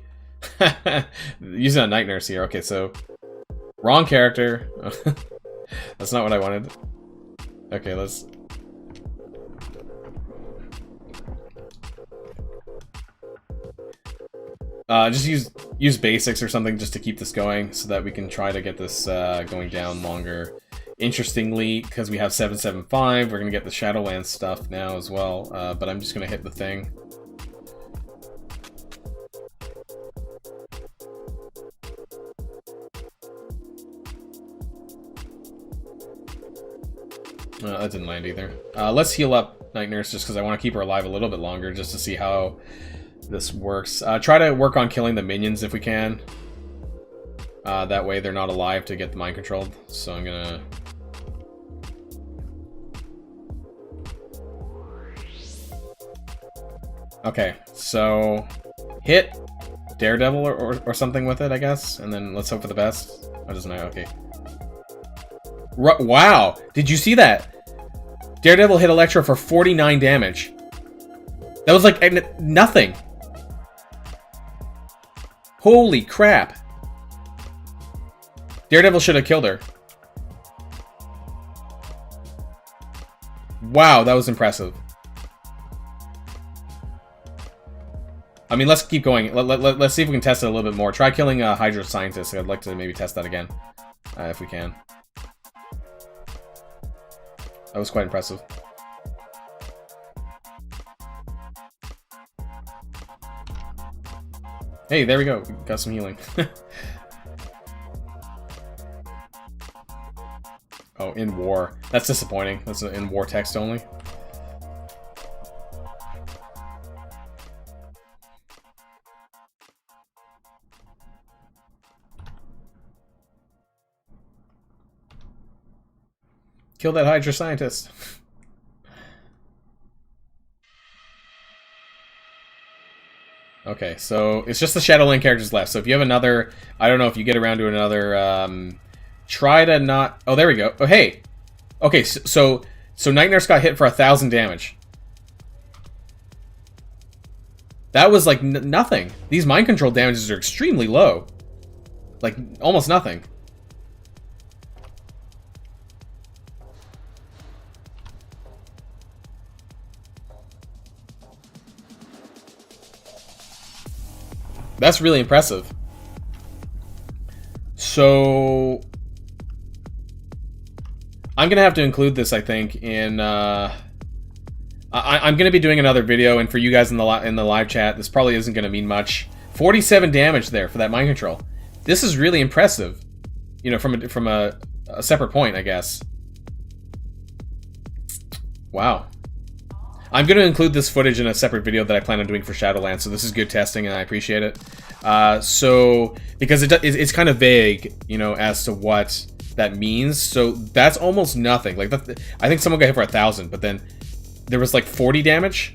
using a Night Nurse here. Okay, so... Wrong character. That's not what I wanted. Okay, let's... just use basics or something just to keep this going, so that we can try to get this going down longer. Interestingly, because we have 7.7.5, we're going to get the Shadowlands stuff now as well, but I'm just going to hit the thing. That didn't land either. Let's heal up Night Nurse, just because I want to keep her alive a little bit longer, just to see how this works. Try to work on killing the minions if we can. That way they're not alive to get the mind controlled. So I'm gonna... Okay, so hit Daredevil or something with it, I guess, and then let's hope for the best. Oh, doesn't matter. Okay. Wow! Did you see that? Daredevil hit Elektra for 49 damage. That was like nothing. Holy crap! Daredevil should have killed her. Wow, that was impressive. I mean, let's keep going. Let's see if we can test it a little bit more. Try killing a Hydra Scientist. I'd like to maybe test that again, if we can. That was quite impressive. Hey, there we go. We got some healing. Oh, in war. That's disappointing. That's in war text only. Kill that Hydra Scientist. Okay, so it's just the Shadowland characters left. So if you have another, I don't know if you get around to another, try to not... Oh, there we go. Oh, hey! Okay, so Night Nurse got hit for 1,000 damage. That was like nothing. These mind control damages are extremely low. Like, almost nothing. That's really impressive. So I'm gonna have to include this, I think, in I'm gonna be doing another video, and for you guys in the live chat, this probably isn't gonna mean much. 47 damage there for that mind control. This is really impressive. You know, from a separate point, I guess. Wow. I'm going to include this footage in a separate video that I plan on doing for Shadowlands, so this is good testing, and I appreciate it. So, because it's kind of vague, you know, as to what that means, so that's almost nothing. Like, I think someone got hit for 1,000, but then there was like 40 damage?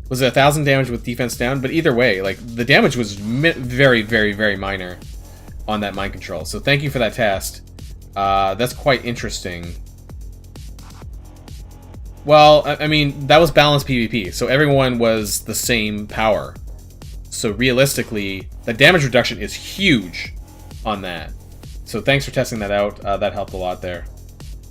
Was it 1,000 damage with defense down? But either way, like, the damage was very, very, very minor on that mind control. So thank you for that test. That's quite interesting. Well, I mean, that was balanced PvP, so everyone was the same power. So realistically, the damage reduction is huge on that. So thanks for testing that out. That helped a lot there.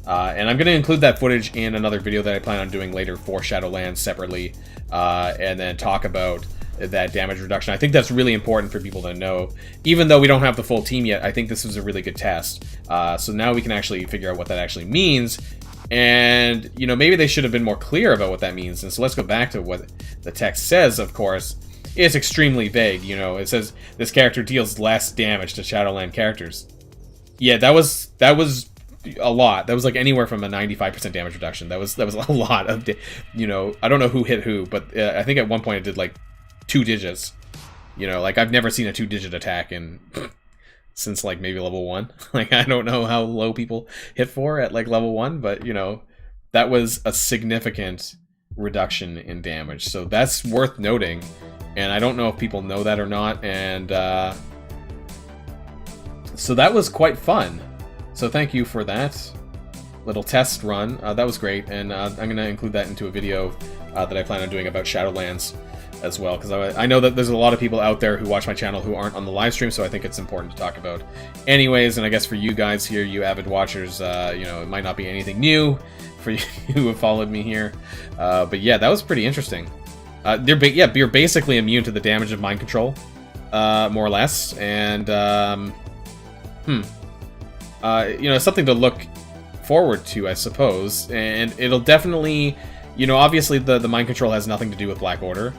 And I'm going to include that footage in another video that I plan on doing later for Shadowlands separately, and then talk about that damage reduction. I think that's really important for people to know. Even though we don't have the full team yet, I think this was a really good test. So now we can actually figure out what that actually means. And, you know, maybe they should have been more clear about what that means. And so let's go back to what the text says, of course. It's extremely vague, you know. It says, this character deals less damage to Shadowland characters. Yeah, that was a lot. That was like anywhere from a 95% damage reduction. That was a lot of, you know, I don't know who hit who, but I think at one point it did like 2 digits. You know, like I've never seen a 2-digit attack in... since like maybe level 1. Like I don't know how low people hit for at like level 1, but you know, that was a significant reduction in damage. So that's worth noting, and I don't know if people know that or not, and so that was quite fun. So thank you for that little test run. That was great, and I'm going to include that into a video that I plan on doing about Shadowlands as well, because I know that there's a lot of people out there who watch my channel who aren't on the live stream, so I think it's important to talk about anyways. And I guess for you guys here, you avid watchers, you know, it might not be anything new for you who have followed me here, but yeah, that was pretty interesting. You're basically immune to the damage of mind control, more or less, and you know, something to look forward to, I suppose. And it'll definitely, you know, obviously the mind control has nothing to do with Black Order.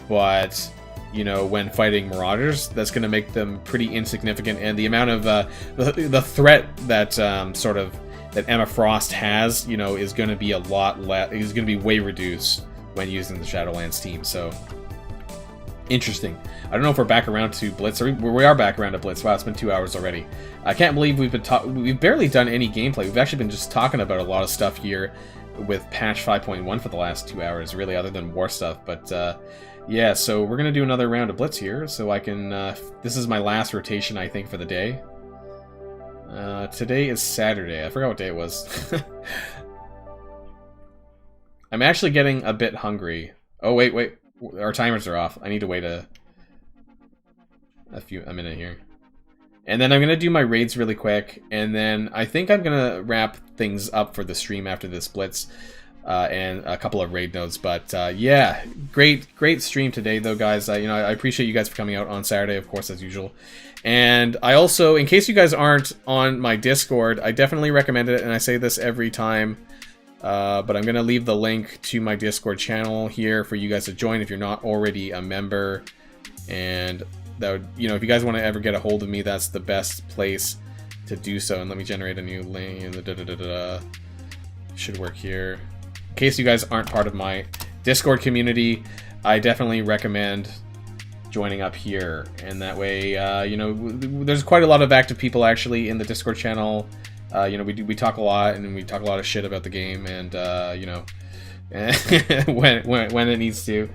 But, you know, when fighting Marauders, that's going to make them pretty insignificant, and the amount of, the threat that, sort of that Emma Frost has, you know, is going to be a lot less, is going to be way reduced when using the Shadowlands team. So interesting. I don't know if we're back around to Blitz, or we are back around to Blitz. Wow, it's been 2 hours already. I can't believe we've barely done any gameplay. We've actually been just talking about a lot of stuff here with patch 5.1 for the last 2 hours, really, other than war stuff. But yeah, so we're gonna do another round of Blitz here, so I can. This is my last rotation, I think, for the day. Today is Saturday. I forgot what day it was. I'm actually getting a bit hungry. Oh wait, our timers are off. I need to wait a minute here. And then I'm going to do my raids really quick, and then I think I'm going to wrap things up for the stream after this Blitz, and a couple of raid nodes. But yeah, great stream today, though, guys. You know, I appreciate you guys for coming out on Saturday, of course, as usual. And I also, in case you guys aren't on my Discord, I definitely recommend it, and I say this every time, but I'm going to leave the link to my Discord channel here for you guys to join if you're not already a member. And that would, you know, if you guys want to ever get a hold of me, that's the best place to do so. And let me generate a new link. Should work here. In case you guys aren't part of my Discord community, I definitely recommend joining up here. And that way, you know, there's quite a lot of active people actually in the Discord channel. You know, we talk a lot, and we talk a lot of shit about the game, and you know, when it needs to.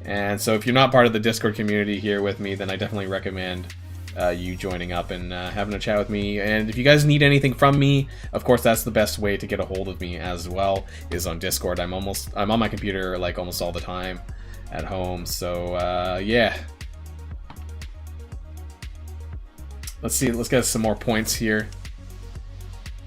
And so if you're not part of the Discord community here with me, then I definitely recommend you joining up and having a chat with me. And if you guys need anything from me, of course, that's the best way to get a hold of me as well, is on Discord. I'm on my computer like almost all the time at home. So yeah. Let's see, let's get some more points here.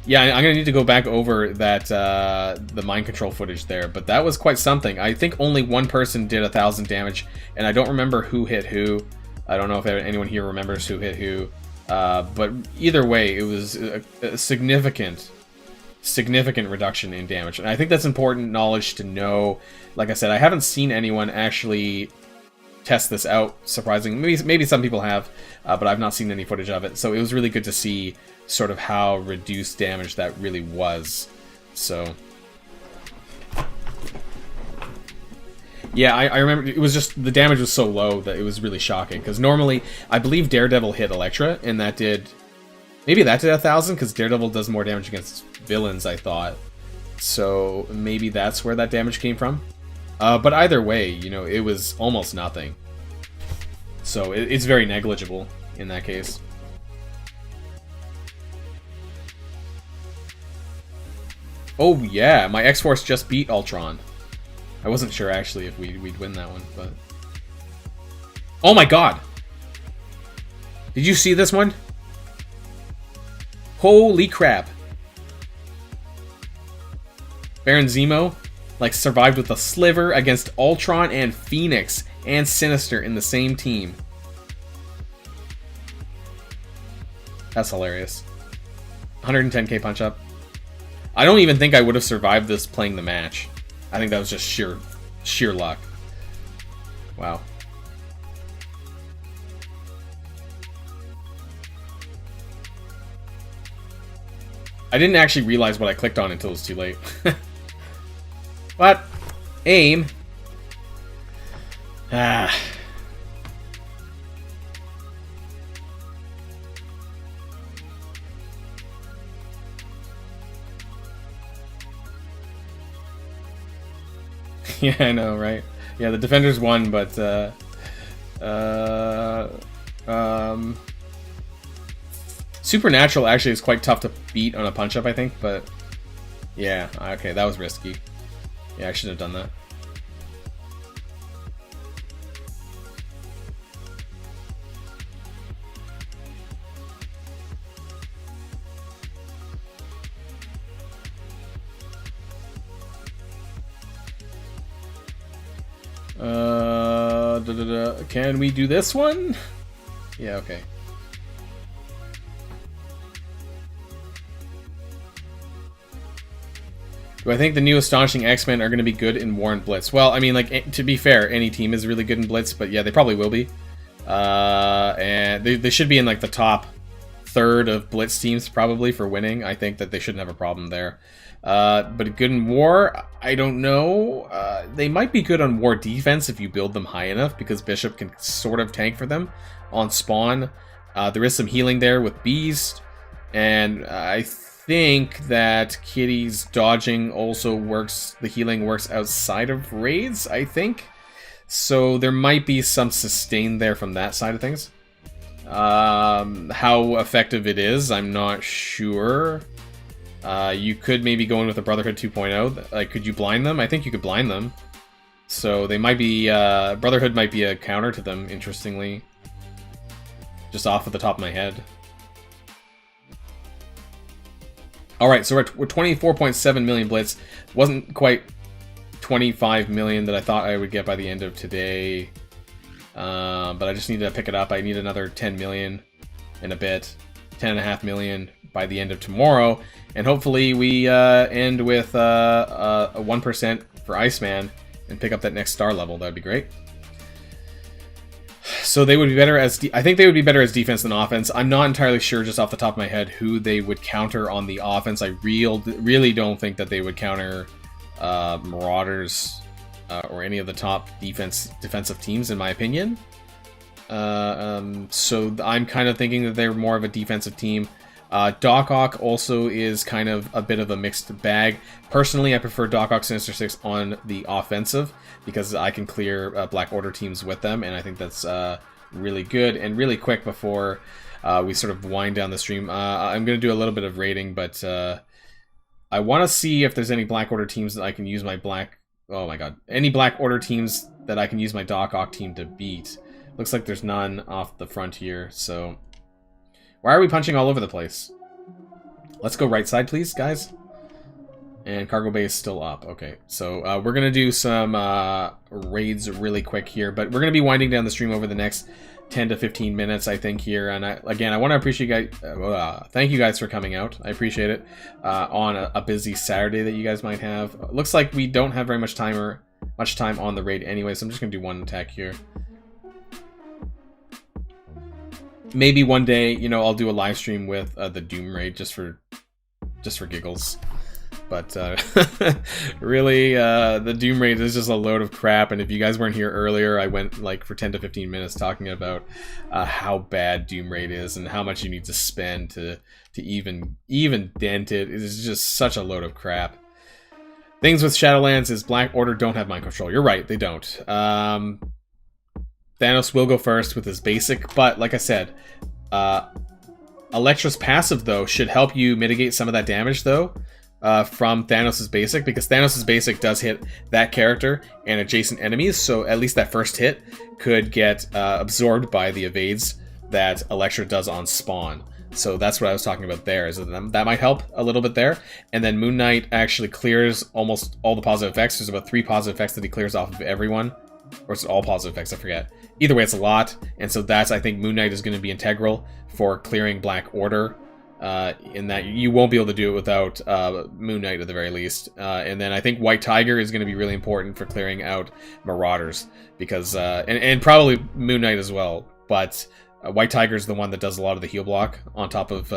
Yeah, I'm gonna need to go back over that the mind control footage there, but that was quite something. I think only one person did 1,000 damage, and I don't remember who hit who. I don't know if anyone here remembers who hit who, but either way, it was a significant reduction in damage, and I think that's important knowledge to know. Like I said, I haven't seen anyone actually test this out. Surprisingly, maybe some people have, but I've not seen any footage of it. So it was really good to see sort of how reduced damage that really was. So yeah, I remember it was just, the damage was so low that it was really shocking, because normally I believe Daredevil hit Elektra, and that did, maybe that did 1,000, because Daredevil does more damage against villains, I thought. So maybe that's where that damage came from. But either way, you know, it was almost nothing. So it's very negligible in that case. Oh yeah, my X-Force just beat Ultron. I wasn't sure actually if we'd win that one, but... Oh my god! Did you see this one? Holy crap. Baron Zemo, like, survived with a sliver against Ultron and Phoenix and Sinister in the same team. That's hilarious. 110k punch up. I don't even think I would have survived this playing the match. I think that was just sheer luck. Wow. I didn't actually realize what I clicked on until it was too late. What? Aim? Ah. Yeah, I know, right? Yeah, the defenders won, but Supernatural actually is quite tough to beat on a punch-up, I think, but yeah, okay, that was risky. Yeah, I should have done that. Can we do this one? Yeah, okay. Do I think the new Astonishing X-Men are going to be good in War and Blitz? Well, I mean, like, to be fair, any team is really good in Blitz, but yeah, they probably will be. And they should be in, like, the top third of Blitz teams probably for winning. I think that they shouldn't have a problem there. But good in war, I don't know. They might be good on war defense if you build them high enough, because Bishop can sort of tank for them on spawn. There is some healing there with Beast, and I think that Kitty's dodging also works, the healing works outside of raids, I think. So there might be some sustain there from that side of things. How effective it is, I'm not sure. You could maybe go in with a Brotherhood 2.0. Like, could you blind them? I think you could blind them. So they might be, Brotherhood might be a counter to them, interestingly. Just off of the top of my head. Alright, so we're 24.7 million Blitz. Wasn't quite 25 million that I thought I would get by the end of today. But I just need to pick it up. I need another 10 million in a bit. 10.5 million by the end of tomorrow. And hopefully we end with a 1% for Iceman and pick up that next star level. That would be great. So they would be better as... I think they would be better as defense than offense. I'm not entirely sure just off the top of my head who they would counter on the offense. I really don't think that they would counter Marauders or any of the top defensive teams, in my opinion. So I'm kind of thinking that they're more of a defensive team. Doc Ock also is kind of a bit of a mixed bag. Personally, I prefer Doc Ock Sinister 6 on the offensive because I can clear Black Order teams with them, and I think that's really good and really quick before we sort of wind down the stream. I'm going to do a little bit of rating, but I want to see if there's any Black Order teams that I can use my oh my god. Any Black Order teams that I can use my Doc Ock team to beat. Looks like there's none off the front here, so... Why are we punching all over the place? Let's go right side, please, guys. And cargo bay is still up. Okay, so we're going to do some raids really quick here, but we're going to be winding down the stream over the next 10 to 15 minutes, I think, here. And again, I want to appreciate you guys. Thank you guys for coming out. I appreciate it on a busy Saturday that you guys might have. Looks like we don't have very much time on the raid anyway, so I'm just going to do one attack here. Maybe one day, you know, I'll do a live stream with the Doom raid just for giggles. But really, the Doom raid is just a load of crap. And if you guys weren't here earlier, I went like for 10 to 15 minutes talking about how bad Doom raid is and how much you need to spend to even dent it. It is just such a load of crap. Things with Shadowlands is Black Order don't have mind control. You're right, they don't. Thanos will go first with his basic, but like I said, Elektra's passive, though, should help you mitigate some of that damage, though, from Thanos' basic, because Thanos' basic does hit that character and adjacent enemies, so at least that first hit could get absorbed by the evades that Elektra does on spawn. So that's what I was talking about there, is that might help a little bit there. And then Moon Knight actually clears almost all the positive effects. There's about 3 positive effects that he clears off of everyone. Or it's all positive effects, I forget. Either way, it's a lot, and so that's, I think, Moon Knight is going to be integral for clearing Black Order, in that you won't be able to do it without Moon Knight at the very least. And then I think White Tiger is going to be really important for clearing out Marauders, because, and probably Moon Knight as well, but White Tiger is the one that does a lot of the heal block, on top of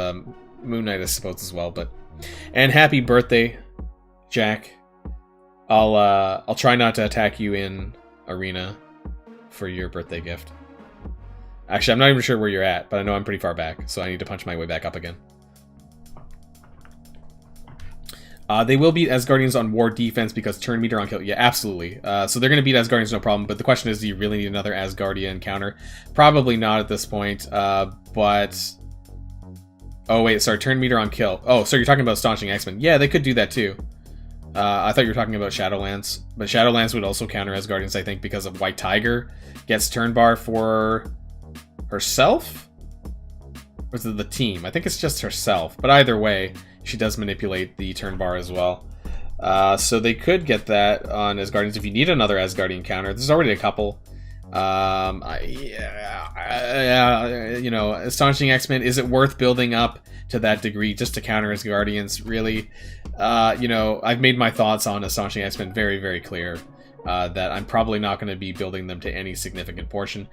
Moon Knight, I suppose, as well. But, and happy birthday, Jack. I'll try not to attack you in Arena for your birthday gift. Actually, I'm not even sure where you're at, but I know I'm pretty far back, so I need to punch my way back up again. They will beat Asgardians on war defense because turn meter on kill. Yeah, absolutely. So they're going to beat Asgardians, no problem, but the question is, do you really need another Asgardian counter? Probably not at this point, but... Oh, wait, sorry, turn meter on kill. Oh, so you're talking about Astonishing X-Men. Yeah, they could do that too. I thought you were talking about Shadowlands, but Shadowlands would also counter Asgardians, I think, because of White Tiger gets turn bar for herself? Or is it the team? I think it's just herself, but either way, she does manipulate the turn bar as well. So they could get that on Asgardians if you need another Asgardian counter. There's already a couple. You know, Astonishing X-Men, is it worth building up to that degree just to counter Asgardians? Really? You know, I've made my thoughts on Astonishing X-Men very, very clear, that I'm probably not going to be building them to any significant portion.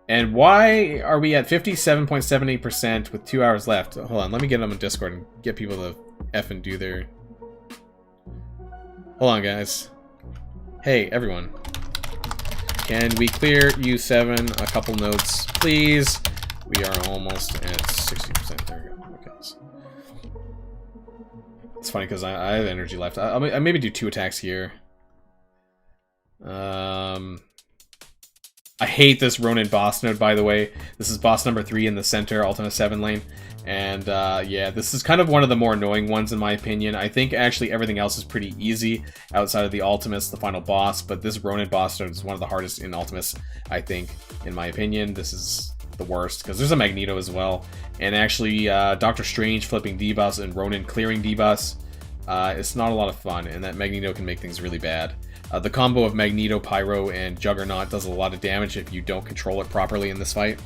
And why are we at 57.78% with 2 hours left? Hold on, let me get them on Discord and get people to F and do their... Hold on, guys. Hey, everyone. Can we clear U7 a couple nodes, please? We are almost at 60%. There we go. Okay. It's funny because I have energy left. I'll maybe do 2 attacks here. I hate this Ronin boss node, by the way. This is boss number 3 in the center, Ultima 7 lane. And yeah, this is kind of one of the more annoying ones in my opinion. I think actually everything else is pretty easy outside of the Ultimus, the final boss. But this Ronin boss node is one of the hardest in Ultimus, I think, in my opinion. This is the worst because there's a Magneto as well. And actually, Doctor Strange flipping debuffs and Ronin clearing debuffs. It's not a lot of fun, and that Magneto can make things really bad. The combo of Magneto, Pyro, and Juggernaut does a lot of damage if you don't control it properly in this fight.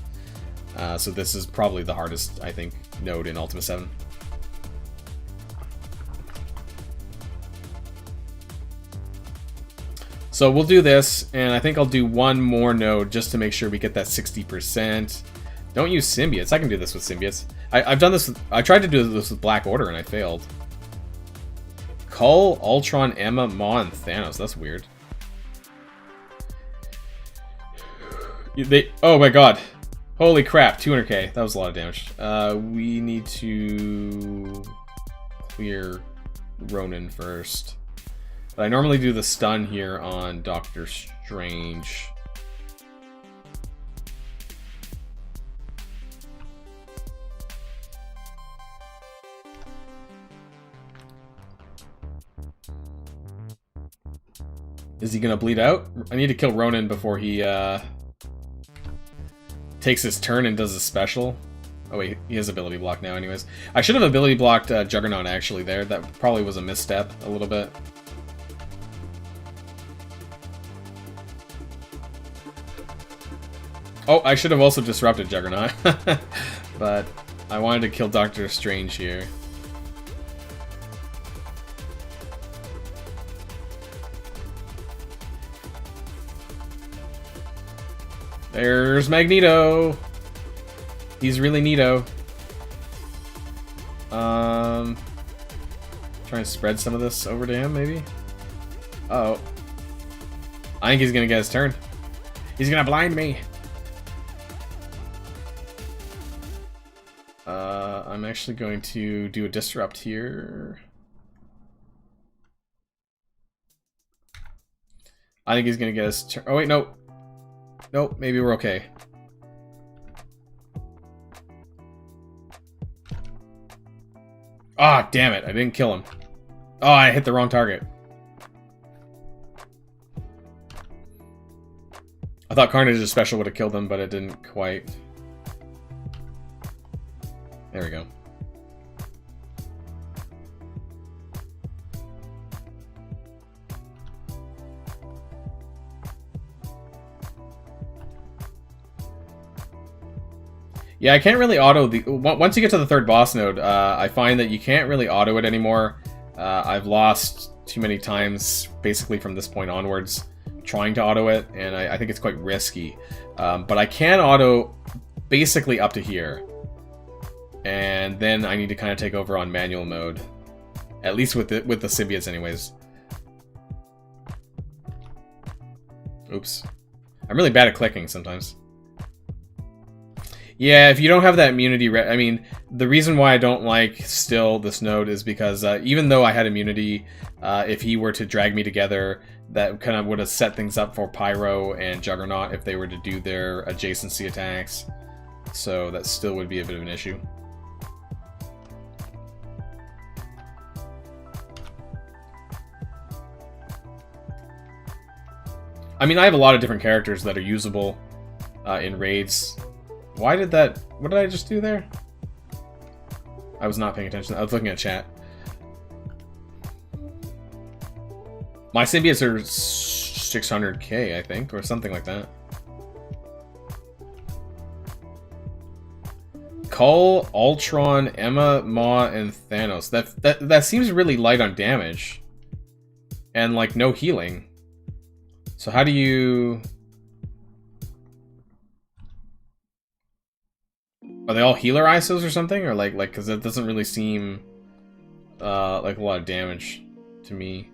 So this is probably the hardest, I think, node in Ultima 7. So we'll do this, and I think I'll do one more node just to make sure we get that 60%. Don't use symbiotes. I can do this with symbiotes. I've done this. I tried to do this with Black Order, and I failed. Cull, Ultron, Emma, Maw, and Thanos. That's weird. Oh my god. Holy crap, 200k. That was a lot of damage. We need to clear Ronin first. But I normally do the stun here on Doctor Strange. Is he gonna bleed out? I need to kill Ronin before he takes his turn and does a special. Oh wait, he has ability block now anyways. I should have ability blocked Juggernaut actually there. That probably was a misstep a little bit. Oh, I should have also disrupted Juggernaut. But I wanted to kill Doctor Strange here. There's Magneto. He's really neato. Try and spread some of this over to him, maybe? Uh-oh. I think he's gonna get his turn. He's gonna blind me. I'm actually going to do a disrupt here. I think he's gonna get his turn. Oh wait, no. Nope, maybe we're okay. Ah, damn it. I didn't kill him. Oh, I hit the wrong target. I thought Carnage's special would have killed him, but it didn't quite. There we go. Yeah, I can't really auto the... Once you get to the third boss node, I find that you can't really auto it anymore. I've lost too many times, basically from this point onwards, trying to auto it, and I think it's quite risky. But I can auto basically up to here. And then I need to kind of take over on manual mode. At least with the symbiotes anyways. Oops. I'm really bad at clicking sometimes. Yeah, if you don't have that immunity, I mean, the reason why I don't like still this node is because even though I had immunity, if he were to drag me together, that kind of would have set things up for Pyro and Juggernaut if they were to do their adjacency attacks. So that still would be a bit of an issue. I mean, I have a lot of different characters that are usable in raids. Why did that... What did I just do there? I was not paying attention. I was looking at chat. My symbiotes are 600k, I think, or something like that. Cull, Ultron, Emma, Maw, and Thanos. That seems really light on damage. And, like, no healing. So how do you... Are they all healer ISOs or something? Or like, because that doesn't really seem like a lot of damage to me.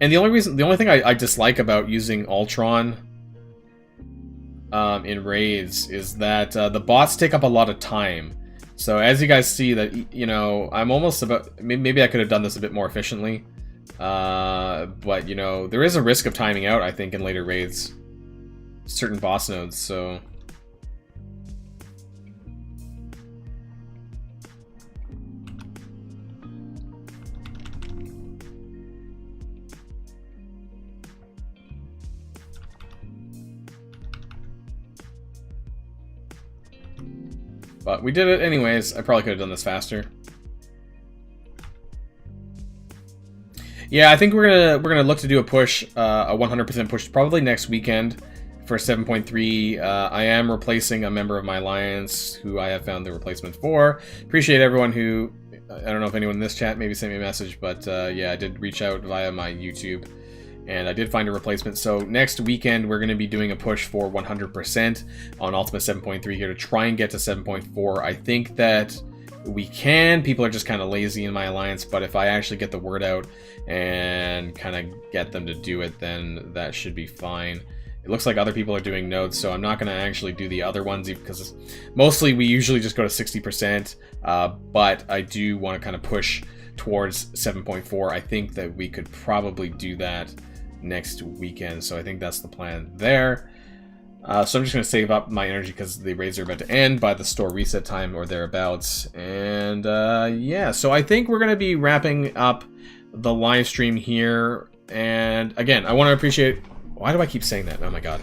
And the only thing I dislike about using Ultron in raids is that the bots take up a lot of time. So as you guys see that, you know, I'm almost about, maybe I could have done this a bit more efficiently. But, you know, there is a risk of timing out, I think, in later raids. Certain boss nodes, so... But we did it anyways. I probably could have done this faster. Yeah, I think we're gonna look to do a push, a 100% push, probably next weekend for 7.3. I am replacing a member of my alliance who I have found the replacement for. Appreciate everyone who, I don't know if anyone in this chat maybe sent me a message, but yeah, I did reach out via my YouTube. And I did find a replacement. So next weekend, we're going to be doing a push for 100% on Ultimate 7.3 here to try and get to 7.4. I think that we can. People are just kind of lazy in my alliance, but if I actually get the word out and kind of get them to do it, then that should be fine. It looks like other people are doing nodes, so I'm not going to actually do the other ones because mostly we usually just go to 60%, but I do want to kind of push towards 7.4. I think that we could probably do that next weekend, so I think that's the plan there. So I'm just going to save up my energy because the raids are about to end by the store reset time or thereabouts. And yeah, so I think we're going to be wrapping up the live stream here. And again, I want to appreciate... Why do I keep saying that? Oh my god.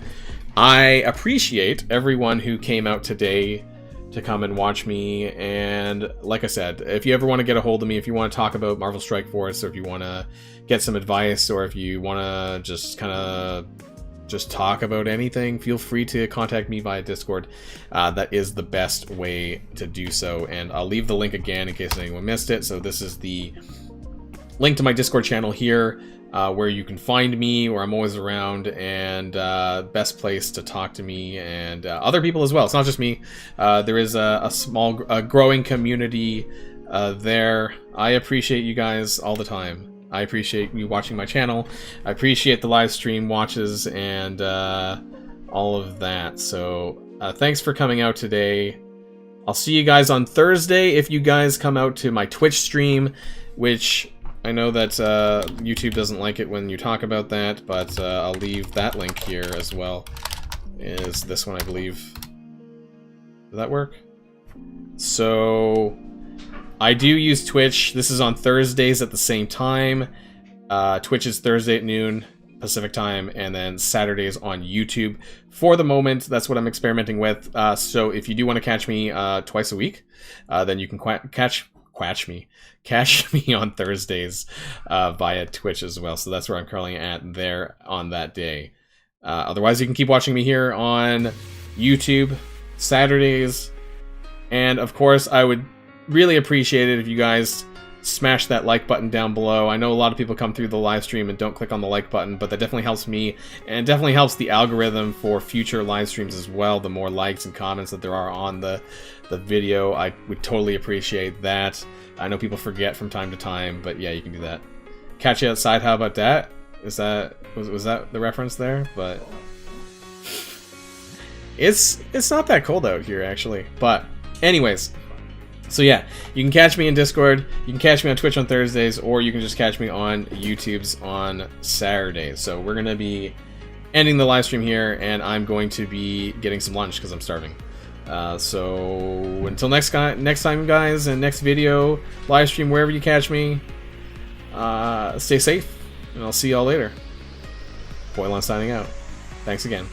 I appreciate everyone who came out today to come and watch me. And like I said, if you ever want to get a hold of me, if you want to talk about Marvel Strike Force, or if you want to get some advice, or if you want to just kind of just talk about anything, feel free to contact me via Discord. That is the best way to do so. And I'll leave the link again in case anyone missed it. So this is the link to my Discord channel here, where you can find me, where I'm always around, and best place to talk to me and other people as well. It's not just me. There is a small, growing community there. I appreciate you guys all the time. I appreciate you watching my channel. I appreciate the live stream watches and all of that. So thanks for coming out today. I'll see you guys on Thursday if you guys come out to my Twitch stream, which I know that YouTube doesn't like it when you talk about that, but I'll leave that link here as well. Is this one, I believe. Does that work? So I do use Twitch. This is on Thursdays at the same time. Twitch is Thursday at noon Pacific time, and then Saturdays on YouTube. For the moment, that's what I'm experimenting with. So if you do want to catch me twice a week, then you can catch me on Thursdays via Twitch as well. So that's where I'm currently at there on that day. Otherwise, you can keep watching me here on YouTube Saturdays. And of course, I would really appreciate it if you guys smash that like button down below. I know a lot of people come through the live stream and don't click on the like button, but that definitely helps me, and definitely helps the algorithm for future live streams as well. The more likes and comments that there are on the video, I would totally appreciate that. I know people forget from time to time, but yeah, you can do that. Catch you outside, how about that? Was that the reference there? But it's not that cold out here, actually. But anyways, so yeah, you can catch me in Discord, you can catch me on Twitch on Thursdays, or you can just catch me on YouTube's on Saturdays. So we're going to be ending the live stream here, and I'm going to be getting some lunch because I'm starving. So until next time, guys, and next video, live stream, wherever you catch me, stay safe, and I'll see y'all later. Boilon signing out. Thanks again.